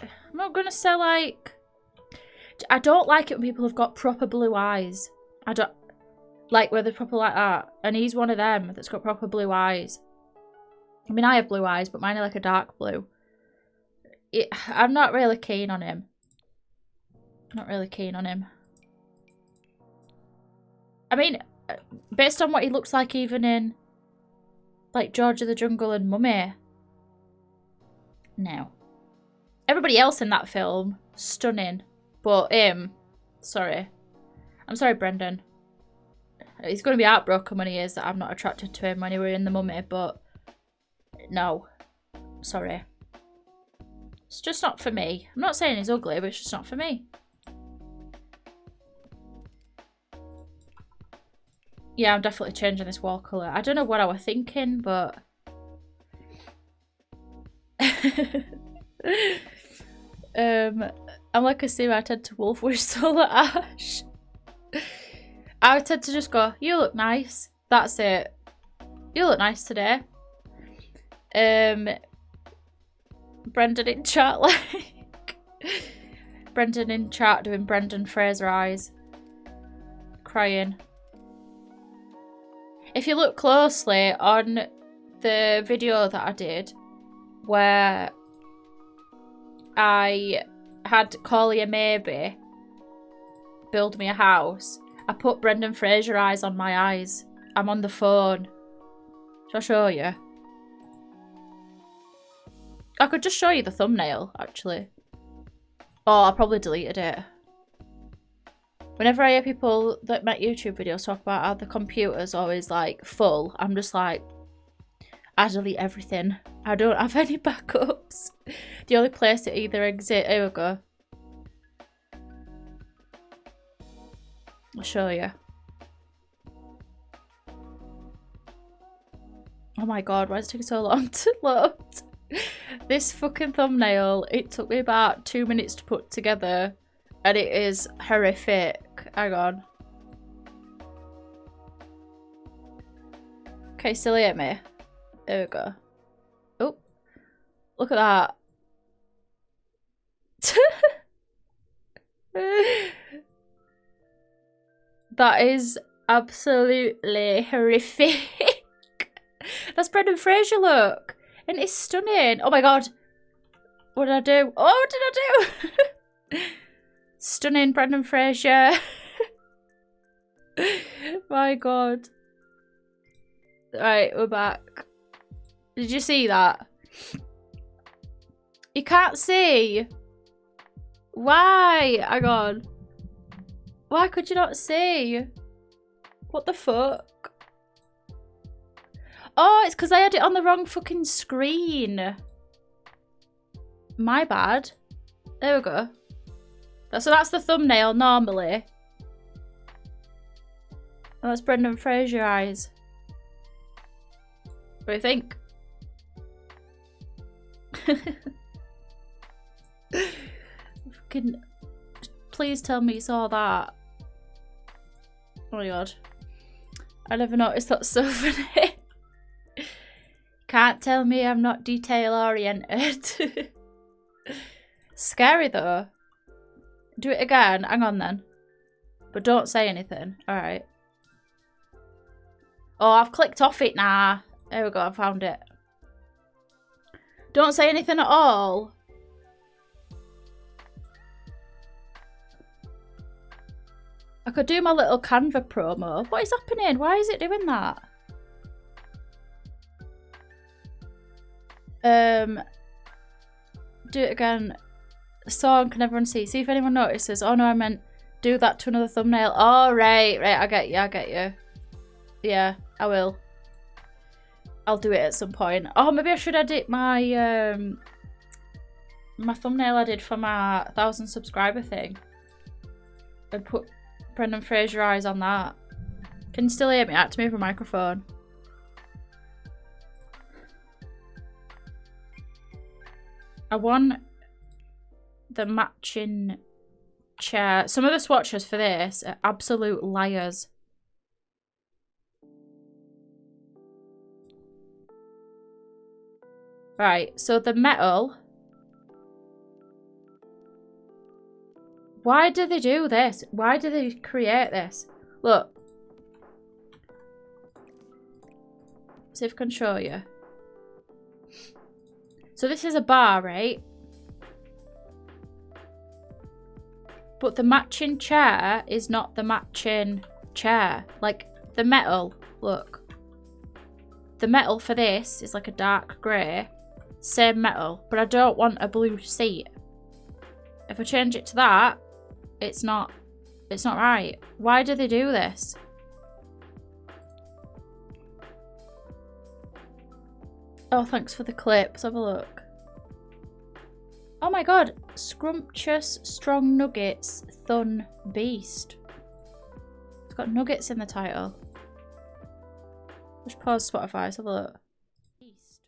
I'm not gonna say like... I don't like it when people have got proper blue eyes. I don't... Like, where they're proper like that. And he's one of them that's got proper blue eyes. I mean, I have blue eyes, but mine are like a dark blue. I'm not really keen on him. Not really keen on him. I mean, based on what he looks like even in, like, George of the Jungle and Mummy. No. Everybody else in that film, stunning. But him, sorry. I'm sorry, Brendan. He's going to be heartbroken when he hears that I'm not attracted to him when he were in the Mummy, but no. Sorry. It's just not for me. I'm not saying he's ugly, but it's just not for me. Yeah, I'm definitely changing this wall colour. I don't know what I was thinking, but... I'm like a Sue, I tend to wolf whistle at Ash. I would tend to just go, you look nice. That's it. You look nice today. Brendan in chat like... Brendan in chat doing Brendan Fraser eyes. Crying. If you look closely on the video that I did, where I had Callie and Maybe build me a house, I put Brendan Fraser eyes on my eyes. I'm on the phone. Shall I show you? I could just show you the thumbnail, actually. Oh, I probably deleted it. Whenever I hear people that make YouTube videos talk about how the computer's always like full, I'm just like, I delete everything. I don't have any backups. The only place it either exists, here we go. I'll show you. Oh my god, why is it taking so long to load? This fucking thumbnail, it took me about 2 minutes to put together. And it is horrific. Hang on. Okay, still hear me? There we go. Oh, look at that. That is absolutely horrific. That's Brendan Fraser, look. And it's stunning. Oh my god. What did I do? Oh, what did I do? Stunning Brendan Fraser. My god. Right, we're back. Did you see that? You can't see. Why? Hang on. Why could you not see? What the fuck? Oh, it's because I had it on the wrong fucking screen. My bad. There we go. So that's the thumbnail normally. Oh, that's Brendan Fraser eyes. What do you think? Fucking, please tell me you saw that. Oh my god. I never noticed that's so funny. Can't tell me I'm not detail oriented. Scary though. Do it again. Hang on then. But don't say anything. Alright. Oh, I've clicked off it now. There we go, I found it. Don't say anything at all. I could do my little Canva promo. What is happening? Why is it doing that? Do it again. Song, can everyone see? See if anyone notices. Oh no, I meant do that to another thumbnail. Oh, right, I get you, I get you. Yeah, I will. I'll do it at some point. Oh, maybe I should edit my my thumbnail I did for my 1,000 subscriber thing. And put Brendan Fraser eyes on that. Can you still hear me? I had to move my microphone. I want the matching chair. Some of the swatches for this are absolute liars. Right, so the metal. Why do they do this? Why do they create this? Look. See if I can show you. So this is a bar, right? But the matching chair is not the matching chair. Like, the metal, look. The metal for this is like a dark grey. Same metal. But I don't want a blue seat. If I change it to that, it's not right. Why do they do this? Oh, thanks for the clip. Let's have a look. Oh my god. Scrumptious Strong Nuggets Thun Beast. It's got nuggets in the title. Just pause Spotify. Let's have a look. Beast.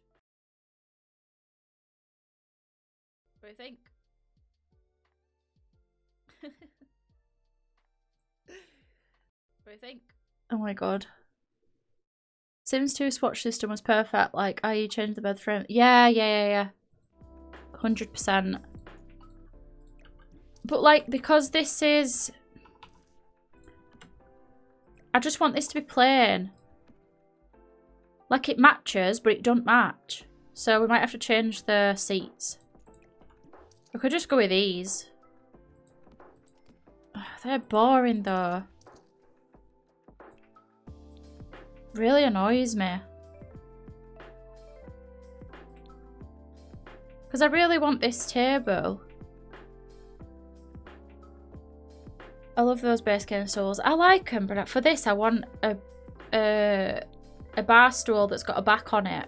What do you think? What do you think? Oh my god. Sims 2 swatch system was perfect. Like, you changed the bed frame. Yeah. 100%. But like, because this is... I just want this to be plain. Like, it matches, but it don't match. So we might have to change the seats. We could just go with these. They're boring though. Really annoys me. Because I really want this table. I love those base game stools. I like them, but for this I want a bar stool that's got a back on it.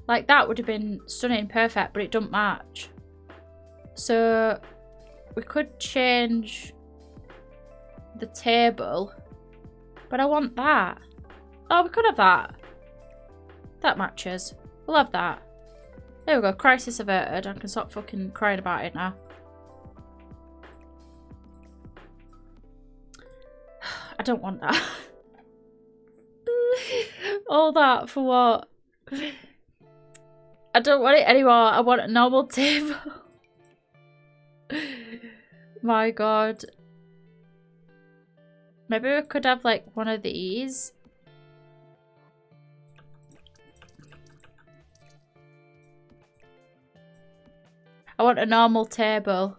Like, that would have been stunning, perfect, but it don't match. So we could change the table. But I want that. Oh, we could have that. That matches. We'll have that. There we go. Crisis averted. I can stop fucking crying about it now. I don't want that. All that for what? I don't want it anymore. I want a normal table. My god. Maybe we could have like one of these. I want a normal table.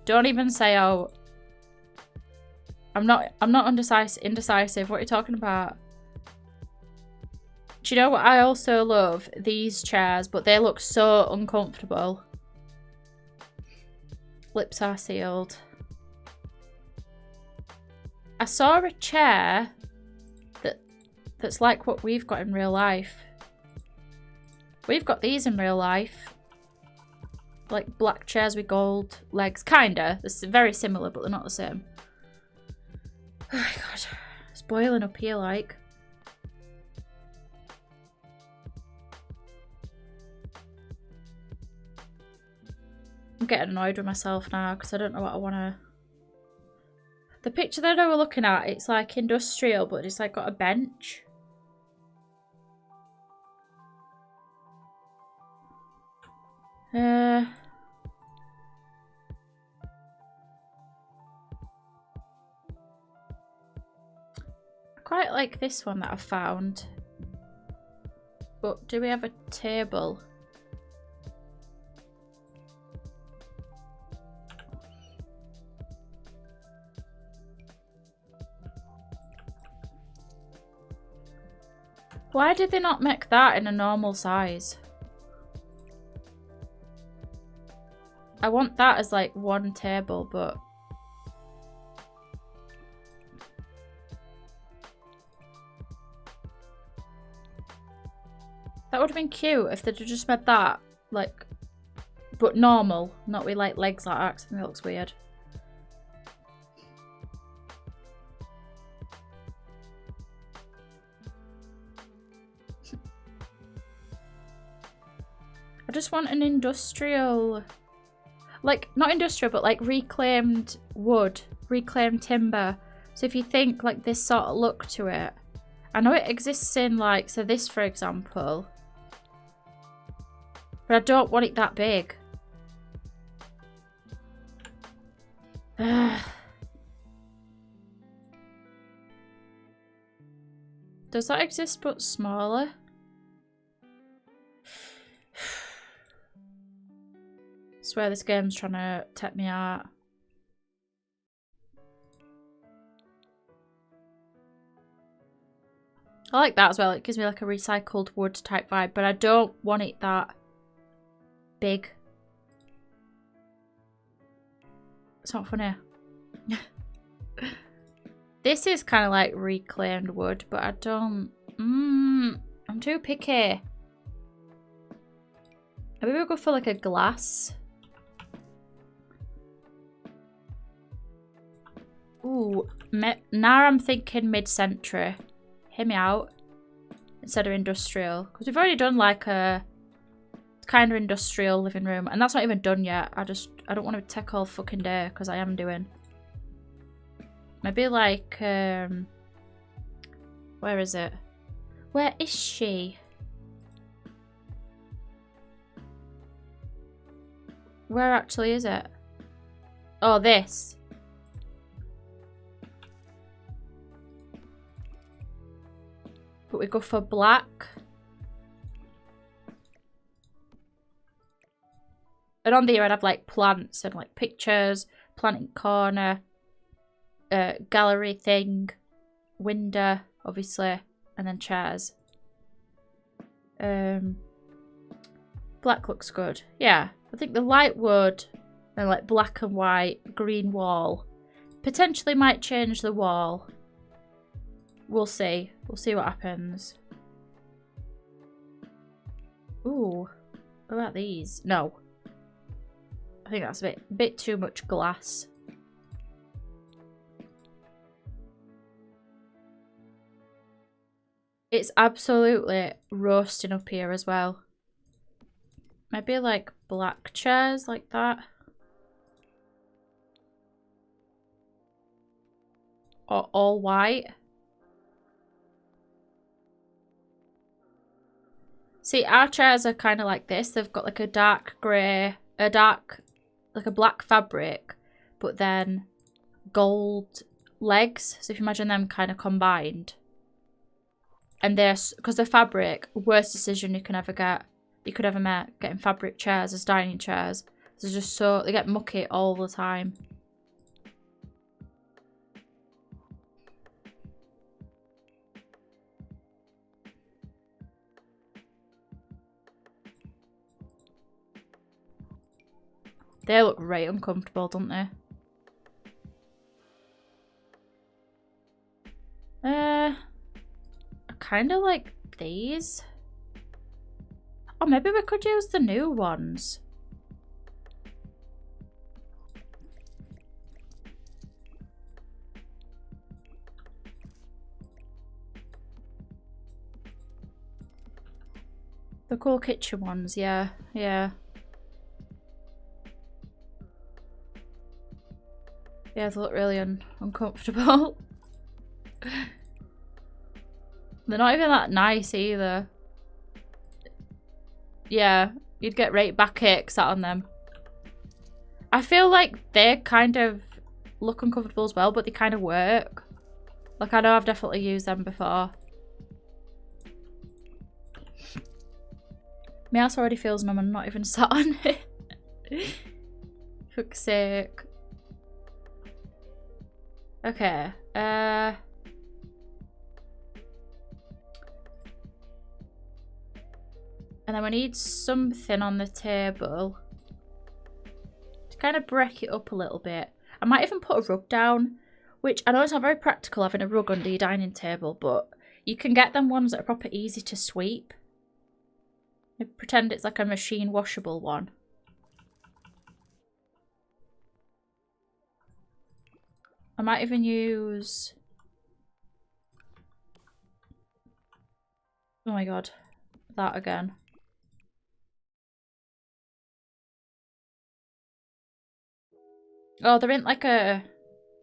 Don't even say oh. I'm not indecisive. What are you talking about? Do you know what I also love? These chairs, but they look so uncomfortable. Lips are sealed. I saw a chair that's like what we've got in real life. We've got these in real life. Like black chairs with gold legs. Kinda. They're very similar, but they're not the same. Oh my god. It's boiling up here like. I'm getting annoyed with myself now because I don't know what I want to... The picture that I was looking at, it's like industrial, but it's like got a bench. I quite like this one that I found. But do we have a table? Why did they not make that in a normal size? I want that as like one table, but... That would have been cute if they'd just made that, like, but normal, not with like legs like that, 'cause I think it looks weird. I just want an industrial, like, not industrial, but like reclaimed wood, reclaimed timber. So if you think like this sort of look to it, I know it exists in like, so this for example, but I don't want it that big. Does that exist but smaller? I swear this game's trying to take me out. I like that as well. It gives me like a recycled wood type vibe, but I don't want it that big. It's not funny. This is kind of like reclaimed wood, but I don't... I'm too picky. Maybe we'll go for like a glass. Ooh, now I'm thinking mid-century. Hear me out. Instead of industrial. Because we've already done like a kind of industrial living room. And that's not even done yet. I don't want to take all fucking day because I am doing. Maybe like, where is it? Where is she? Where actually is it? Oh, this. But we go for black. And on there I'd have like plants and like pictures, plant in corner, gallery thing, window, obviously, and then chairs. Black looks good. Yeah, I think the light wood and like black and white, green wall. Potentially might change the wall. We'll see. We'll see what happens. Ooh. What about these? No. I think that's a bit too much glass. It's absolutely roasting up here as well. Maybe like black chairs like that. or all white. See, our chairs are kind of like this. They've got like a dark grey, like a black fabric, but then gold legs. So if you imagine them kind of combined. And this, because the fabric, worst decision you could ever make, getting fabric chairs as dining chairs. They're just so, they get mucky all the time. They look right uncomfortable, don't they? I kind of like these. Oh, maybe we could use the new ones. The cool kitchen ones, yeah, yeah. Yeah, they look really uncomfortable. They're not even that nice either. Yeah, you'd get right backache sat on them. I feel like they kind of look uncomfortable as well, but they kind of work. Like, I know I've definitely used them before. My ass already feels numb and not even sat on it. Fuck's sake. Okay. And then we need something on the table to kind of break it up a little bit. I might even put a rug down, which I know it's not very practical having a rug under your dining table, but you can get them ones that are proper easy to sweep. I pretend it's like a machine washable one. I might even use... Oh my god, that again. Oh, there ain't like a...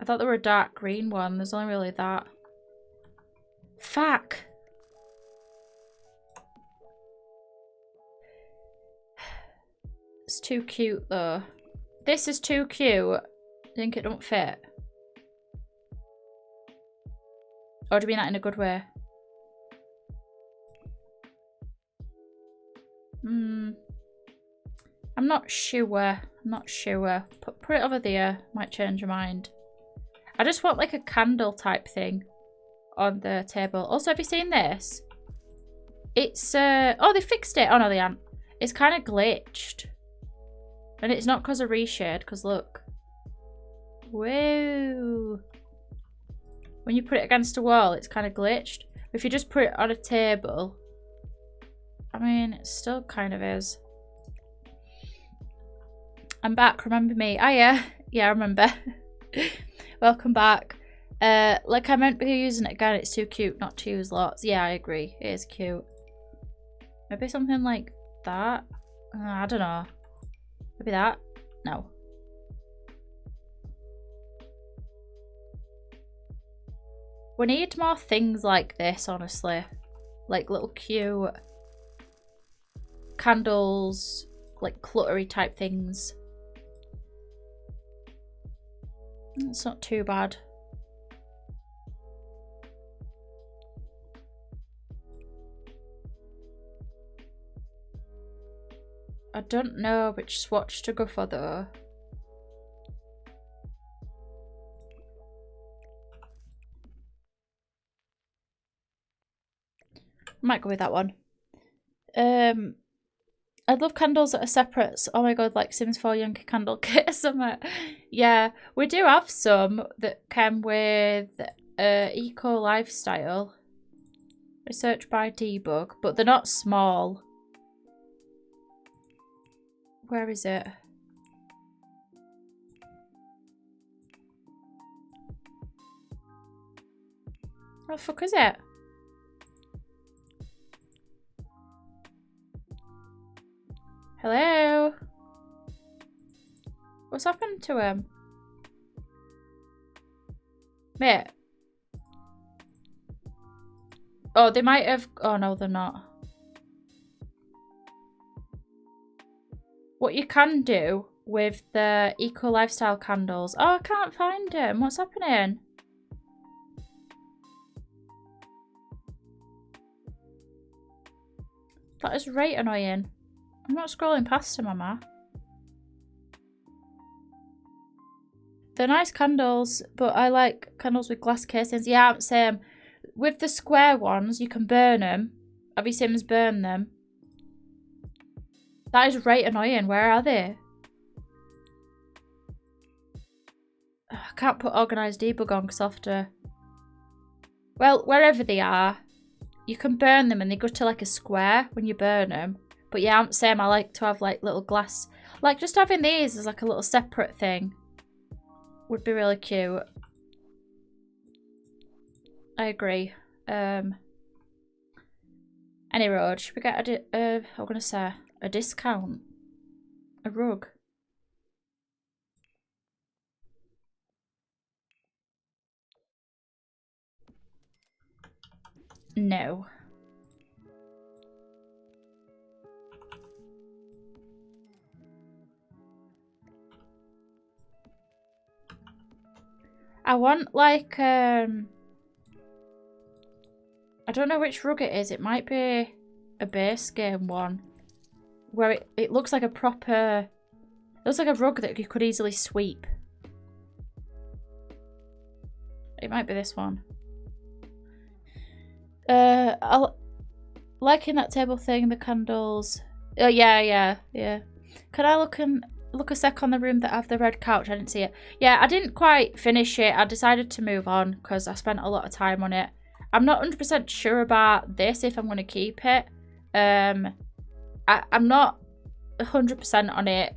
I thought there were a dark green one. There's only really that. Fuck! It's too cute though. This is too cute. I think it don't fit. Or do you mean that in a good way? I'm not sure. I'm not sure. Put it over there. Might change your mind. I just want like a candle type thing on the table. Also, have you seen this? It's oh, they fixed it. Oh no, they haven't. It's kind of glitched. And it's not because of reshade, because look. Whoa. When you put it against a wall, it's kind of glitched. If you just put it on a table, I mean, it still kind of is. I'm back, remember me? Oh yeah, yeah, I remember. Welcome back. Like I meant to be using it again, it's too cute not to use lots. Yeah, I agree, it is cute. Maybe something like that? I don't know. Maybe that? No. We need more things like this, honestly. Like little cute candles, like cluttery type things. It's not too bad. I don't know which swatch to go for though. Might go with that one. I'd love candles that are separate. Oh my god, like Sims 4 Yankee candle kit or something. Yeah, we do have some that come with eco lifestyle. Research by Debug, but they're not small. Where is it? What the fuck is it? Hello? What's happened to him? Mate, Oh, they might have... Oh, no, they're not. What you can do with the eco lifestyle candles... Oh, I can't find them. What's happening? That is right annoying. I'm not scrolling past them, am I? They're nice candles, but I like candles with glass casings. Yeah, same. With the square ones, you can burn them. Have you Sims burn them? That is right annoying. Where are they? I can't put organised debug on because I have to... Well, wherever they are, you can burn them and they go to like a square when you burn them. But yeah, I'm same. I like to have like little glass... Like just having these as like a little separate thing would be really cute. I agree. Any road, should we get I'm gonna say a discount? A rug? No. I want like I don't know which rug it is. It might be a base game one. Where it looks like a proper... It looks like a rug that you could easily sweep. It might be this one. I'll... Liking that table thing, the candles. Oh, yeah. Can I look a sec on the room that have the red couch? I didn't see it. Yeah, I didn't quite finish it. I decided to move on because I spent a lot of time on it. I'm not 100% sure about this, if I'm going to keep it. I'm not 100% on it.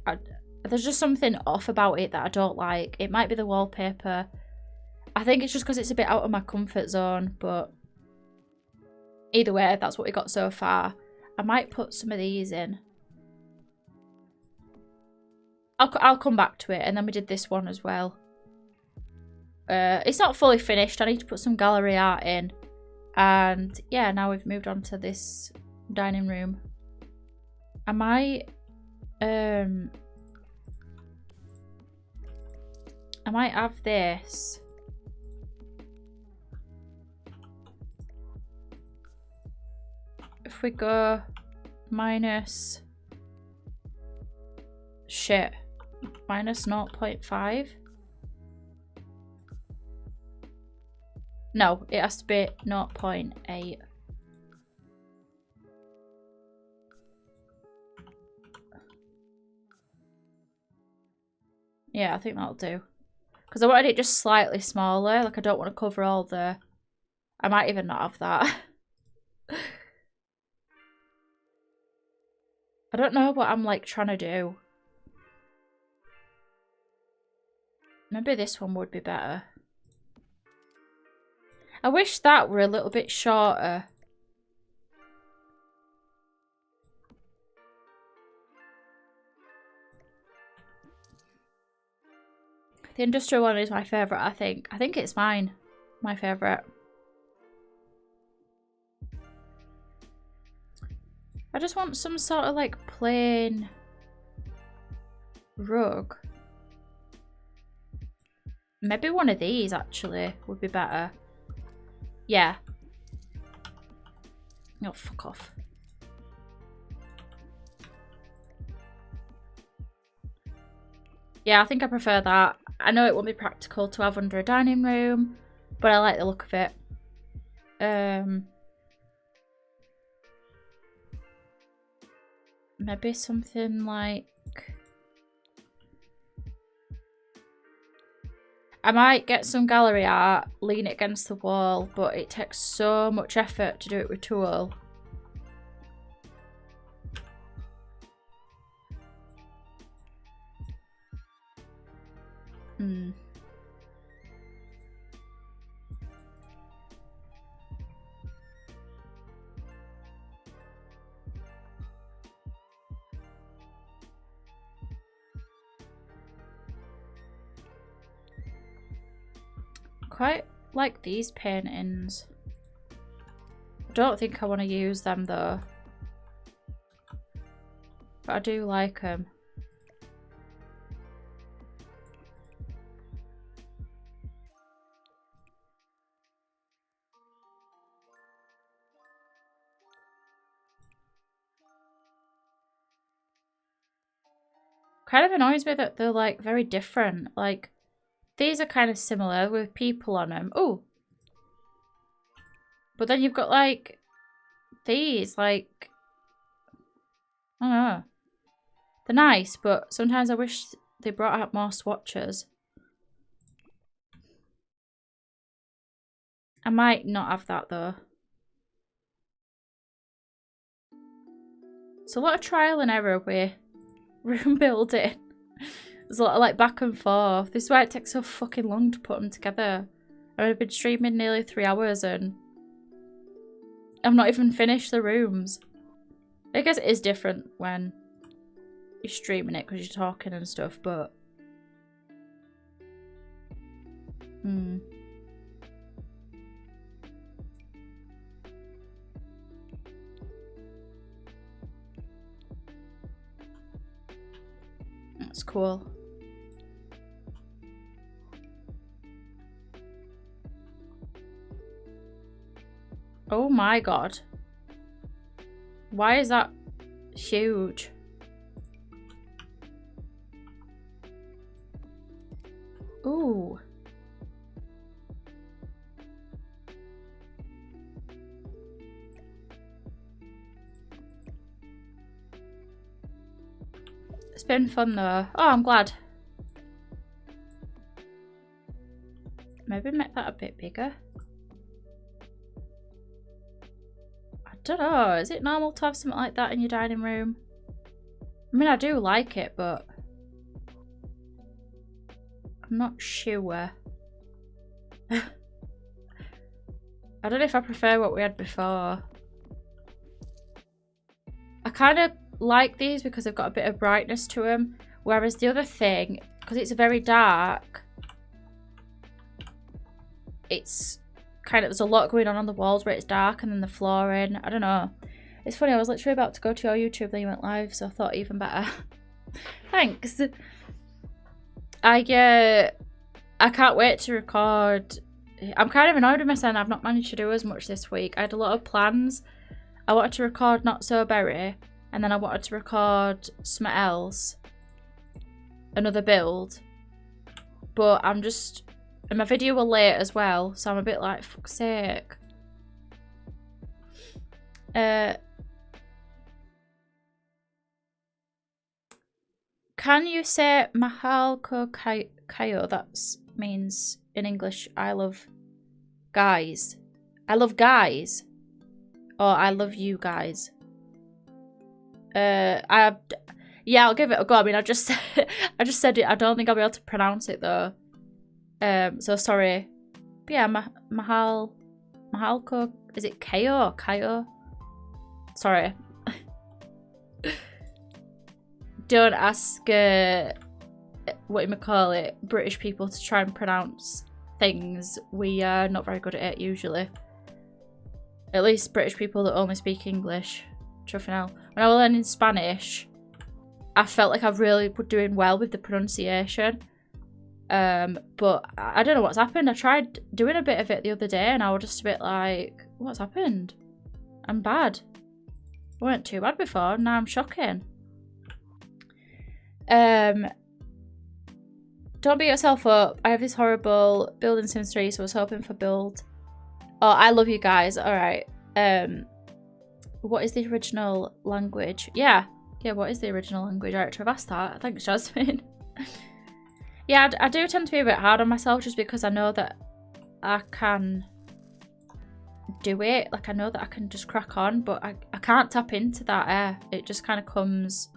There's just something off about it that I don't like. It might be the wallpaper. I think it's just because it's a bit out of my comfort zone, but either way, that's what we got so far. I might put some of these in. I'll come back to it, and then we did this one as well. It's not fully finished. I need to put some gallery art in. And yeah, now we've moved on to this dining room. I might have this. If we go minus shit, minus 0.5. No, it has to be 0.8. Yeah, I think that'll do. Because I wanted it just slightly smaller. Like, I don't want to cover all the... I might even not have that. I don't know what I'm, like, trying to do. Maybe this one would be better. I wish that were a little bit shorter. The industrial one is my favourite, I think. I think it's mine. My favourite. I just want some sort of like plain rug. Maybe one of these actually would be better. Yeah. Oh, fuck off. Yeah, I think I prefer that. I know it won't be practical to have under a dining room, but I like the look of it. Maybe something like... I might get some gallery art, lean it against the wall, but it takes so much effort to do it with tulle. Quite like these paintings. I don't think I want to use them though. But I do like them. Kind of annoys me that they're like very different. Like these are kind of similar with people on them. Oh, but then you've got like these, like I don't know. They're nice, but sometimes I wish they brought out more swatches. I might not have that though. It's a lot of trial and error with room building. There's a lot of like back and forth. This is why it takes so fucking long to put them together. I mean, I've been streaming nearly 3 hours and I've not even finished the rooms. I guess it is different when you're streaming it because you're talking and stuff, but that's cool. Oh my god. Why is that huge? Ooh. It's been fun though. Oh, I'm glad. Maybe make that a bit bigger. I don't know. Is it normal to have something like that in your dining room? I mean, I do like it, but I'm not sure. I don't know if I prefer what we had before. I kind of like these because they've got a bit of brightness to them, whereas the other thing, because it's very dark, it's kind of, there's a lot going on the walls where it's dark, and then the flooring, I don't know. It's funny, I was literally about to go to your YouTube, then you went live, so I thought even better. Thanks. I can't wait to record. I'm kind of annoyed with myself. I've not managed to do as much this week. I had a lot of plans. I wanted to record Not So Berry, and then I wanted to record something else, another build, but I'm just, and my video were late as well, so I'm a bit like, fuck's sake. Can you say Mahal ko kayo? That means in English, I love guys. I love guys. Or I love you guys. Yeah, I'll give it a go. I mean, I just said it. I don't think I'll be able to pronounce it though. So sorry. But yeah, Mahal ko, is it kayo or kayo? Sorry. Don't ask what you call it, British people to try and pronounce things. We are not very good at it usually. At least British people that only speak English. When I was learning Spanish, I felt like I really was doing well with the pronunciation. But I don't know what's happened. I tried doing a bit of it the other day and I was just a bit like, what's happened? I'm bad. I weren't too bad before, now I'm shocking. Don't beat yourself up. I have this horrible build in Sims 3, so I was hoping for build. Oh, I love you guys. Alright. What is the original language? Yeah, what is the original language? Alright, I've asked that. Thanks, Jasmine. Yeah, I do tend to be a bit hard on myself just because I know that I can do it. Like, I know that I can just crack on, but I can't tap into that air. It just kind of comes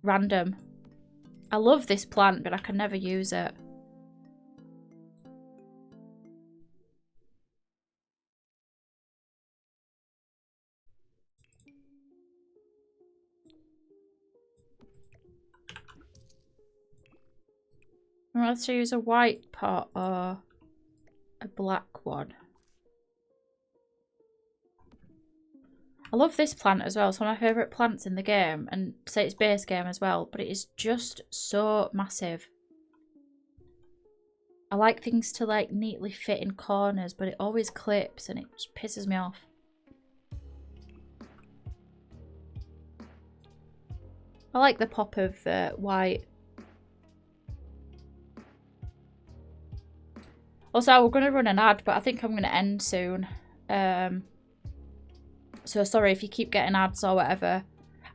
random. I love this plant, but I can never use it. I'd rather use a white pot or a black one. I love this plant as well. It's one of my favourite plants in the game, and say it's base game as well, but it is just so massive. I like things to like neatly fit in corners, but it always clips and it just pisses me off. I like the pop of white. Also, we're going to run an ad, but I think I'm going to end soon. So sorry if you keep getting ads or whatever.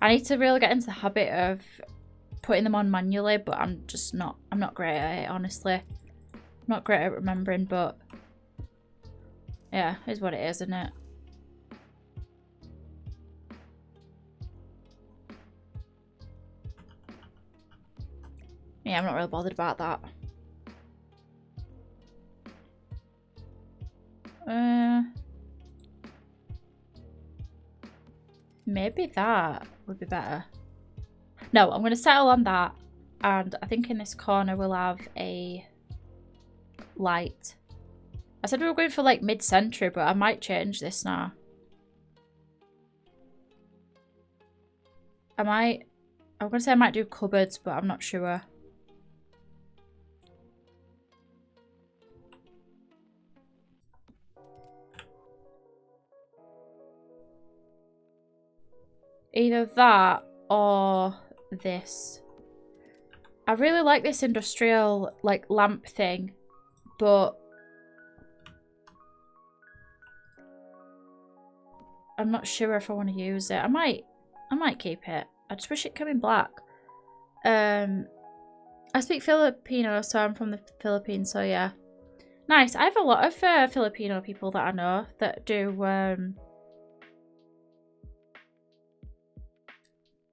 I need to really get into the habit of putting them on manually, but I'm not great at it, honestly. I'm not great at remembering, but yeah, it is what it is, isn't it? Yeah, I'm not really bothered about that. Maybe that would be better. No, I'm going to settle on that. And I think in this corner we'll have a light. I said we were going for like mid-century, but I might change this now. I'm going to say I might do cupboards, but I'm not sure. Either that or this. I really like this industrial like lamp thing, but I'm not sure if I want to use it. I might keep it. I just wish it came in black. I speak Filipino, so I'm from the Philippines, so yeah. Nice. I have a lot of Filipino people that I know that do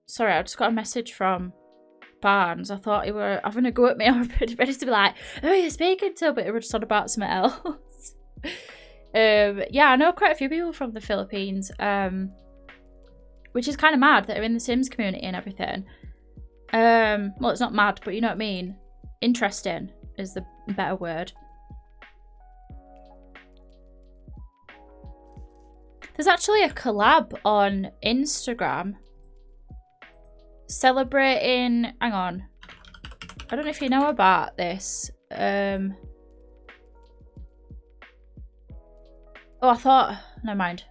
Sorry, I just got a message from Barnes. I thought he were having a go at me. I was ready to be like, "Oh, you're speaking to," but it was just on about something else. Yeah, I know quite a few people from the Philippines, which is kind of mad that are in the Sims community and everything. Well, it's not mad, but you know what I mean. Interesting is the better word. There's actually a collab on Instagram celebrating, hang on, I don't know if you know about this. Oh, I thought, never mind.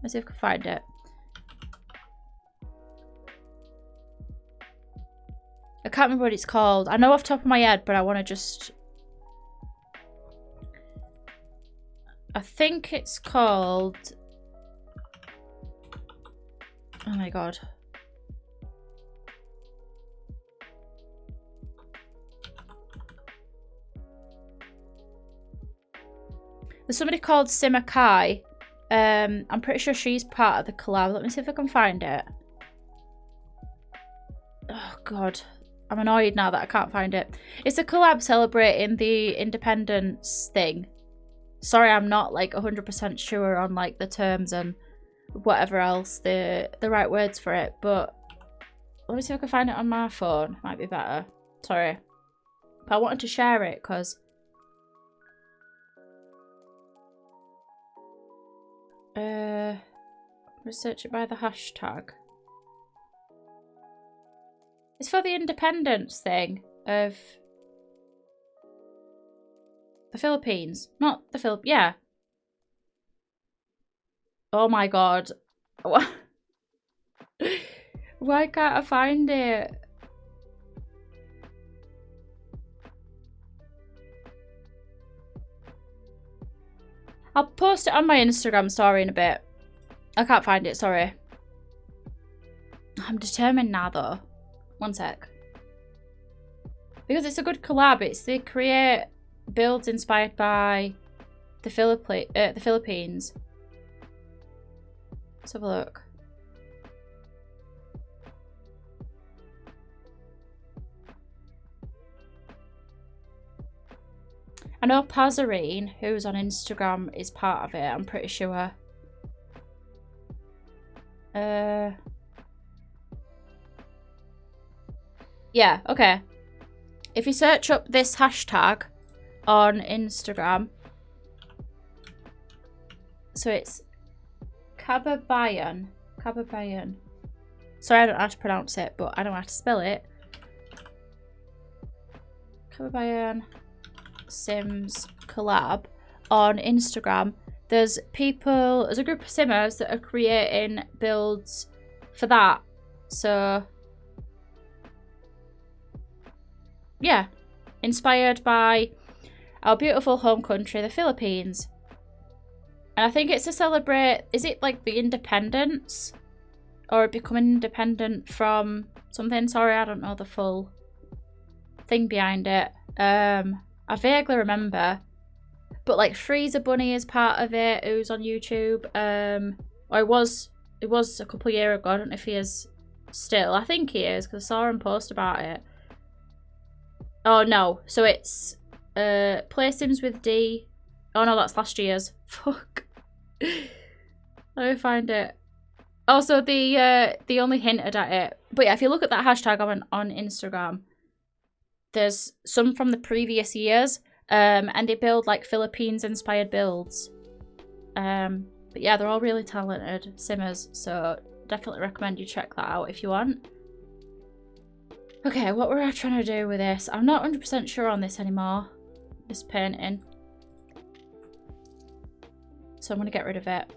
Let's see if I can find it. I can't remember what it's called. I know off the top of my head, but I want to just... I think it's called... Oh my god. There's somebody called Simakai. I'm pretty sure she's part of the collab. Let me see if I can find it. Oh god. I'm annoyed now that I can't find it. It's a collab celebrating the independence thing. Sorry, I'm not like 100% sure on like the terms and whatever else, the right words for it, but let me see if I can find it on my phone. Might be better. Sorry. But I wanted to share it because research it by the hashtag. It's for the independence thing of the Philippines. Not the Philippines. Yeah. Oh my god. Why can't I find it? I'll post it on my Instagram story in a bit. I can't find it, sorry. I'm determined now though. One sec. Because it's a good collab. They create builds inspired by the Philippines. Let's have a look. I know Pazarine, who's on Instagram, is part of it. I'm pretty sure. Yeah, okay. If you search up this hashtag on Instagram, so it's Kababayan. Kababayan. Sorry, I don't know how to pronounce it, but I know how to spell it. Kababayan Sims collab on Instagram. There's a group of simmers that are creating builds for that. So, yeah. Inspired by our beautiful home country, the Philippines. And I think it's to celebrate, is it like the independence? Or becoming independent from something? Sorry, I don't know the full thing behind it. I vaguely remember. But like Freezer Bunny is part of it, who's on YouTube. Or it was a couple of years ago. I don't know if he is still. I think he is, because I saw him post about it. Oh no, so it's Play Sims with D. Oh no, that's last year's. Fuck. Let me find it. Also, they only hinted at it. But yeah, if you look at that hashtag on Instagram, there's some from the previous years. And they build like Philippines-inspired builds. But yeah, they're all really talented simmers, so definitely recommend you check that out if you want. Okay, what were I trying to do with this? I'm not 100% sure on this anymore. This painting. So I'm going to get rid of it.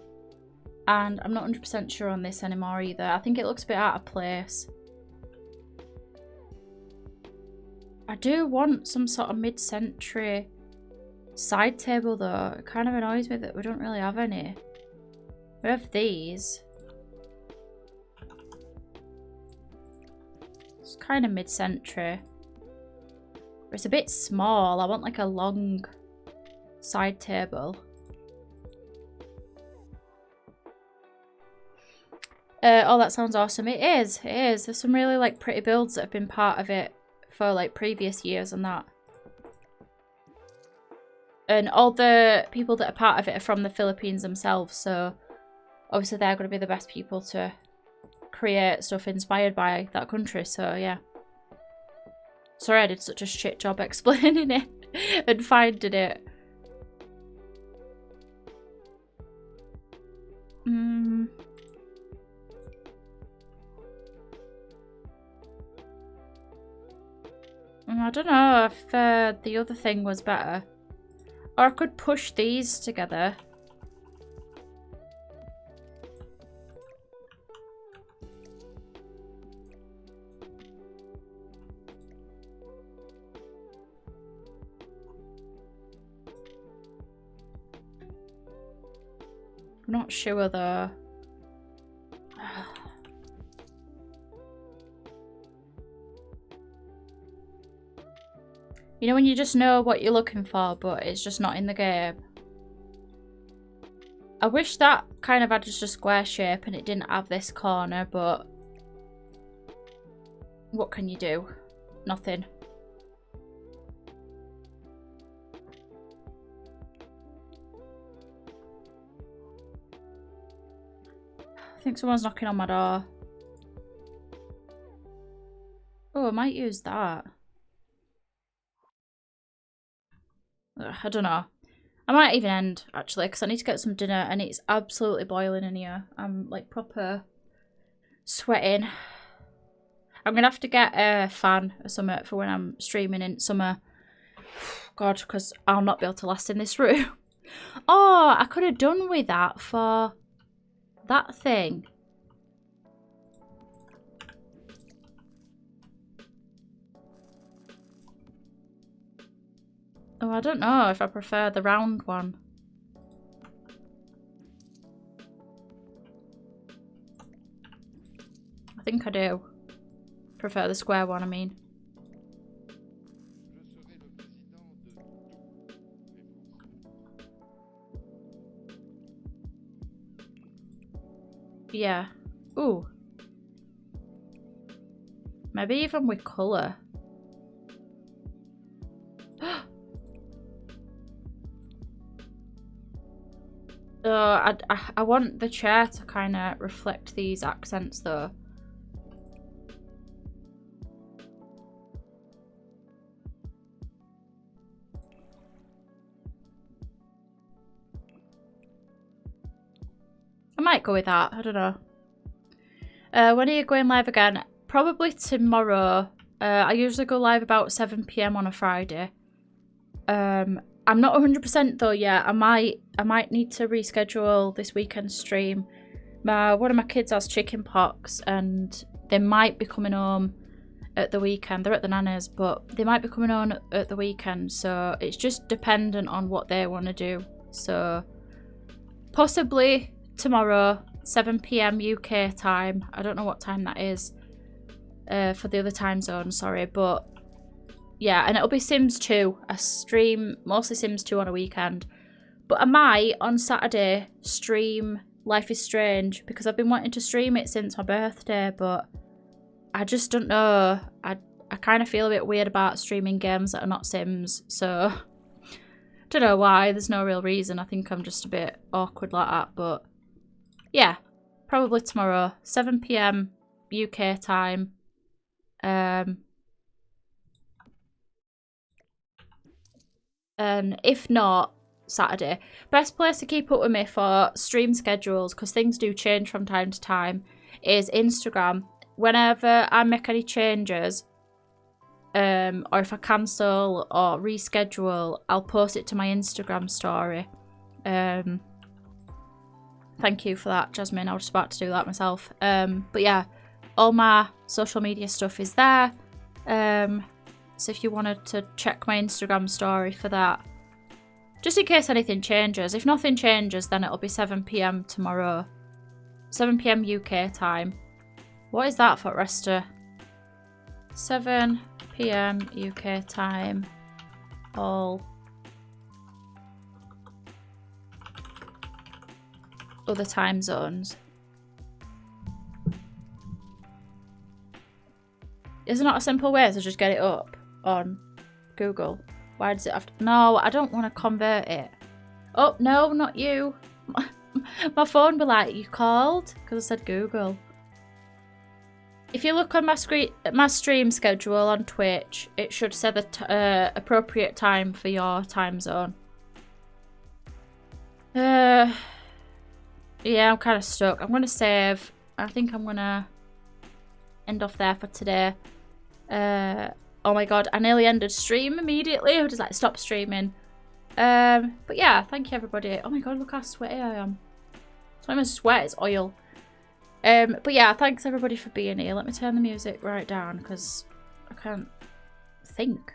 And I'm not 100% sure on this anymore either. I think it looks a bit out of place. I do want some sort of mid-century side table though. It kind of annoys me that we don't really have any. We have these. It's kind of mid-century. But it's a bit small. I want like a long side table. Oh, that sounds awesome. It is. It is. There's some really like pretty builds that have been part of it for like previous years and that. And all the people that are part of it are from the Philippines themselves. So obviously they're going to be the best people to create stuff inspired by that country. So yeah. Sorry I did such a shit job explaining it and finding it. I don't know if the other thing was better. Or I could push these together. I'm not sure though. You know when you just know what you're looking for, but it's just not in the game. I wish that kind of had just a square shape and it didn't have this corner, but what can you do? Nothing. I think someone's knocking on my door. Oh, I might use that. Ugh, I don't know. I might even end, actually, because I need to get some dinner and it's absolutely boiling in here. I'm, like, proper sweating. I'm going to have to get a fan or something for when I'm streaming in summer. God, because I'll not be able to last in this room. Oh, I could have done with that for that thing. Oh, I don't know if I prefer the round one. I think I do. Prefer the square one, I mean. Yeah. Ooh. Maybe even with colour. I want the chair to kind of reflect these accents though. I might go with that, I don't know. When are you going live again? Probably tomorrow. I usually go live about 7 PM on a Friday. I'm not 100% though yet. I might need to reschedule this weekend stream. One of my kids has chicken pox and they might be coming home at the weekend. They're at the nanny's, but they might be coming on at the weekend, so it's just dependent on what they want to do. So possibly tomorrow, 7 PM UK time. I don't know what time that is for the other time zone, sorry, but yeah, and it'll be Sims 2. I stream mostly Sims 2 on a weekend, but I might on Saturday stream Life is Strange because I've been wanting to stream it since my birthday, but I just don't know. I kind of feel a bit weird about streaming games that are not Sims, so don't know why. There's no real reason. I think I'm just a bit awkward like that, but yeah, probably tomorrow, 7 PM UK time. And if not, Saturday. Best place to keep up with me for stream schedules, because things do change from time to time, is Instagram. Whenever I make any changes, or if I cancel or reschedule, I'll post it to my Instagram story. Thank you for that, Jasmine. I was about to do that myself. But yeah, all my social media stuff is there. So if you wanted to check my Instagram story for that, just in case anything changes. If nothing changes, then it'll be 7 PM tomorrow. 7 PM UK time. What is that for, Resta? 7 PM UK time. All other time zones. Is there not a simple way to just get it up on Google? Why does it have to? No, I don't want to convert it. Oh, no, not you. My phone be like, you called? Because I said Google. If you look on my stream schedule on Twitch, it should say the appropriate time for your time zone. Yeah, I'm kind of stuck. I'm going to save. I think I'm going to end off there for today. Oh my god, I nearly ended stream immediately. I was just like, stop streaming. But yeah, thank you everybody. Oh my god, look how sweaty I am. It's not even sweat, it's oil. But yeah, thanks everybody for being here. Let me turn the music right down because I can't think.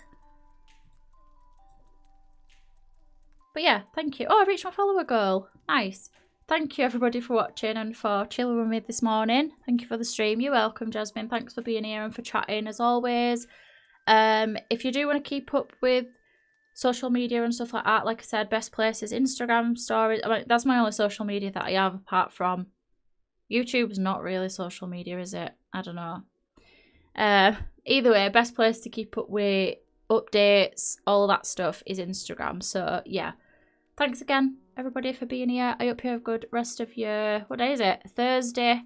But yeah, thank you. Oh, I reached my follower goal. Nice. Thank you everybody for watching and for chilling with me this morning. Thank you for the stream. You're welcome, Jasmine. Thanks for being here and for chatting as always. If you do want to keep up with social media and stuff like that, like I said, best place is Instagram stories. I mean, that's my only social media that I have apart from YouTube's not really social media, is it? I don't know. Either way, best place to keep up with updates, all that stuff is Instagram. So yeah, thanks again everybody for being here. I hope you have a good rest of your, what day is it? Thursday.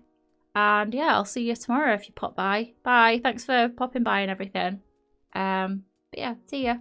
And yeah, I'll see you tomorrow if you pop by. Bye. Thanks for popping by and everything. But yeah, see ya.